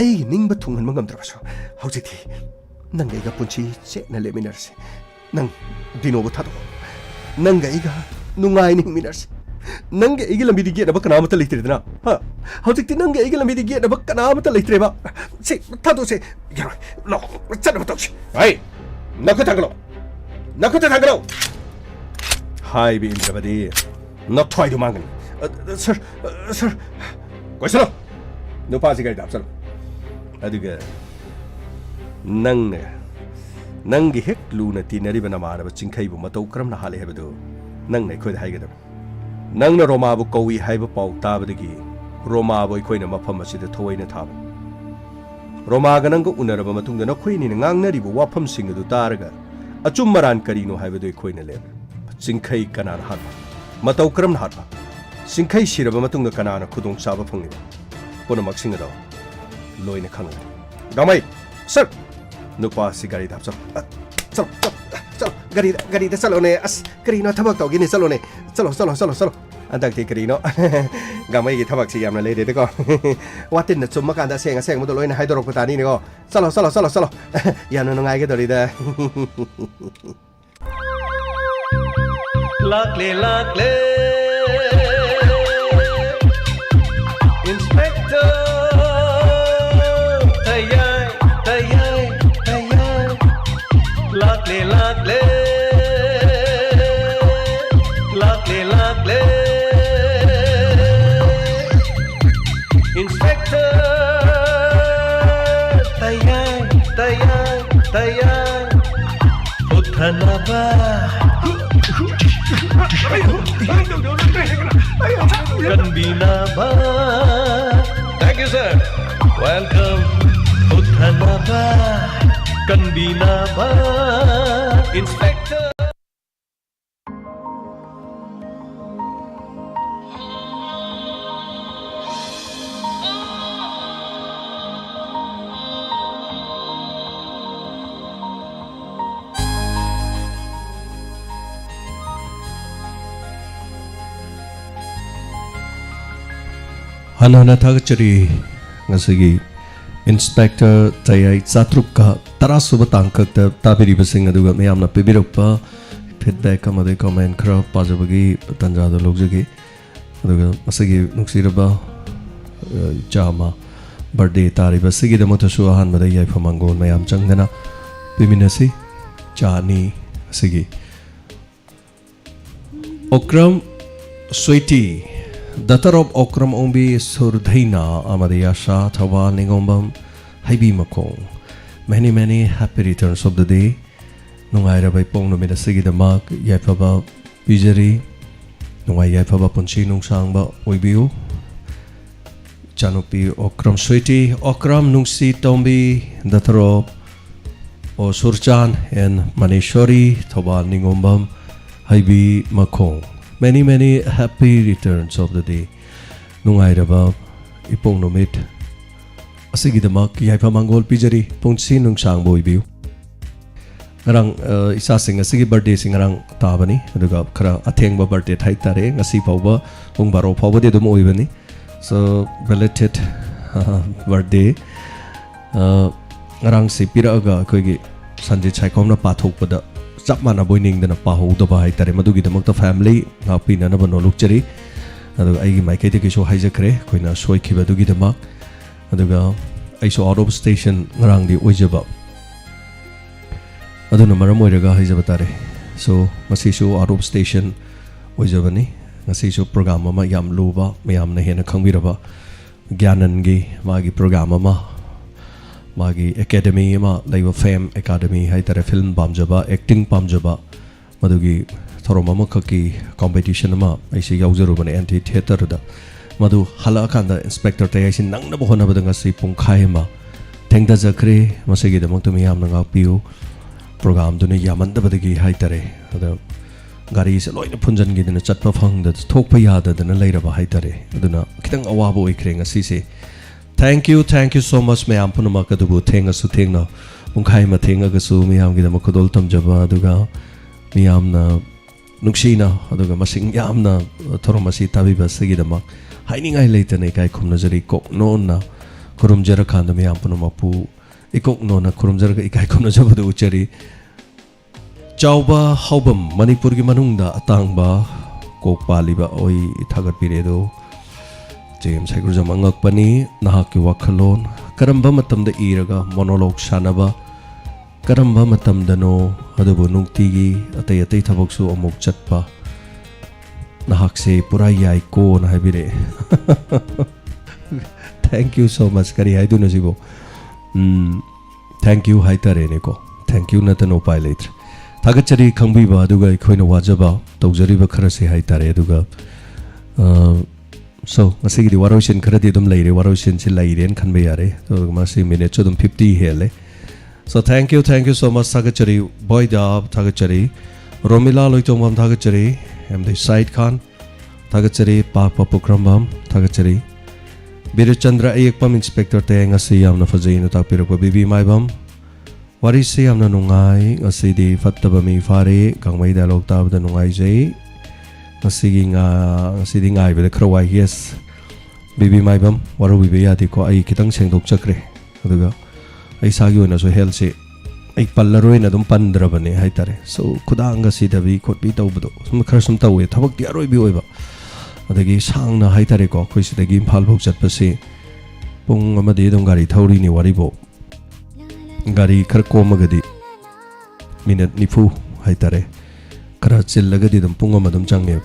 ꯑꯩꯒꯤ ꯅꯤꯡꯕ ꯊꯨꯡꯍꯟꯕ ꯉꯝꯗ꯭ꯔꯕꯁꯨ ꯍꯧꯖꯤꯛꯇꯤ ꯅꯪꯒ ꯑꯩꯒ ꯄꯨꯟꯁꯤ ꯆꯦꯠꯅ ꯂꯩꯃꯤꯟꯅꯔꯁꯤ ꯅꯪ ꯗꯤꯅꯣꯕꯨ ꯊꯥꯗꯣꯛꯑꯣ ꯅꯪꯒ ꯑꯩꯒ ꯅꯨꯡꯉꯥꯏꯅ ꯍꯤꯡꯃꯤꯟꯅꯔꯁꯤ ꯅꯪꯒ ꯑꯩꯒꯤ ꯂꯝꯕꯤꯗ ꯌꯦꯠꯅꯕ ꯀꯅꯥꯃꯠꯇ ꯂꯩꯇ꯭ꯔꯦꯗꯅ ꯍꯧꯖꯤꯛꯇꯤ ꯅꯪꯒ ꯑꯩꯒꯤ ꯂꯝꯕꯤꯗ ꯌꯦꯠꯅꯕ ꯀꯅꯥꯃꯠꯇ ꯂꯩꯇ꯭ꯔꯦꯕ ꯁꯤ ꯊꯥꯗꯣꯛꯁꯦ ꯌꯥꯔꯣꯏ ꯂꯥꯛꯑꯣ ꯆꯠꯅꯕ ꯇꯧꯁꯤ ꯍꯥꯏ ꯅꯈꯨꯠ ꯊꯥꯡꯒꯠꯂꯣ ꯅꯈꯨꯠꯇ ꯊꯥꯡꯒꯠꯂꯣ ꯍꯥꯏꯕ ꯏꯟꯗ꯭ꯔꯕꯗꯤ ꯅꯊ꯭ꯋꯥꯏꯗꯨ ꯃꯥꯡꯒꯅꯤ ꯁꯔ ꯀꯣꯏꯁꯜꯂꯣ ꯅꯨꯄꯥꯁꯤ ꯒꯥꯔꯤꯗ ꯍꯥꯞꯆꯜꯂꯣ ꯑꯗꯨꯒ ꯅꯪꯒꯤ ꯍꯦꯛ ꯂꯨꯅ ꯇꯤꯟꯅꯔꯤꯕ ꯅꯃꯥꯟꯅꯕ ꯆꯤꯡꯈꯩꯕꯨ ꯃꯇꯧ ꯀꯔꯝꯅ ꯍꯥꯠꯂꯦ ꯍꯥꯏꯕꯗꯨ ꯅꯪꯅ ꯑꯩꯈꯣꯏꯗ ꯍꯥꯏꯒꯗꯕꯅꯤ ꯅꯪꯅ ꯔꯣꯃꯥꯕꯨ ꯀꯧꯏ ꯍꯥꯏꯕ ꯄꯥꯎ ꯇꯥꯕꯗꯒꯤ ꯔꯣꯃꯥꯕꯨ ꯑꯩꯈꯣꯏꯅ ꯃꯐꯝ ꯑꯁꯤꯗ ꯊꯑꯣꯏꯅ ꯊꯥꯕꯅꯤ ꯔꯣꯃꯥꯒ ꯅꯪꯒ ꯎꯅꯔꯕ ꯃꯇꯨꯡꯗ ꯅꯈꯣꯏꯅꯤꯅ ꯉꯥꯡꯅꯔꯤꯕ ꯋꯥꯐꯝꯁꯤꯡ ꯑꯗꯨ ꯇꯥꯔꯒ ꯑꯆꯨꯝ ꯃꯔꯥꯟ ꯀꯔꯤꯅꯣ ꯍꯥꯏꯕꯗꯨ ꯑꯩꯈꯣꯏꯅ ꯂꯦꯞꯄꯦ ꯆꯤꯡꯈꯩ ꯀꯅꯥꯅ ꯍꯥꯠꯄ ꯃꯇꯧ ꯀꯔꯝꯅ ꯍꯥꯠꯄ ꯆꯤꯡꯈꯩ ꯁꯤꯔꯕ ꯃꯇꯨꯡꯗ ꯀꯅꯥꯅ ꯈꯨꯗꯣꯡꯆꯥꯕ ꯐꯪꯂꯤꯕ ꯄꯨꯝꯅꯃꯛꯁꯤꯡ ꯑꯗꯣ ꯂꯣꯏꯅ ꯈꯪꯒꯅꯤ ꯒꯥꯃꯩ ꯁꯔ ꯅꯨꯄꯥꯁꯤ ꯒꯥꯔꯤꯗ ꯍꯥꯞꯆꯜꯂꯣ चलो गरीदा चलो ने अस करीनो थबक तौगिनी चलो ने चलो अंदक्ति करीनो गामई की थबक से यामना लेदे को वातिन न चुम्मा कांदा सेंग मदो लोइन हाइदोरक पतानी ने को चलो यानो नुंगाइगे दोरिदा लाकले inspector Lakle Inspector Tayai Uthanaba Kanbinaba Thank you sir Welcome Uthanaba Kanbinaba Inspector Hanana Thagachari Ngasigi Inspector Tayai Chatrukka Tarasuba Tangkakta Tabiriba Singh aduga mayamna pibirakpa feedback amade comment khara pajabagi tanjada logjagi aduga masagi nuksiraba chama birthday tariba sigi damota su ahan mada yai famangol mayam changdana piminasi chani sigi Okram Sweetie Datar of Okram Ombi Surdhaina Amadiyasha Tawa Ningombam Haibi Makong Many happy returns of the day Nungaira by Pong no Midasigi the Mark Yapaba Bijari Nungai Yapaba Punchi Nung Sangba Oibiu Chanupi Okram Sweetie Okram Nungsi Tombi Datar of O Surchan and Manishori Tawa Ningombam Haibi Makong Many happy returns of the day. Nungairaba ipong nomit. Asigi damak yaipa mangol pijari pungsi nung sang boy biu. Ngarang isa sing asigi birthday sing ngarang tabani. Aduga kara atheng ba birthday thai tare ngasi pauba ung baro pauba de dum oibani. So related birthday. Ngarang si pira aga koigi sanjay chaikom na pathok pada. Chap mana boining dana paho da bai tare madugi damakta family na pina na bano lukchari adu ai mai kai te so haija kre koina soi khiba dugi damak aduga ai so out of station ngarang di oijaba adu na maram oiraga haija batare so masi so out of station oijabani ngasi so program ama yam luba mayam na hena khangbiraba gyanan gi magi program ama Magi Academy ma Live Fame Academy hai tare film pamjaba acting pamjaba madugi thoroma khaki competition ma aisi yaujaru bane anti theater da madu hala kanda inspector tayai sin nangna bohona badanga si pungkhai ma thengda jakre masigi damak to miyam nanga piu program dune yamanda badagi hai tare ada gari se loina phunjan gi dina chatpa phang da thokpa ya da dana leiraba haitare aduna kitang awaba oikre ngasi se thank you so much mayam punama kadubu thenga su thengna ungkhai ma thenga ga su miyam gi dama khodol tamjaba aduga miyam na nuksina aduga masing yamna thoromasi tabiba sigi dama hainingai leitane kai khumna jari kok non na kurum jara khanda miyam punama pu ikok no na kurum jara ikai khumna jabadu uchari chauba haubam manipur gi manungda atangba kok paliba oi thagat piredo James Haigrujam angakpani nahaki wakhalon karamba matamda iraga monologue sanaba karamba matamdano adubu nungtigi atay atay thabaksu amuk chatpa nahakse pura yai ko na habire thank you so much kari haidu nasibo thank you haitare ne ko thank you natano pai later thagachari khangbiba aduga ikhoina wajaba tawjariba kharase haitare aduga so masigi waroisin kharadi dum leire waroisin si leiren khanbe yare so masi minute chodum 50 hele so thank you so much thagachari boy job thagachari romila loitomam thagachari amde side khan thagachari papa pukrambam thagachari birchandra ayekpam inspector te ngasi yamna fajaina takpirako bibi maibam warisi yamna nungai ngasi di fattaba mi fare gangmai dialogue tabda nungai jai ngasi di ngai bele krawai yes bibi maibam waru bibi yati ko ai kitang sengdok chakre aduga ai sagi ona so health se ai pallaroi na dum pandrabane haitare so khudanga si dabi khotbi tawbdo sum khar sum tawe thabak ti aroi bi oiba adagi sangna haitare ko khoi sidagi imphal bok chatpase pung amadi dum gari thauri ni wari bo gari khar komagadi minute nifu haitare khara chillagadi dum pung amadum change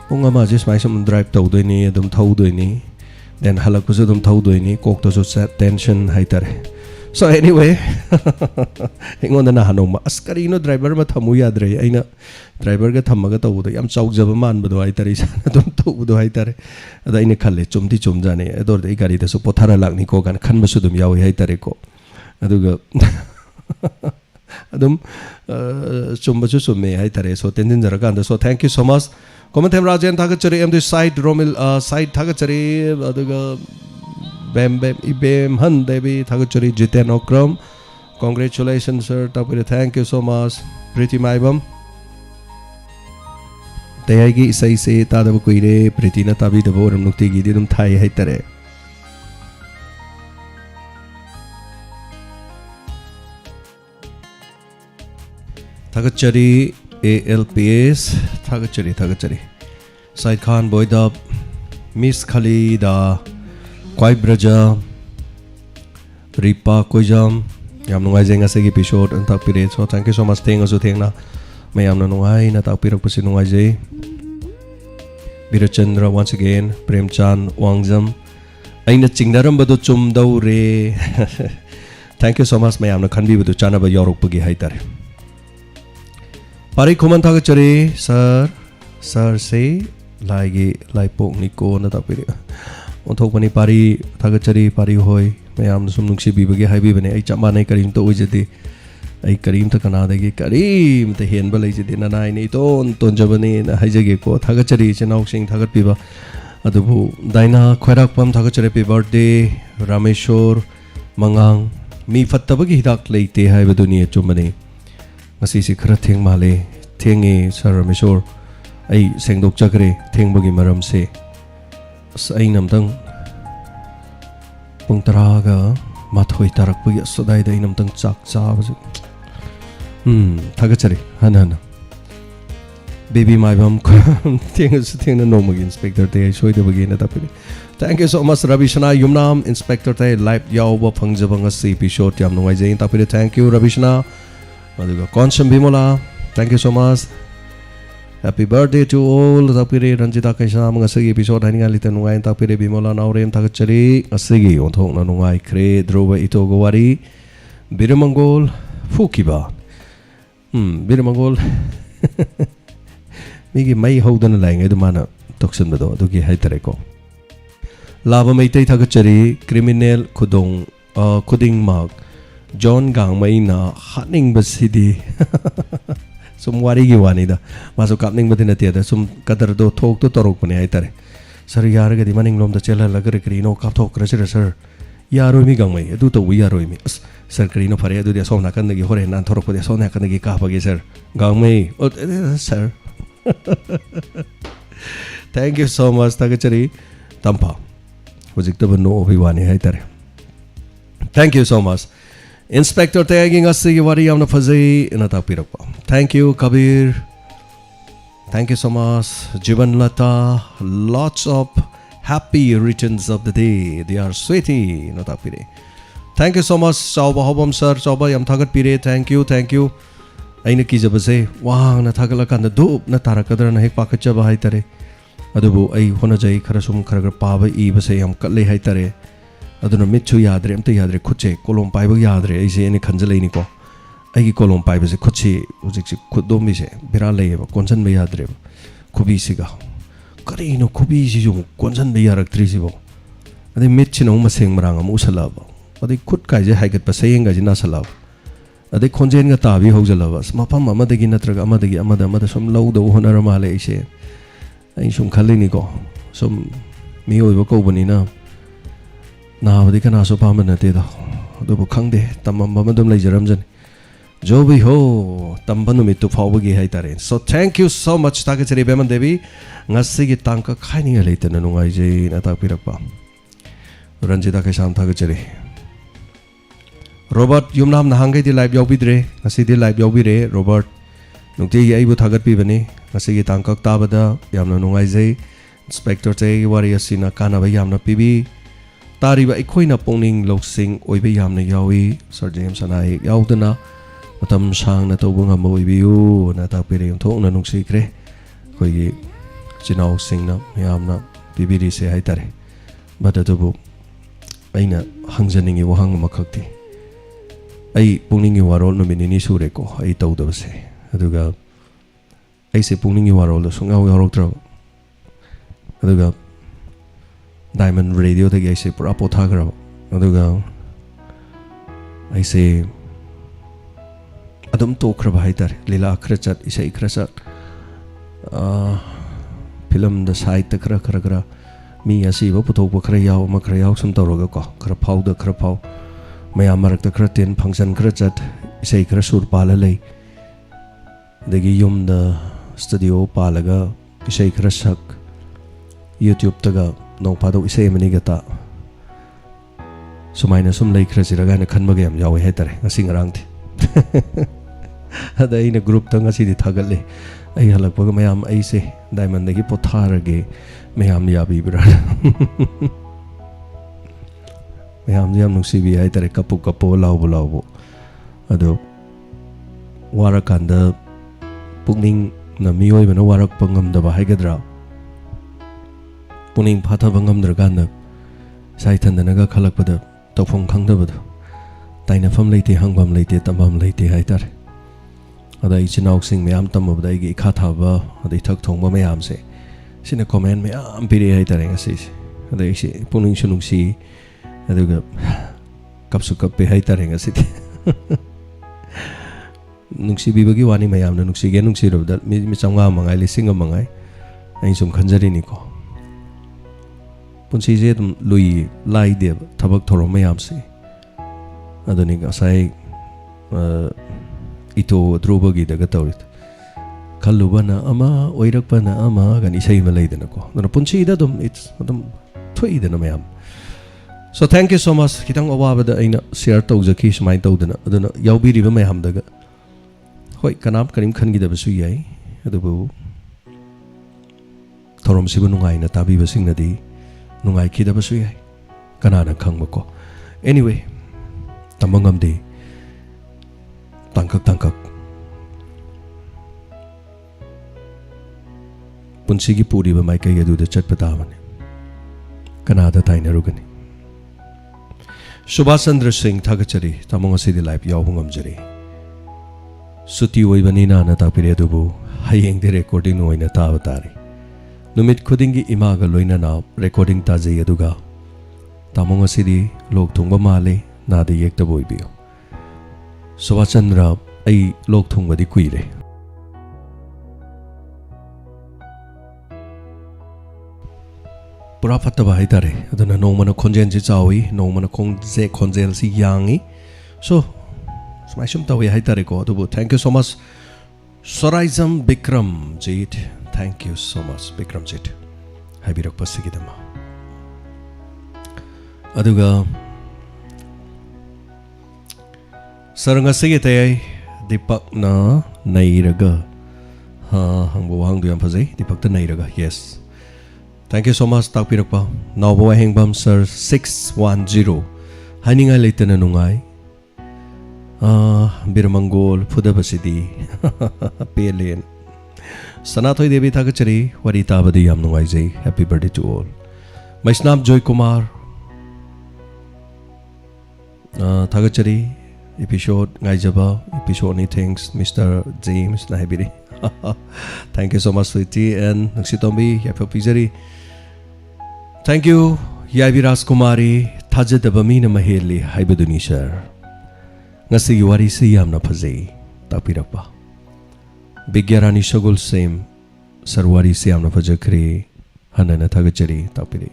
pung ama just mai sam drive tawdoini dum thawdoini then halakpusu dum thawdoini kok to so tension haitare so anyway ingonda na hanoma askarino driver ma thamu yadre aina driver ga thamaga tawdo yam chaujaba manbado haitare sana dum tawdo haitare ada ine khalle chumti chumjane ador dei gari da so pothara lagni ko gan khanbasu dum yawi haitare ko aduga adum chumbachu chumme haitare so tenjin jara kan so thank you so much Komantem Rajan thagachari am the side Romil side thagachari aduga bam ibem han devi thagachari jiten okram congratulations sir tapire thank you so much Priti maibam TAYAI gi isai se tadaba koire Priti na tabi dabo ram nukti gi dum thai haitare thagachari ALPS thagachari Said Khan Boydab Miss Khalida Kwai Braja Ripa Kojam yam nungai jenga segi episode and takpire so thank you so much thenga so thengna mayam na nungai na takpirak pasi nungai je Birachandra once again Premchan Wangjam aina chingdaram badu chum daure thank you so much mayam na khanbi badu chana ba yorok pagi haitare Pari kuman thagachari sir say lagi laipok niko na tapire onthok pani pari thagachari pari hoy mayam sum nungsi bibage haibi bane ai chama nai karim to ujedi ai karim ta kana dagi karim ta hen ba leijedi na nai nei ton jabani na haijage ko thagachari chenau sing thagat piba adubu daina khairak pam thagachari pi birthday rameshwar mangang mi fattabagi hidak leite haiba duniya chumani ngasi si khara theng male thengi sir rameshwar ai sengdok chakre thengbagi maram se ai namtang pung taraga mathoi tarak pagi sodai dai namtang chak cha thagachari hana baby my bam theng no magi inspector te soi de bagi na tapini thank you so much Rabishna Yumnam inspector te live yaw ba phangjaba ngasi episode yam nungai jai tapini thank you Rabishna aduga Konsam Bimola thank you so much happy birthday to all tapire Ranjita kaisa ngasi episode hani ngalita nungai tapire Bimola naurem thagachari asigi onthok na nungai kre droba ito gowari Biramangol fukiba Biramangol migi mai hodana laingai dumana toksan bado adugi haitare ko laba maitai thagachari criminal khuding mark John Gang mai na haning basidi so sum wari gi wani da masu kapning badina tia da sum kadar do thok to torok pane ai tare sir yar ga di maning lom da chela la gre kri no kap thok kra sir yaroi mi gang mai adu to wi yaroi mi sir kri no phare adu dia som na kan gi hore nan thorok pa dia som na kan gi ka pa gi sir gang mai sir thank you so much tagachari tampa hojik to no obi wani hai tare thank you so much Inspector tagging us the wari amna fazai ina ta pirakpa thank you Kabir thank you so much Jivan Lata lots of happy returns of the day they are sweetie ina ta pire thank you so much Sauba Hobam sir Sauba yam thagat pire thank you aina ki jabase wang na thagala kan da dup na tarakadra na hek pakacha ba hai tare adubu ai hona jai khara sum khara pa ba I base yam kalle hai tare aduna mitchu yadre amta yadre khuche kolom pai ba yadre ai se ni khanjale ni ko ai gi kolom pai ba se khuchi ujik si khudom bi se bira le ba konsan ba yadre khubi si ga kari no khubi si ju konsan ba yarak tri si bo ade mitchi no ma seng marang am usala ba ade khut kai je haigat pa sayeng ga ji na sala ade khonjen ga ta bi hojala ba mapam amada gi natraga amada som lau do honara ma le se ai sum khali ni ko som mi oi ba ko bani na 나버디 kana so pa man te da do bu khang de tamam ba dum lai jaram jan jo bi ho tamba nu mit tu phau gi hai tare so thank you so much ta chari beman devi ngasi gi tang ka khai ni le te nu ngai je na ta pirak pa ranjita ka sam tha ga chari robert yumnam na hangai di live yobi dre ngasi di live yobi re robert nungti ai bu thagat pi bani ngasi gi tang ka ta bada yamna nu ngai je inspector te wari asina kana ba yamna pibi तारीब अखोइना पोंगनिंग लोकसिंग ओइबे यामना यावी sir James अनाई यावदना मतम सांगना तौबो ngam ओइबियु ना तापेरे थोंगना नुंगसिख्रे खोइगी चिनाव सिंगना यामना बिबिरि से हाइतारे बददबु अइना हंगजनिंगी वहांग मखक्ति अइ पोंगनिंगी वारोल नमिनिनि सुरेको अइ तौदबसे अदुगा अइसे पोंगनिंगी वारोल सुंगाव यारोक्त्र अदुगा Diamond Radio tagi aise pura potha grab aduga aise adum to khra bhai tar lila akhra chat isai khra chat film da site khra mi asi ba puthok ba khra yaw sum tawroga ko khra phau maya marak ta khra ten function khra chat isai khra sur pala lei dagi yum da studio palaga isai khra sak YouTube taga no pado isai mani gata sumaina sum lei khra siraga na khanba ge am yawi hai tare ngasing rang thi ada ina group ta ngasi di thagalle ai halak ba mayam ai se diamond gi pothar ge mayam ya bi bra mayam jam nungsi bi ai tare kapu lau bu ado warakanda pungning na miyoi bana warak pangam da ba hai gadra puning phatha bangam dragana sai thandanaga khalak pada tofong khangda bada taina fam leite hangbam leite tambam leite haitar ada ichinau sing meam tamabda gi kha thaba ada thak thongba meam se sina comment meam piri haitar ngasi ada isi puning sunung si aduga kapsu kappe haitar ngasi nungsi bibagi wani meam na nungsi ge nungsi robda mi changa mangai lising mangai ai sum khanjari ni ko punsi je dum lui lai de thabak thoro mayam se adoni ga sai ito drobagi daga tawrit khallubana ama oirakpana ama gani sai ma leidana ko na punsi da dum it's dum thoi dana mayam so thank you so much kitang awaba da aina share tawjaki smai tawdana aduna yawbiri ba mayam daga hoi kanam karim khangi da basu yai adubu thorom sibu nungai na tabi basing na di nungai kida basu yai kanana khangba ko anyway tamangam de tangkak punsi gi puri ba mai kai ga du da chat pata mane kanada taina rugani Subhash Chandra Singh thagachari tamong asidi live yawbungam jari suti oibanina na ta pire dubu hayeng de recording oina ta batari numit khudingi imaga loina na recording ta jai aduga tamong asidi lok thungba male na de yekta boibiyo Subhash Chandra ai lok thungba di kuire pura fattaba haitare aduna nongmana khonjen si chawi nongmana khonjel si yangi so smaishum tawi haitare ko adubu thank you so much Soraizam Bikram Jit thank you so much Bikram Jit habirak pasigidama aduga saranga sige tayai Deepak na nairaga hangbo hangdu yam phajai Deepak ta nairaga yes thank you so much takpirak pa nawba hengbam sir 610 haninga leitana nungai birmangol phudabasidi pelen sanathoi devi thagachari wari tabadi yam nungai jai happy birthday to all Maisnab Joy Kumar thagachari episode ngaijaba episode ni thanks Mr. James Nahibiri thank you so much sweetie and naksitombi yapo pizari thank you Yabi Raskumari thajadaba mina maheli haibaduni sir ngasi wari se yamna phajai tapirakpa Bigyarani Shagul Sem sarwari se yamna phajakre hanana thagachari tapiri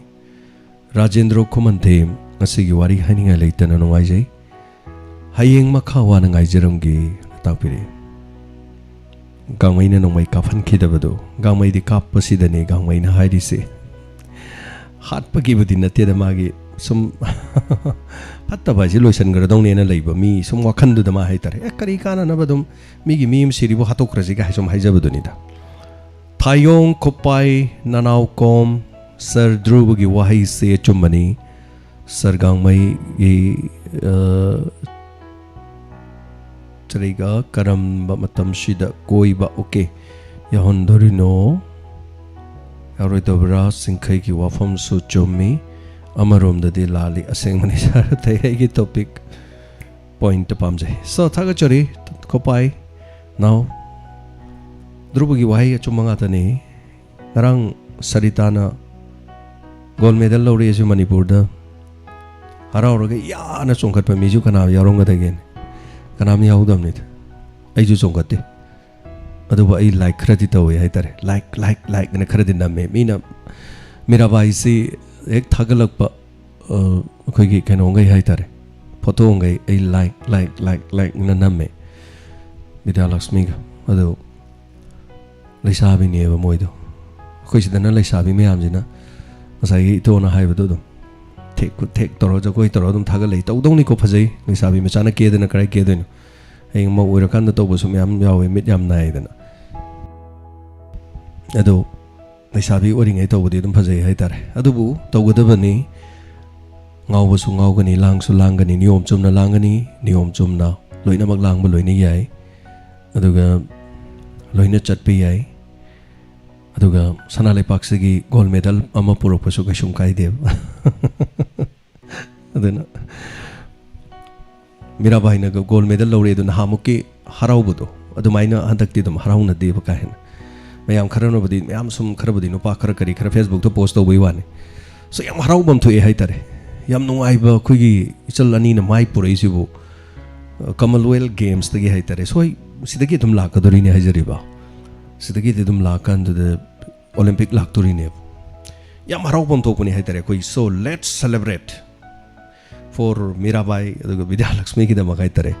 Rajendra Kumanthem ngasi wari haninga leitana nungai jai hayeng makha wana ngai jaramgi tapiri gangmai na nongmai kaphan khidabado gangmai di kappasidane gangmai na hairi se hat pagi budi natte da magi sum patta baji loisan gar dong ne na leiba mi sum wakhan du da ma haitare kari kana na badum mi gi mim siribu hatokraji ga sum haijabaduni da Thayong Kopai Nanau Kom Sir Dhruv gi wahai se chumani Sir gangmai gi Chariga karam ba matam shida koi ba okay yahondori no yaroi dobra singkhai ki wafam su chommi amarom da de lali aseng mani sar thai gi topic point pamjai so thaga chori Kopai now Dhruv gi wahai chumanga tani narang Saritana gold medal lori asu Manipur da harauraga yana chongkhat pa miju kana yarong ga again kanam yaudam nit aiju chongkate aduba ai like khradi tawe haitare like na khradi namme mina mera bai si ek thagalakpa khoi gi kano ngai haitare photo ngai ai like na namme Vidya Lakshmi adu leisabi ne ba moido khoi sidana leisabi me amjina masai to na haibadu dum tek toro jo koi toro dum thaga lei tau dong ni ko phajai leisabi me chana ke dena krai ke den heng ma ura kan to bu sum yam yawe mit yam nai dena ado leisabi oring ai to bu dum phajai hai tare adu bu to gu da bani ngau bu su ngau gani lang su lang gani niom chum na lang gani niom chum na loina mak lang bu loina yai adu ga loina chat pi yai adu ga sana le pak se gi gold medal ama purok pasu ka shum kai dev adena mira bai na gold medal lore du na hamuki harau budo adu maina handak ti dum harau na de ba kahen mayam kharano budi mayam sum kharabudi no pa khar kari khar Facebook to post to boi wane so yam harau bam thu e hai tare yam nungai ba khu gi ichal ani na mai purei sibu Commonwealth Games tagi hai tare so sidagi dum la ka dori ne hajari ba sidagi de dum la kan de Olympic lak tori ne yam harau bam to puni hai tare koi so let's celebrate for Mirabai Vidya Lakshmi ki da magai tare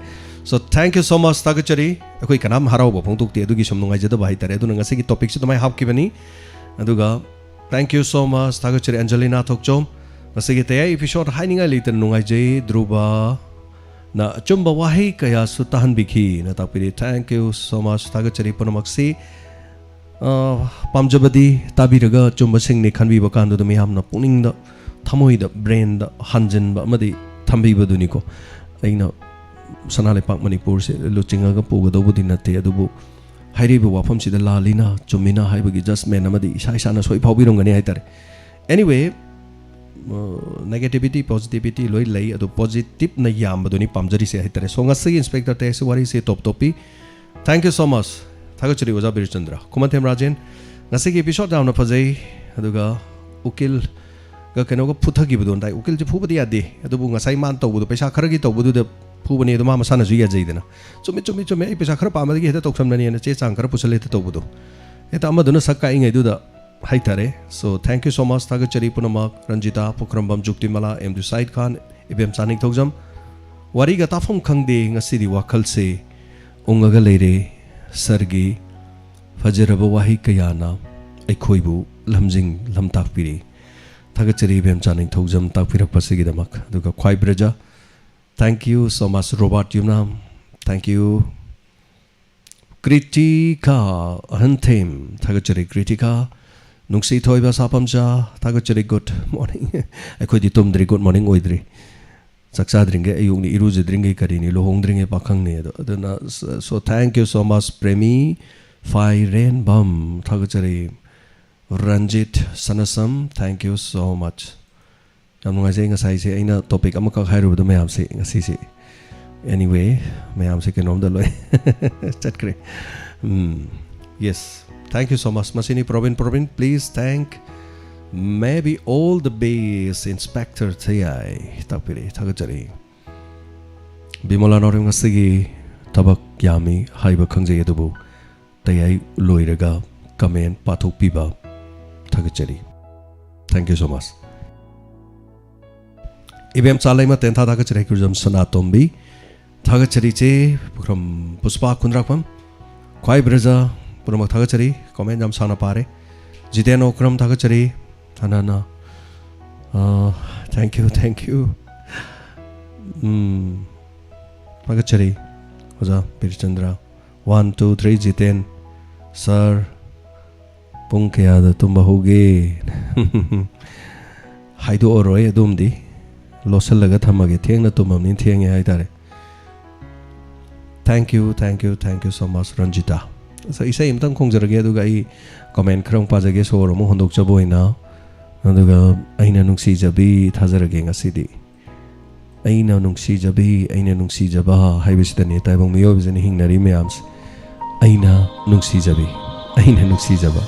so thank you so much tagachari akoi kanam harau ba phongtuk te adugi som nungai jada bai tare adu ngasi ki topic se tomai hap ki bani aduga thank you so much tagachari Angelina Thokchom ngasi ki TAYAI episode haininga leitan nungai jai Dhruva na chumba wahi kaya su tahan bikhi na tapiri thank you so much tagachari panamakse pamjabadi tabiraga chumba sing ne khanbi ba kan du mi hamna puning da thamoi da brain da hanjin ba amadi thambi ba duni ko aina sanale pak Manipur se luchinga ga pu ga do budi na te adubu hairi ba wafam si da lalina chumina haiba gi just man amadi isa isa na soi phaubi rong gani haitare anyway negativity positivity loi lai adu positive na yam ba duni pamjari se haitare so ngasi inspector te se wari se top topi thank you so much thagachari oja birchandra kumathem rajen ngasi ki episode down na phajai aduga ukil ga keno ga phuthagi budon dai ukil je phubadi ade adubu ngasai man to budu paisa kharagi to budu de phubani adu ma masana ju ya jaidena chumi ai paisa khar pamadi ge heta toksam nani na che chang khar pusale to budu eta amaduna sakka ingai du da haitare. So thank you so much. Thagachari punamak Ranjita Pukrambam Juktimala M. Said Khan Ibem Sanik Thogjam. Wariga tafam khangde ngasidi wakhalse ungaga leire sargi fajaraba wahi kayana aikhoibu lamjing lamtakpiri. Thagachari Ibem Sanik Thogjam takpirak pasigidamak. Duga khwai braja. Thank you so much Robert Yumnam. Thank you. Kritika Hantem Thagachari Kritika Nungsi Toiba Sapamja Thagachari good morning. I could tumdri good morning oidri. Saksadringe Ayuni Iruzi dringi Karini Lohong dringe Pakang. So thank you so much Premi Fai Rain Bum Thagachari Ranjit Sanasam. Thank you so much. I'm saying as I say in a topic I'm a hairu the mayam saying a anyway, mayam second on the loy. Chat great. Yes. Thank you so much. Masini Provin, please thank maybe all the base inspector TAYAI Tapiri Thagachari Bimola Norim Sigi Tabak Yami Haiba Kangze Dubu TAYAI Loiraga Kamen Patu Piba Thagachari. Thank you so much. Ibem Salaima Tenta Thagachari Kuzam Sanatombi Thagachari che from Puspa Kundrakam Kwai Breza Purama Thagachari Comment Jam Sana Pare Jiten Okram Thagachari Tanana. Thank you. Thagachari Oza Pirchandra 1, 2, 3 Jiten Sir Punkya the Tumba Hoge Haidu Oroy Dumdi Losalaga Tamagi Tiang na Tumam Nin Tiang Haitare. Thank you so much Ranjita. So isa imtang kung jarage duga I comment krong pajage so romo hondok jabo ina duga aina nungsi jabi thajarage ngasidi aina nungsi jabi aina nungsi jaba haibisida ne taibong miyo bizani hingnari meams aina nungsi jaba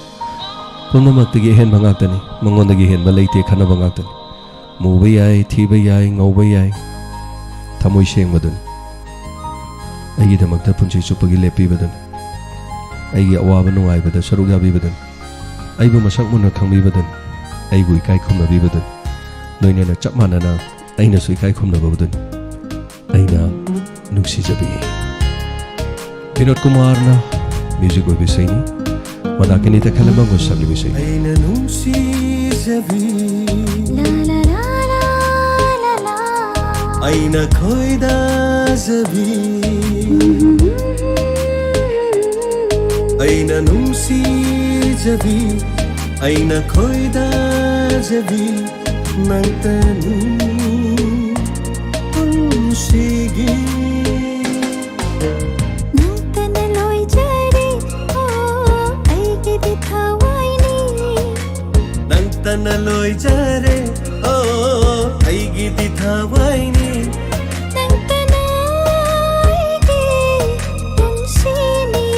pumna mattige hen bangaktani mangondagi hen balaite khana bangaktani muba yai thiba yai ngauba yai thamoi sengmadun Aigi damakta punchi chupagi lepi badan Aigi awaba nungai badan saruk yabi badan Aibu masak muna khangbi badan Aigu ikai khumna bi badan Noina na chap mana na Aina su ikai khumna badan Aina nungsi jabi Vinod Kumar na music go bisaini Madakini ta kalamba go sabli bisaini Aina nungsi jabi La la la la la Aina khoida jabi Aina nungsi jabi Aina khoida jabi Nangtanu unsigi Nangtana loi jari oh aigi di thawaini Nangtana loi jare oh aigi di thawaini Nangtana aigi unsini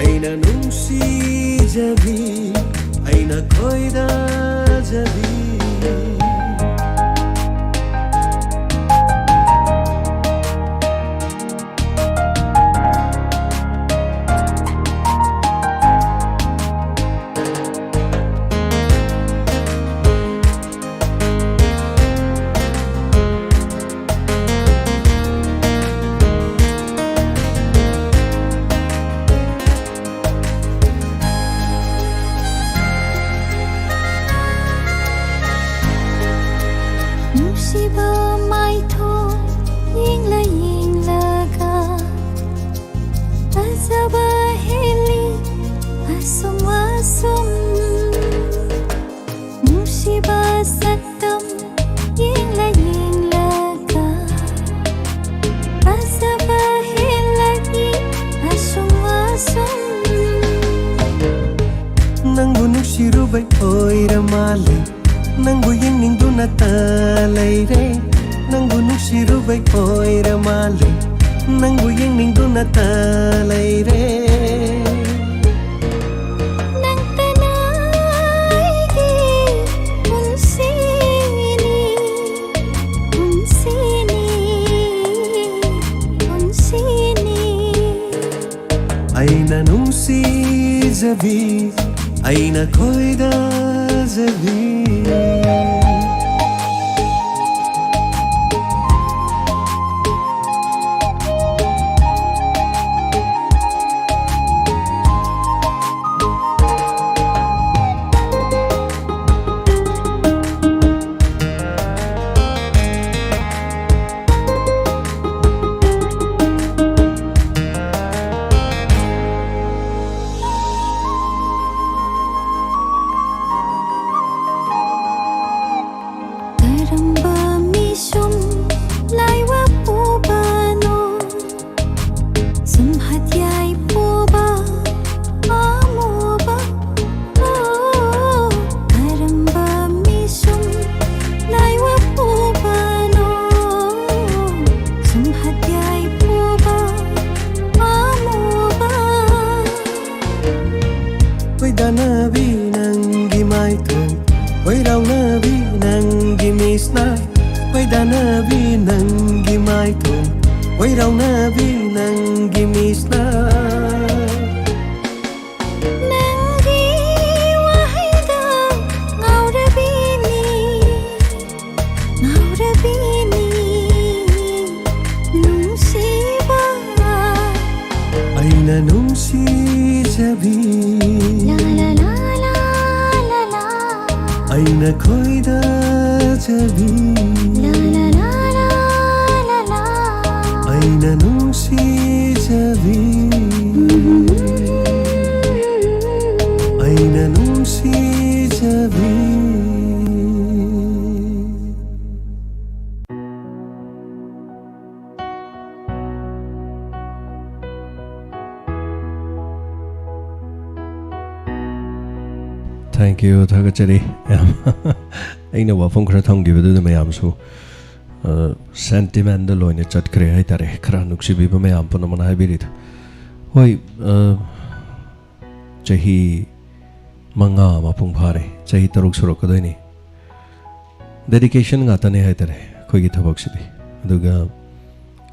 Aina nungsi jabi Aina khoida jabi Musiba mai tho ying la ga Azaba heli asum Musiba satam ying la ga Azaba heli asum Nangbu nungsirubai oira male Nangbu yeningduna talaire Nangbu nungsirubai oira male Nangbu yeningduna talaire Nangtana aigi unsini ꯑꯩꯅ ꯅꯨꯡꯁꯤꯖꯕꯤ ꯑꯩꯅ ꯈꯣꯏꯗꯖꯕꯤ Nabi nangi mai thong Wai rau nabi nangi misna Wai da nabi nangi mai thong Wai rau nabi nangi misna Nangi wahida ngau rabini nungsiba Aina nungsi jabi Aina khoida jabi Aina nungsi jabi Aina nungsi jabi Thank you thagachari aina wafam khara thamgibadu da mayam su sentiment da loine chatkre hai tare khara nuksibi ba mayam puna mana habirit hoi chahi manga mapung phare chahi taruk surok kadoi dedication nga tane hai tare khoi gi thabak sidi aduga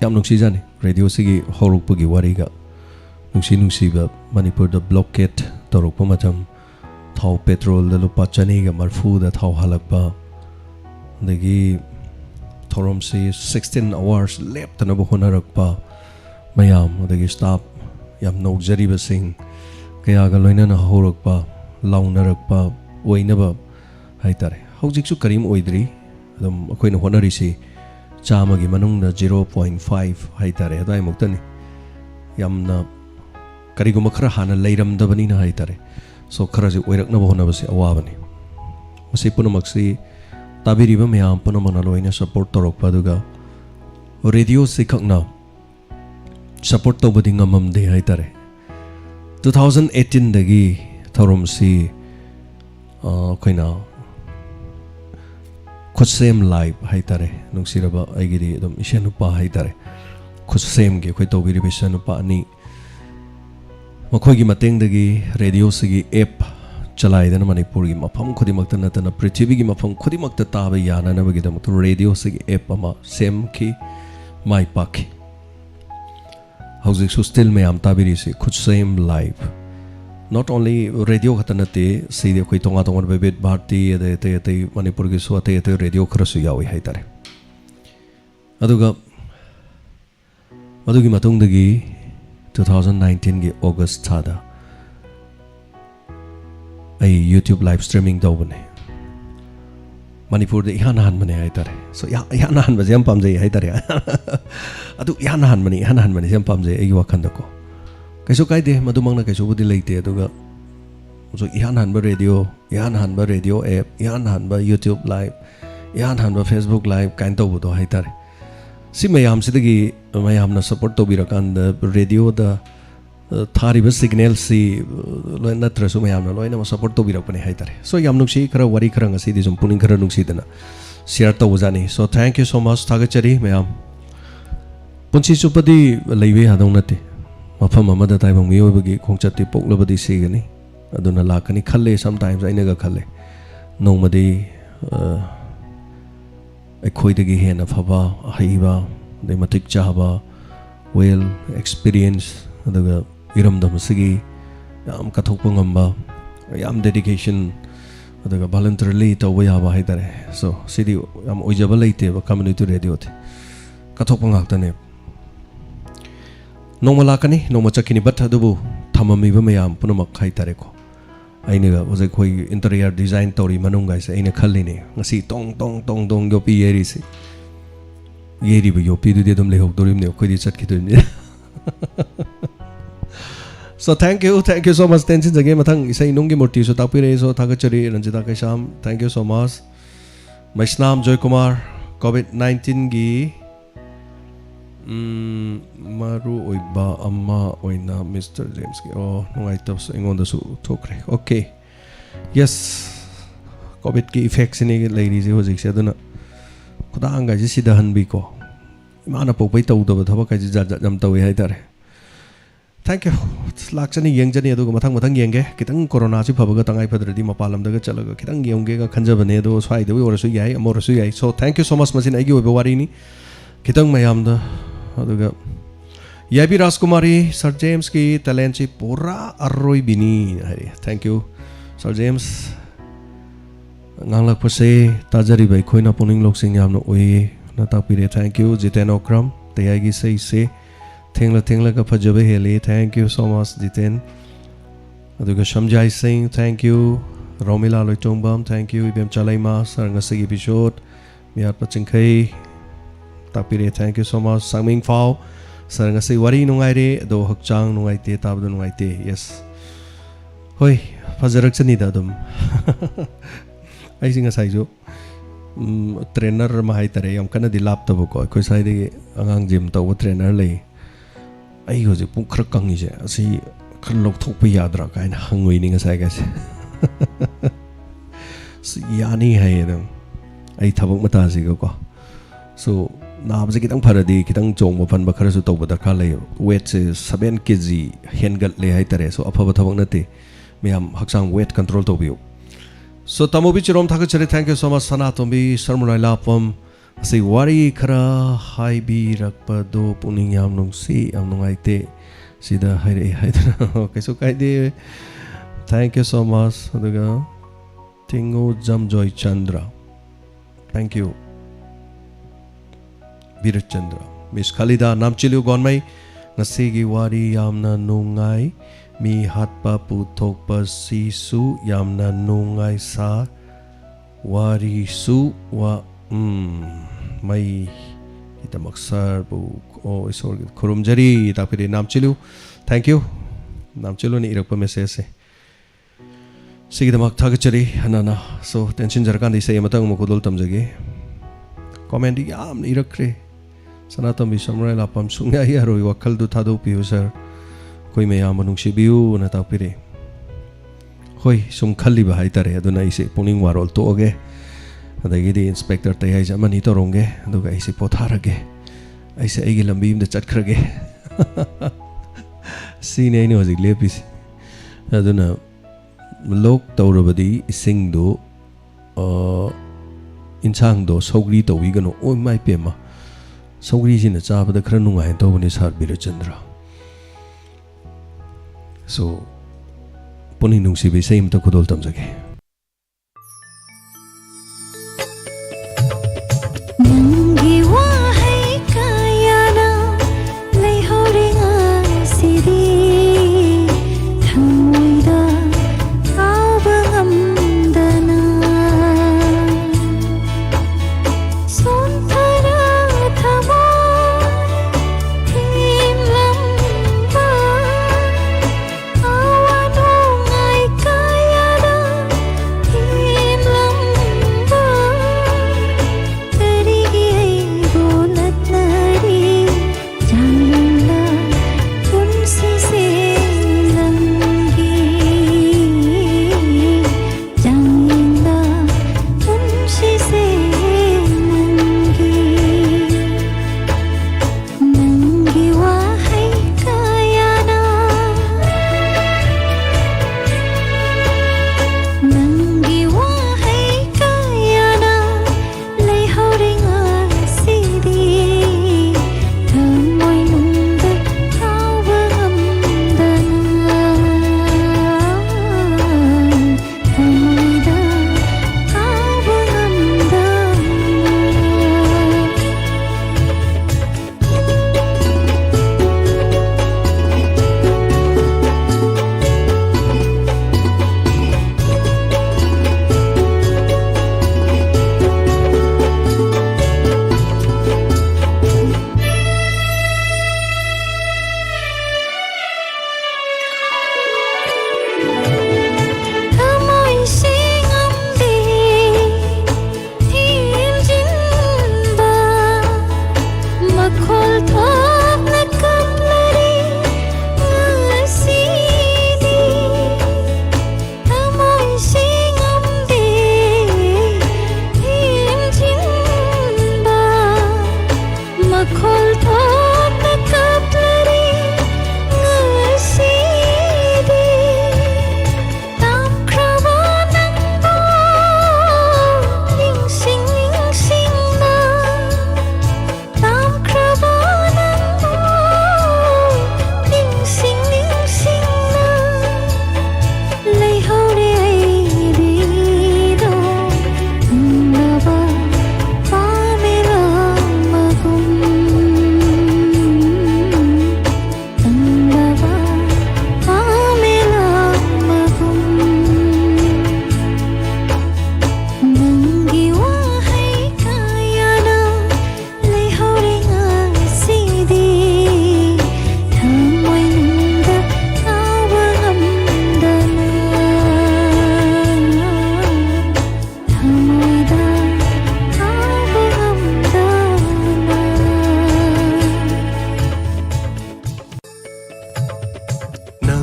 yam nuksi jani radio sigi horuk pugi wari ga nuksi ba manipur da blockade taruk pa matam thau petrol da lupa chani ga marfu da thau halakpa dagi thorom se 16 hours lep tana bo honarakpa mayam dagi stop yam nokjari ba sing kaya ga loina na horakpa launarakpa oinaba haitare hojik su karim oidri adum akoina honari se chama gi manung na 0.5 haitare adai muktani yamna kariguma khara hana leiram da bani na haitare so khara ji oirak na bahona basi awabani masi punamak si tabiriba mayam punamana loina support torok paduga radio se khakna support to badi ngamam de haitare 2018 dagi thorom si koina khosem live haitare nungsiraba aigiri dum ishenupa haitare khosem ge khoi tobiri bishanupa ani मखोगी मतंगदगी radio सगी app चलाइदन मणिपुर की मफम खुदिमक्त नतन पृथ्वी की मफम खुदिमक्त ताब याननबगिदमत रेडियो सगी ऐप अमा सेम की माई पाखी हौजिक सुस्टिल में आम ताबिरी से खुद सेम लाइव नॉट ओनली रेडियो खतनते सीधे कोई तोंगा तोंगा बेबेट भारती अदे अते मणिपुर की सुअते अते रेडियो खरसु यावी हाइतारे अदुगी मतंगदगी 2019 की August thada ai YouTube live streaming dawbane Manipur de ihan han mane ai tare so ihan han ba jam pamjai ai tare adu ihan han mani jam pamjai ai wakhan da ko kaiso kai de madumang na kaiso budi leite aduga so ihan han ba radio app ihan han ba YouTube live ihan han ba Facebook live kain tawbu do ai tare si mayam sidagi mayam na support to birakanda radio da thariba signal si loina trasu mayam na loina support to birakpani haitare so yam nuksi khara wari khara ngasi di puning khara nuksi dana share to wajani so thank you so much thagachari mayam punchi chupadi leiwe hadong nate mafam amada taibang miyobagi khongchati poklabadi sigani aduna lakani khalle sometimes aina ga khalle nongmadi अखोइदगी हेन फबा अहिबा दे मतिक चाहबा well experience अदुगा iramdam sigi yam kathokpa ngamba yam dedication adaga voluntarily tawba yaba haidare so sidi yam oijaba leite ba community radio the kathokpa ngaktane nongma lakani nongma chakini but adubu thamami ba mayam punamak haitare ko aina ga ojai khoi interior design tori manung ga se aina khallini ngasi tong tong tong tong yopi yeri se yeri ba yopi du de dum lehok dorim ne khoi di chat ki du So thank you so much. Tensin jage mathang isai nungi murti so tapire so thagachari Ranjita Kaisham. Thank you so much. Maisnam Joy Kumar COVID-19 gi maru oiba amma oina Mr. James gi oh nungai tap so ingon da su thokre. Okay. Yes. COVID ki effects ni lady je hojik se aduna khuda anga ji sida han bi ko imana popai tau da thaba ka ji jam tawi hai tare. Thank you. Lakchani yengjani adu mathang yenge kitang corona chi phabaga tangai phadradi mapalam daga chalaga kitang yenge ga khanjabane do swai de orasu yai amorasu yai so thank you so much machin agi obe wari ni kitang mayam da aduga yabi Rajkumari Sir James ki talent chi pura arroi bini hari thank you Sir James nganglak pase tajari bai khoina puning lok sing yam no oi na tapire thank you Jiten Okram TAYAI gi se Thengla ka phajabe heli thank you so much Jiten aduga Shamjai Singh thank you Romila Loitongbam thank you Ibem Chalaima saranga sig episode miat pachingkhai tapire thank you so much Sangming Phao saranga sig wari nungai re do hakchang nungai te tabdu nungai te yes hoi phajarak chani da dum ai singa sai jo trainer ma hai tare yam kana dilap tabu ko khoi sai de angang gym taw trainer lei ai ho je pung khrak kangi je asi khan lok thok pa yadra kain hangoi ni nga sai ga se si yani hai dam ai thabak mata si ko so na ba je kitang pharadi kitang chong ba phan ba khara su taw ba dakha lei weight se 7 kg hengal le hai tare so apha ba thabak na te miam hakchang weight control to biu so tamobi chirom thak chare thank you so much sana tombi sarmunai lapam si wari khara hai bi rakpa do puning yam nong si am nongai te sida hai re hai da okay so kai de thank you so much aduga tingo Jamjoy Chandra thank you Virat Chandra Miss Khalida namchilu gonmai ngasi gi wari yamna nungai mi hatpa puthok pa sisu yamna nungai sa wari su wa mai kita maksar bu oh isor kurumjari tapire namchilu thank you namchilu ni irakpa message se sigida mak thagachari hanana so tension jarkan di sai matang mukudul tamjage comment yam irakre sanatam bi samrai lapam sunga yaroi wakal du thadu piu sir koi me yam manung sibiu na tapire hoi sum khalli ba hai tare aduna ise puning warol to oge adagidi inspector TAYAI jamani to ronge aduga ise potharage aise agi lambi imda chatkrage sine ni hojik lepis aduna lok tawrabadi ising do insang do sogri tawi gano oi mai pema sogri jina chabada khara nungai tawni sar Birachandra so puning nungsi be sai imta khudol tamjage Nanggi wahai kayana leihoring asidi thamoida kabangamdana sontara thamai himlamba awanungai kayana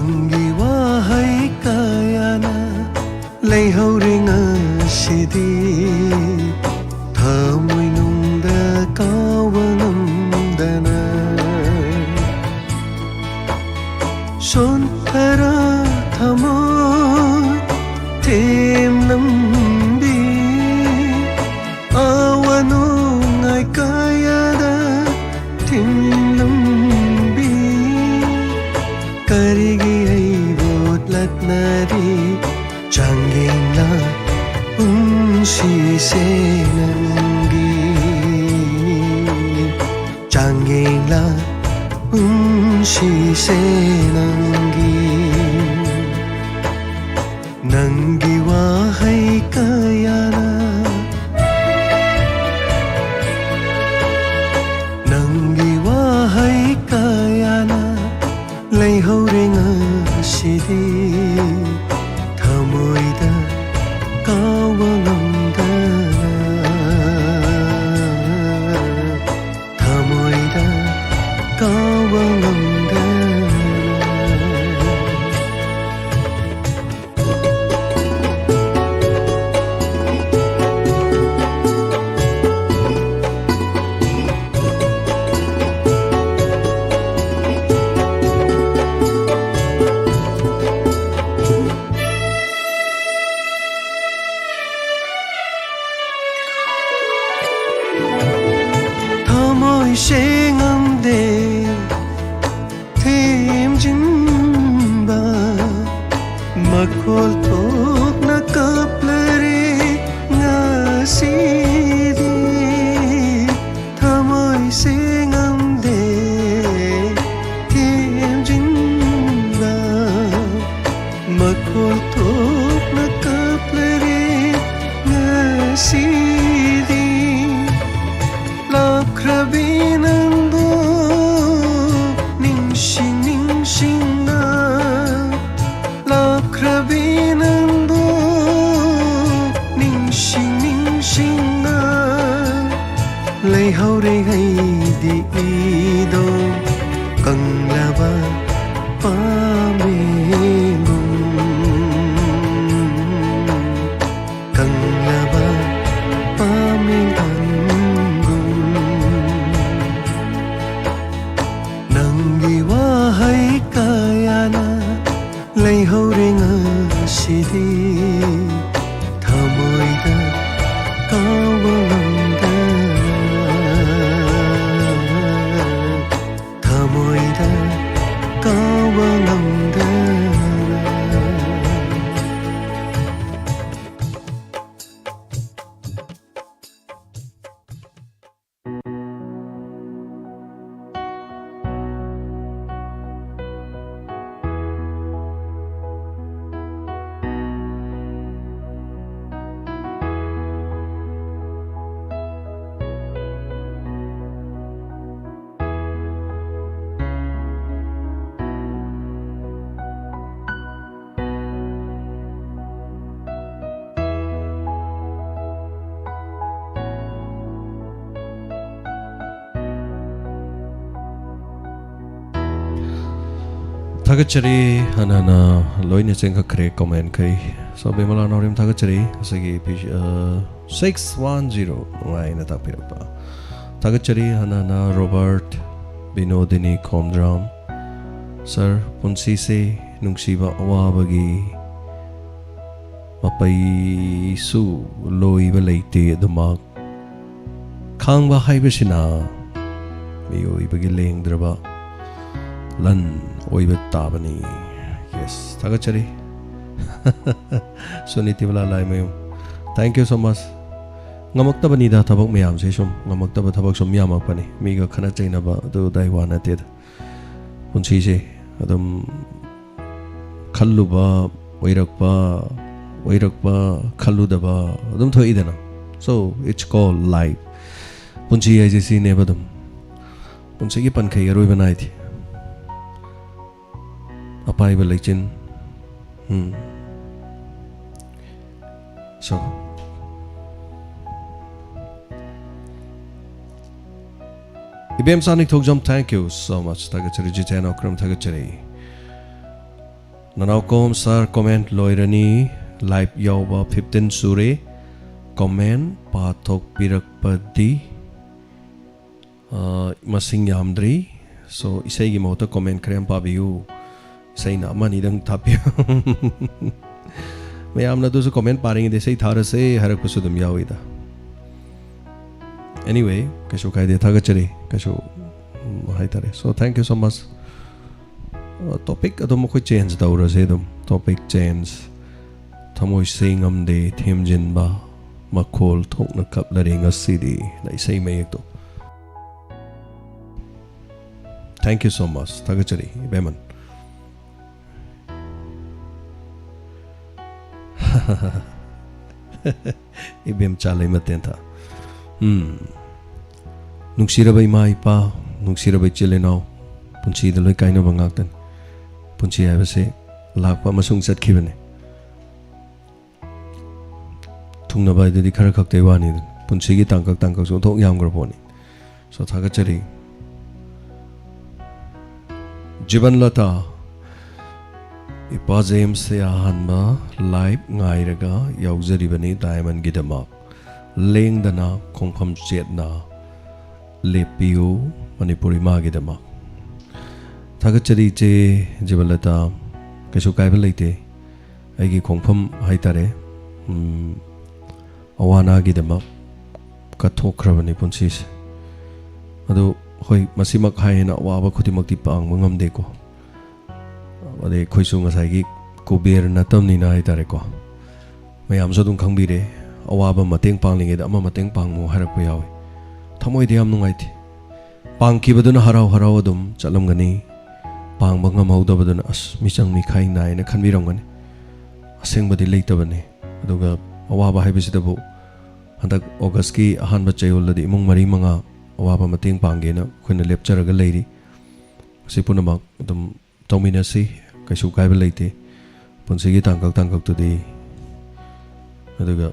Nangi wahai kayana leihore ngasidi thamoi nungda kawangamdana sontara thamoi thêm lambi awano ngai kayada thêm lambi karigi ai bot latnari changela unsi se nangi changela unsi se nangi nangi wahai kayana nangi wahai kayana leihore ngasidi thamoida kawangamdana thamoida kawangamdana thamoi se ngamde thêm jimba makol tok na kaplare ngasidi thamoi se ngamde thêm jimba makol tok na kaplare ngasidi Lakrabinando ningsing ningsing na Lakrabinando ningsing ningsing na leihore hai di ido kanglaba pamengum kanglaba pamengum nangi wahai kayana leihore ngasidi thamoida kawangamdana thamoida kawangamdana Thagachari hanana loina chenga kre comment kai so bemala norim thagachari sagi 610 ngai na tapirapa thagachari hanana Robert Binodini Komdram sir punsi se nungsiba awabagi mapai su loiba leite dumak khangba haibasina miyoi bagi lengdraba lan oiba tabani yes thagachari suniti wala lai mayo thank you so much ngamaktabani da thabak mayam se sum ngamaktaba thabak sum yamak pani miga khana chaina ba do dai wana te punchi se adum khalluba oirakpa khalludaba adum thoi dana so it's called life punchi ai je si ne badum punchi gi pan khai roi banai thi apai ba lechin so IBM Sonic Thogjam, thank you so much. Tagachari Jitano Kram Tagachari. Nanaukom sir comment loirani live yauba 15 sure comment pathok pirakpadi masing yamdri so isai gi mota comment krem pabiu isai na mani dang thapya mayamna du comment paring de sei thara se harak pusudum yawida anyway kasho kai de thaga chari kasho hai tare so thank you so much topic adum ko change daura se dum topic change thamoi singam de themjin ba makhol thokna kap laring asidi na isai mayek to thank you so much thaga chari beman ibem chalai maten tha nungsiraba ima ipa nungsiraba chilenau punchi da loi kaino bangaktan punchi habase lakpa masung chatkhibane thungna bai de khara khak taiwani punchi gi tangkak so thok yam graponi so thaga chari jiban lata ipa james se ahanma live ngairaga yaujari diamond gidama lengdana khongpham chetna lepiu manipuri ma gidama thagachari che jibalata kaishu kaiba leite aigi khongpham haitare awana gidama kathokhrabani punchis adu hoi masimak haina waba khudimakti pang mangamde ko ade khoisu ngasai gi kuber natamni na haitare ko mayam so dum khangbire awaba mateng panglinge da ama mateng pangmu harak yawi thamoi de am nungai thi pangkibaduna harau harau adum chalamgani pangba ngamhaudabaduna as michang mi khai nai na khanbiramgani asengbadi leitabani aduga awaba haibisidabu handak august ki ahanba chayoladi imung mari manga awaba mateng pangena khoina lepcharaga leiri sipunamak adum tawminasi kaisu kaiba leite punsigi tangkak tudi aduga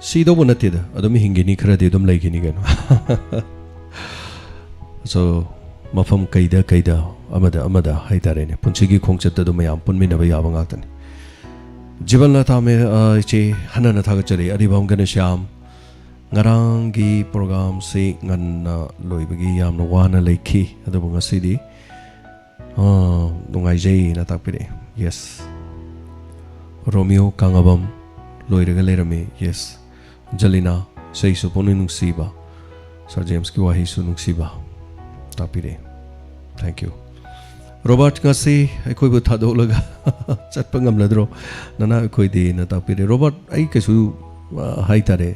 sido bonatida adum hingini kharadi adum leigini gano so mafam kaida amada haitarene punsigi khongchat adum mayam punminaba yaba ngaktani jiban la tame che hanana thagachari adibam gana sham ngarangi program se nganna loibagi yamna wana leikhi adubu ngasidi nungai jai na takpire yes Romeo kangabam loiraga lerame yes Jalina sei suponi nungsiba Sir James ki wahi su nungsiba tapire thank you Robert ngasi aikoi bu thado laga chatpa ngamladro nana aikoi de na tapire Robert ai kesu hai tare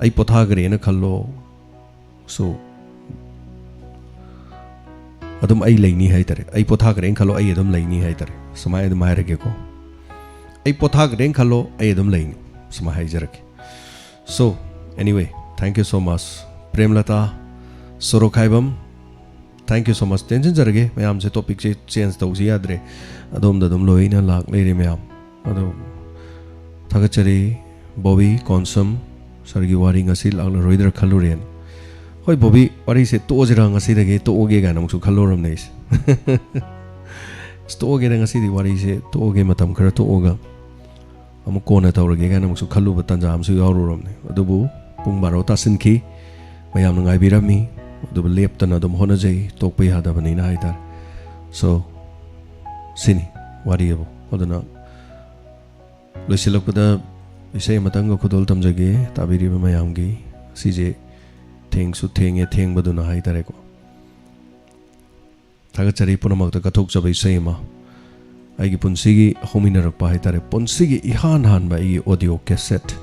ai pothagre na khallo so adum ai leini hai tare ai pothagre khallo ai adum leini hai tare samay adum hai rage ko ai pothagre khallo ai adum leini samay hai jarake so anyway thank you so much premlata sorokhaibam thank you so much tension jarage mayam se topic che change tawsi yadre adom da dum loina lak leire mayam ado thagachari Bobby Consum sargi wari ngasi lagla roidra khaluren hoi Bobby wari se to jira ngasi dage to oge ga namsu khaloram neis to oge da ngasi di wari se to oge matam khara to oga am kona tawrage ga namsu khalu batanja amsu yawruram ne adubu pung 12 ta sinki mayam ngai birami adubu leptana dum hona jai tokpai hada bani na haitar so sini wari abo odana loisilakpada isai matanga khudol tamjage tabiri mayamgi sije thengsu thenge thengbaduna haitare ko thagachari punamakta kathok chabai seima aigi punsigi hominarakpa haitare punsigi ihan han ba igi audio cassette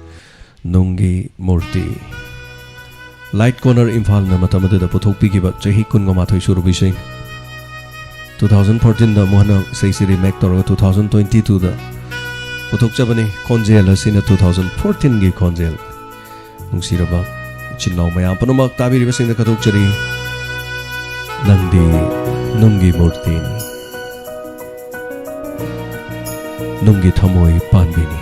nungi murti light corner imphal na matamada da puthok pigiba chahi kunga mathoi suru bisai 2014 da mohana seisiri make tor 2022 da puthok chabani konjel asina 2014 gi konjel nungsiraba chinnaw mayam punamak tabiri basing da kathok chari nangdi nungi murti nungi thamoi panbini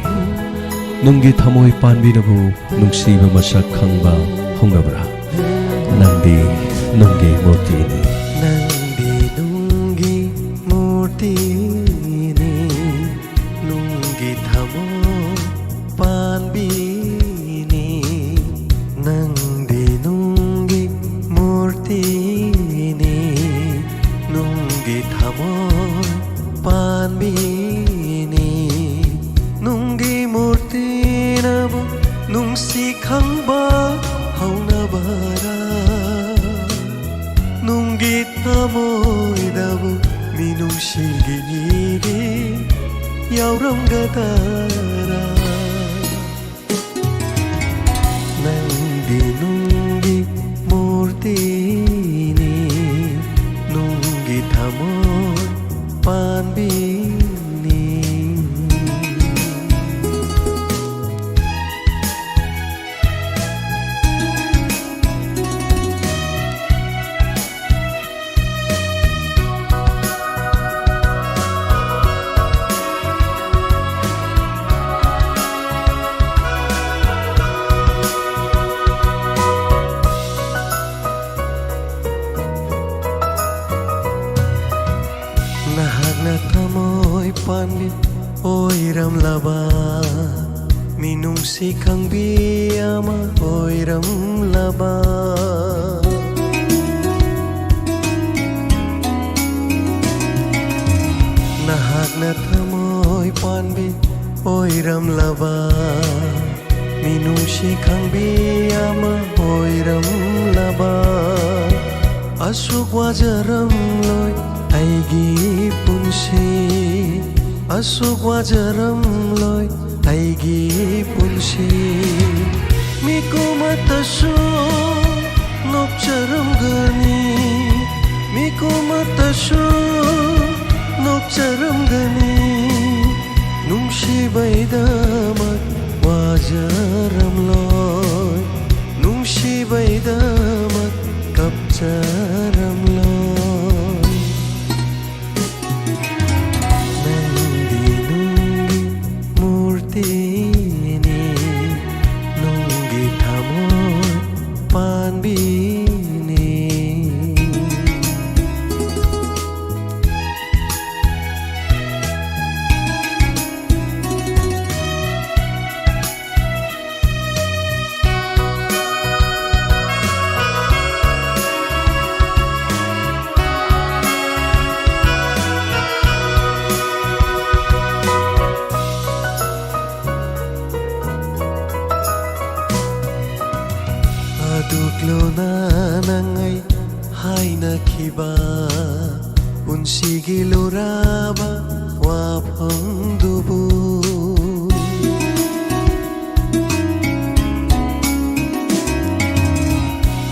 nungi thamoi panbinabu nungsiba masak khangba hongabra nangdi nungi murti nangdi ꯃꯨꯔꯇꯤꯅꯤ ꯅꯨꯡꯒꯤ ꯊꯃꯣꯏ ꯄꯥꯟꯕꯤꯅꯤ ꯅꯨꯡꯒꯤ ꯃꯨꯔꯇꯤꯅꯕꯨ ꯅꯨꯡꯁꯤ ꯈꯪꯕ ꯍꯧꯅꯕꯔꯥ ꯅꯨꯡꯒꯤ ꯊꯃꯣꯏꯗꯕꯨ ꯃꯤꯅꯨꯡꯁꯤꯒꯤ ꯏꯔꯤ ꯌꯥꯎꯔꯝꯒꯗꯔꯥ ꯅꯪꯗꯤ ꯅꯨꯡꯒꯤ ꯃꯨꯔꯇꯤꯅꯤ ꯅꯨꯡꯒꯤ ꯊꯃꯣꯏ ꯄꯥꯟꯕꯤꯅꯤ ꯅꯍꯥꯛꯅ ꯊꯃꯣꯏ ꯄꯥꯟꯕꯤ ꯑꯣꯏꯔꯝꯂꯕ ꯃꯤꯅꯨꯡꯁꯤ ꯈꯪꯕꯤ ꯑꯃ ꯑꯣꯏꯔꯝꯂꯕ ꯅꯍꯥꯛꯅ ꯊꯃꯣꯏ ꯄꯥꯟꯕꯤ ꯑꯣꯏꯔꯝꯂꯕ ꯃꯤꯅꯨꯡꯁꯤ ꯈꯪꯕꯤ ꯑꯃ ꯑꯣꯏꯔꯝꯂꯕ ꯑꯁꯨꯛ ꯋꯥꯖꯔꯝꯂꯣꯏ ꯑꯩꯒꯤ ꯄꯨꯟꯁꯤ ꯑꯁꯨꯛ ꯋꯥꯖꯔꯝꯂꯣꯏ ꯑꯩꯒꯤ ꯄꯨꯟꯁꯤ ꯃꯤꯀꯨꯃꯠꯇꯁꯨ ꯅꯣꯛꯆꯔꯝꯒꯅꯤ ꯃꯤꯀꯨꯃꯠꯇꯁꯨ ꯅꯣꯛꯆꯔꯝꯒꯅꯤ ꯅꯨꯡꯁꯤꯕꯩꯗꯃꯛ 와저럼로이 뭉시바이다맛 갑자럼로이 낭디 룽기 물티니 룽기 타모이 반비니 Aduklo na ngay hay nakiba Unsigi luraba wapang dubu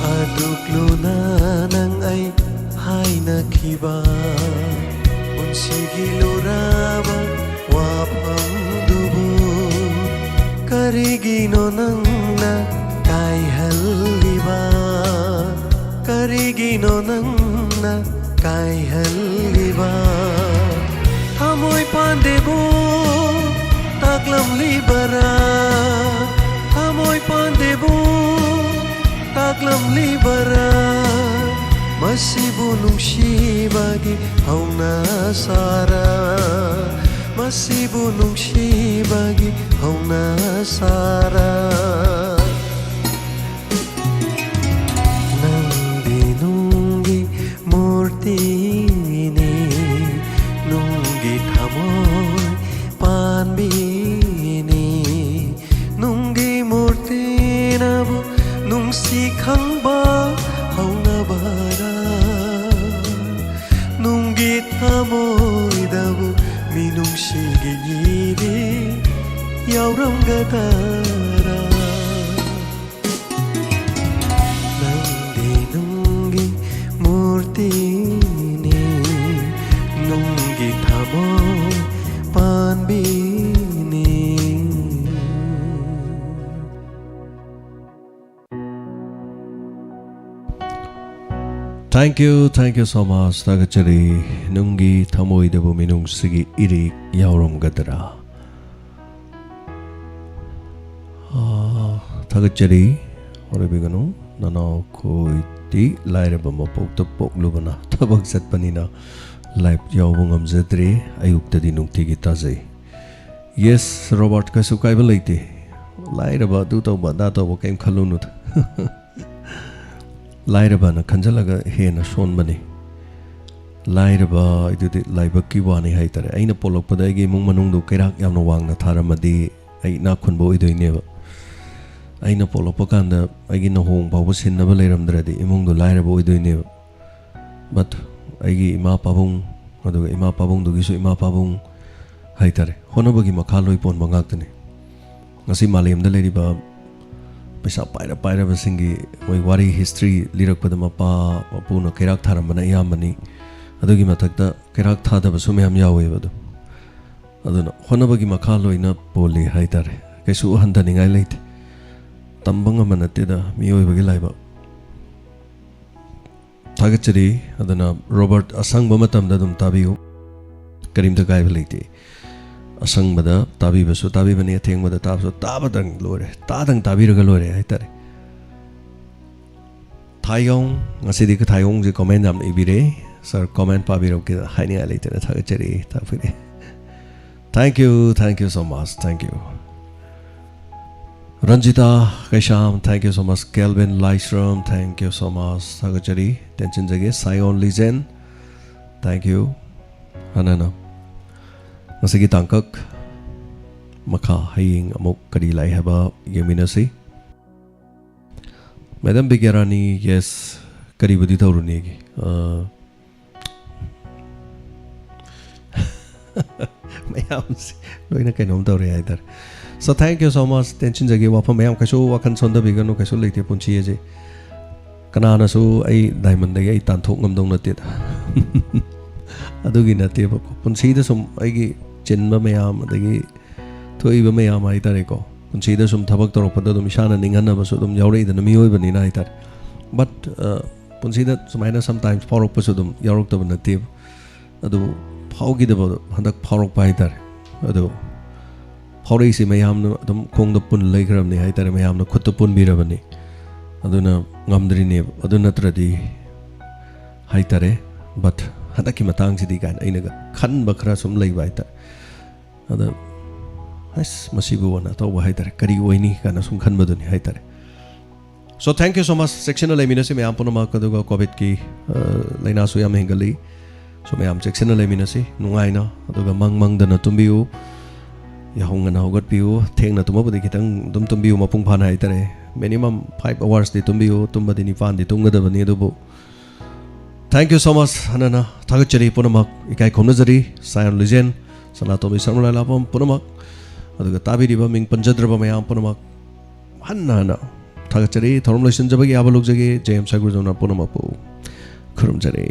Aduklo na ngay hay nakiba Unsigi luraba wapang dubu Karigino nang na Kai haliba Karigino nang na Kai haliba Hamoy pandebo Taklam libara Hamoy pandebo Taklam libara Masibu nungshibagi Hauna sara Masibu nungshibagi Hauna sara Tini nunggi thamoy panbini nunggi murti nabu nung sikhang ba hauna bara nunggi thamoy dabu minung sigiri yauram gatara nangdi nunggi murti nunggi thamoy panbini Thank you so much. Tagachari nungi thamoy debu minung sigi iri yauram gadara. Tagachari ore biganu nana koi ti laire bama pok to pok lubana tabak sat panina live yaubung amzadre ayukta di nungti gita zai. Yes, Robert ka sukai balaite. Laire ba du to ba da to ba kaim khalunut. lairabana khanjalaga hena sonbani lairaba idudi laibaki wani haitare aina polokpada igi mung manungdu kairak yamna wangna tharamadi ai na khunbo idoineba aina polokpa kanda agi na hong babu sinnaba leiramdradi imungdu lairaba idoineba but agi ima pabung aduga ima pabung dugisu ima pabung haitare honabagi makhaloi pon bangaktani ngasi malemda leiriba pesa paira basingi moi wari history lirakpada mapa mapuna kairak tharamana yamani adugi mathakta kairak thadaba sumyam yawe badu aduna honabagi makhaloina poli haitare kaisu handaningai leite tambanga manateda miyoibagi laiba thagachari aduna Robert asangba matamda dum tabiu karimda gaiba leite asangbada tabibasu tabibani athengbada tabsu tabadang lore tadang tabiraga lore haitare thayong ngasidi ka thayong je comment nam ibire sir comment pabiro ke haini alite na thagachari tapire thank you so much thank you Ranjita Kaisham thank you so much Kelvin Lystrom thank you so much thagachari tension jage Sion Legend thank you hanana ngasigi tangkak makha haying amok kadi lai haba yeminasi Madam Bigarani yes kadi budi tauruni gi mayam loina kainom taure aidar so thank you so much tension jage wafa mayam kaso wakan sonda bigano kaso leite punchi je kanana so ai diamond dai ai tan thok ngam dong na tet adugi na te ba punchi da sum ai gi chinba mayam adagi thoiba mayam ai tare ko punchi da sum thabak torokpada dum ishana ninghanna basu dum yaurei da namiyoi bani na ai tar but punchi da sumaina sometimes porok pasu dum yarok da na te adu phaugi da handak phorok pai tar adu phorei si mayam na dum khong da pun leigram ni ai tar mayam na khut pun birabani aduna ngamdri ne aduna tradi hai tare but hadaki matang si di kan aina ga khan bakra sum lei bai ta ada has masibu wana to wa haitare kari oini kana sum khan baduni haitare so thank you so much sectional lemina se me am ponama kaduga covid ki laina su yam hengali so me am sectional lemina se nungaina aduga mang dana tumbiu ya hongana hogat piu thengna tumabudi kitang dum tumbiu mapung phana haitare minimum 5 hours de tumbiu tumbadi ni fan de tungada bani adubu thank you so much hanana thagachari punamak ikai khomnajari Sion Legend Sanatomi Samula Lapam punamak aduga tabiriba ming panjadraba mayam punamak hanna thagachari thorom loisan jabagi abaluk jage James Sagurjona punamak pu khurumjari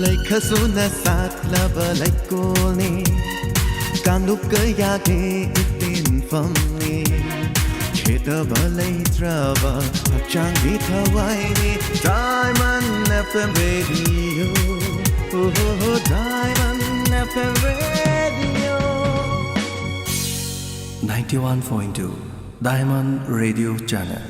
Laikhasuna sat laba laikolni Kanduk kayake itin famni Cheta balai traba Hachang di Hawaii Diamond FM Radio Diamond FM Radio 91.2 Diamond Radio Channel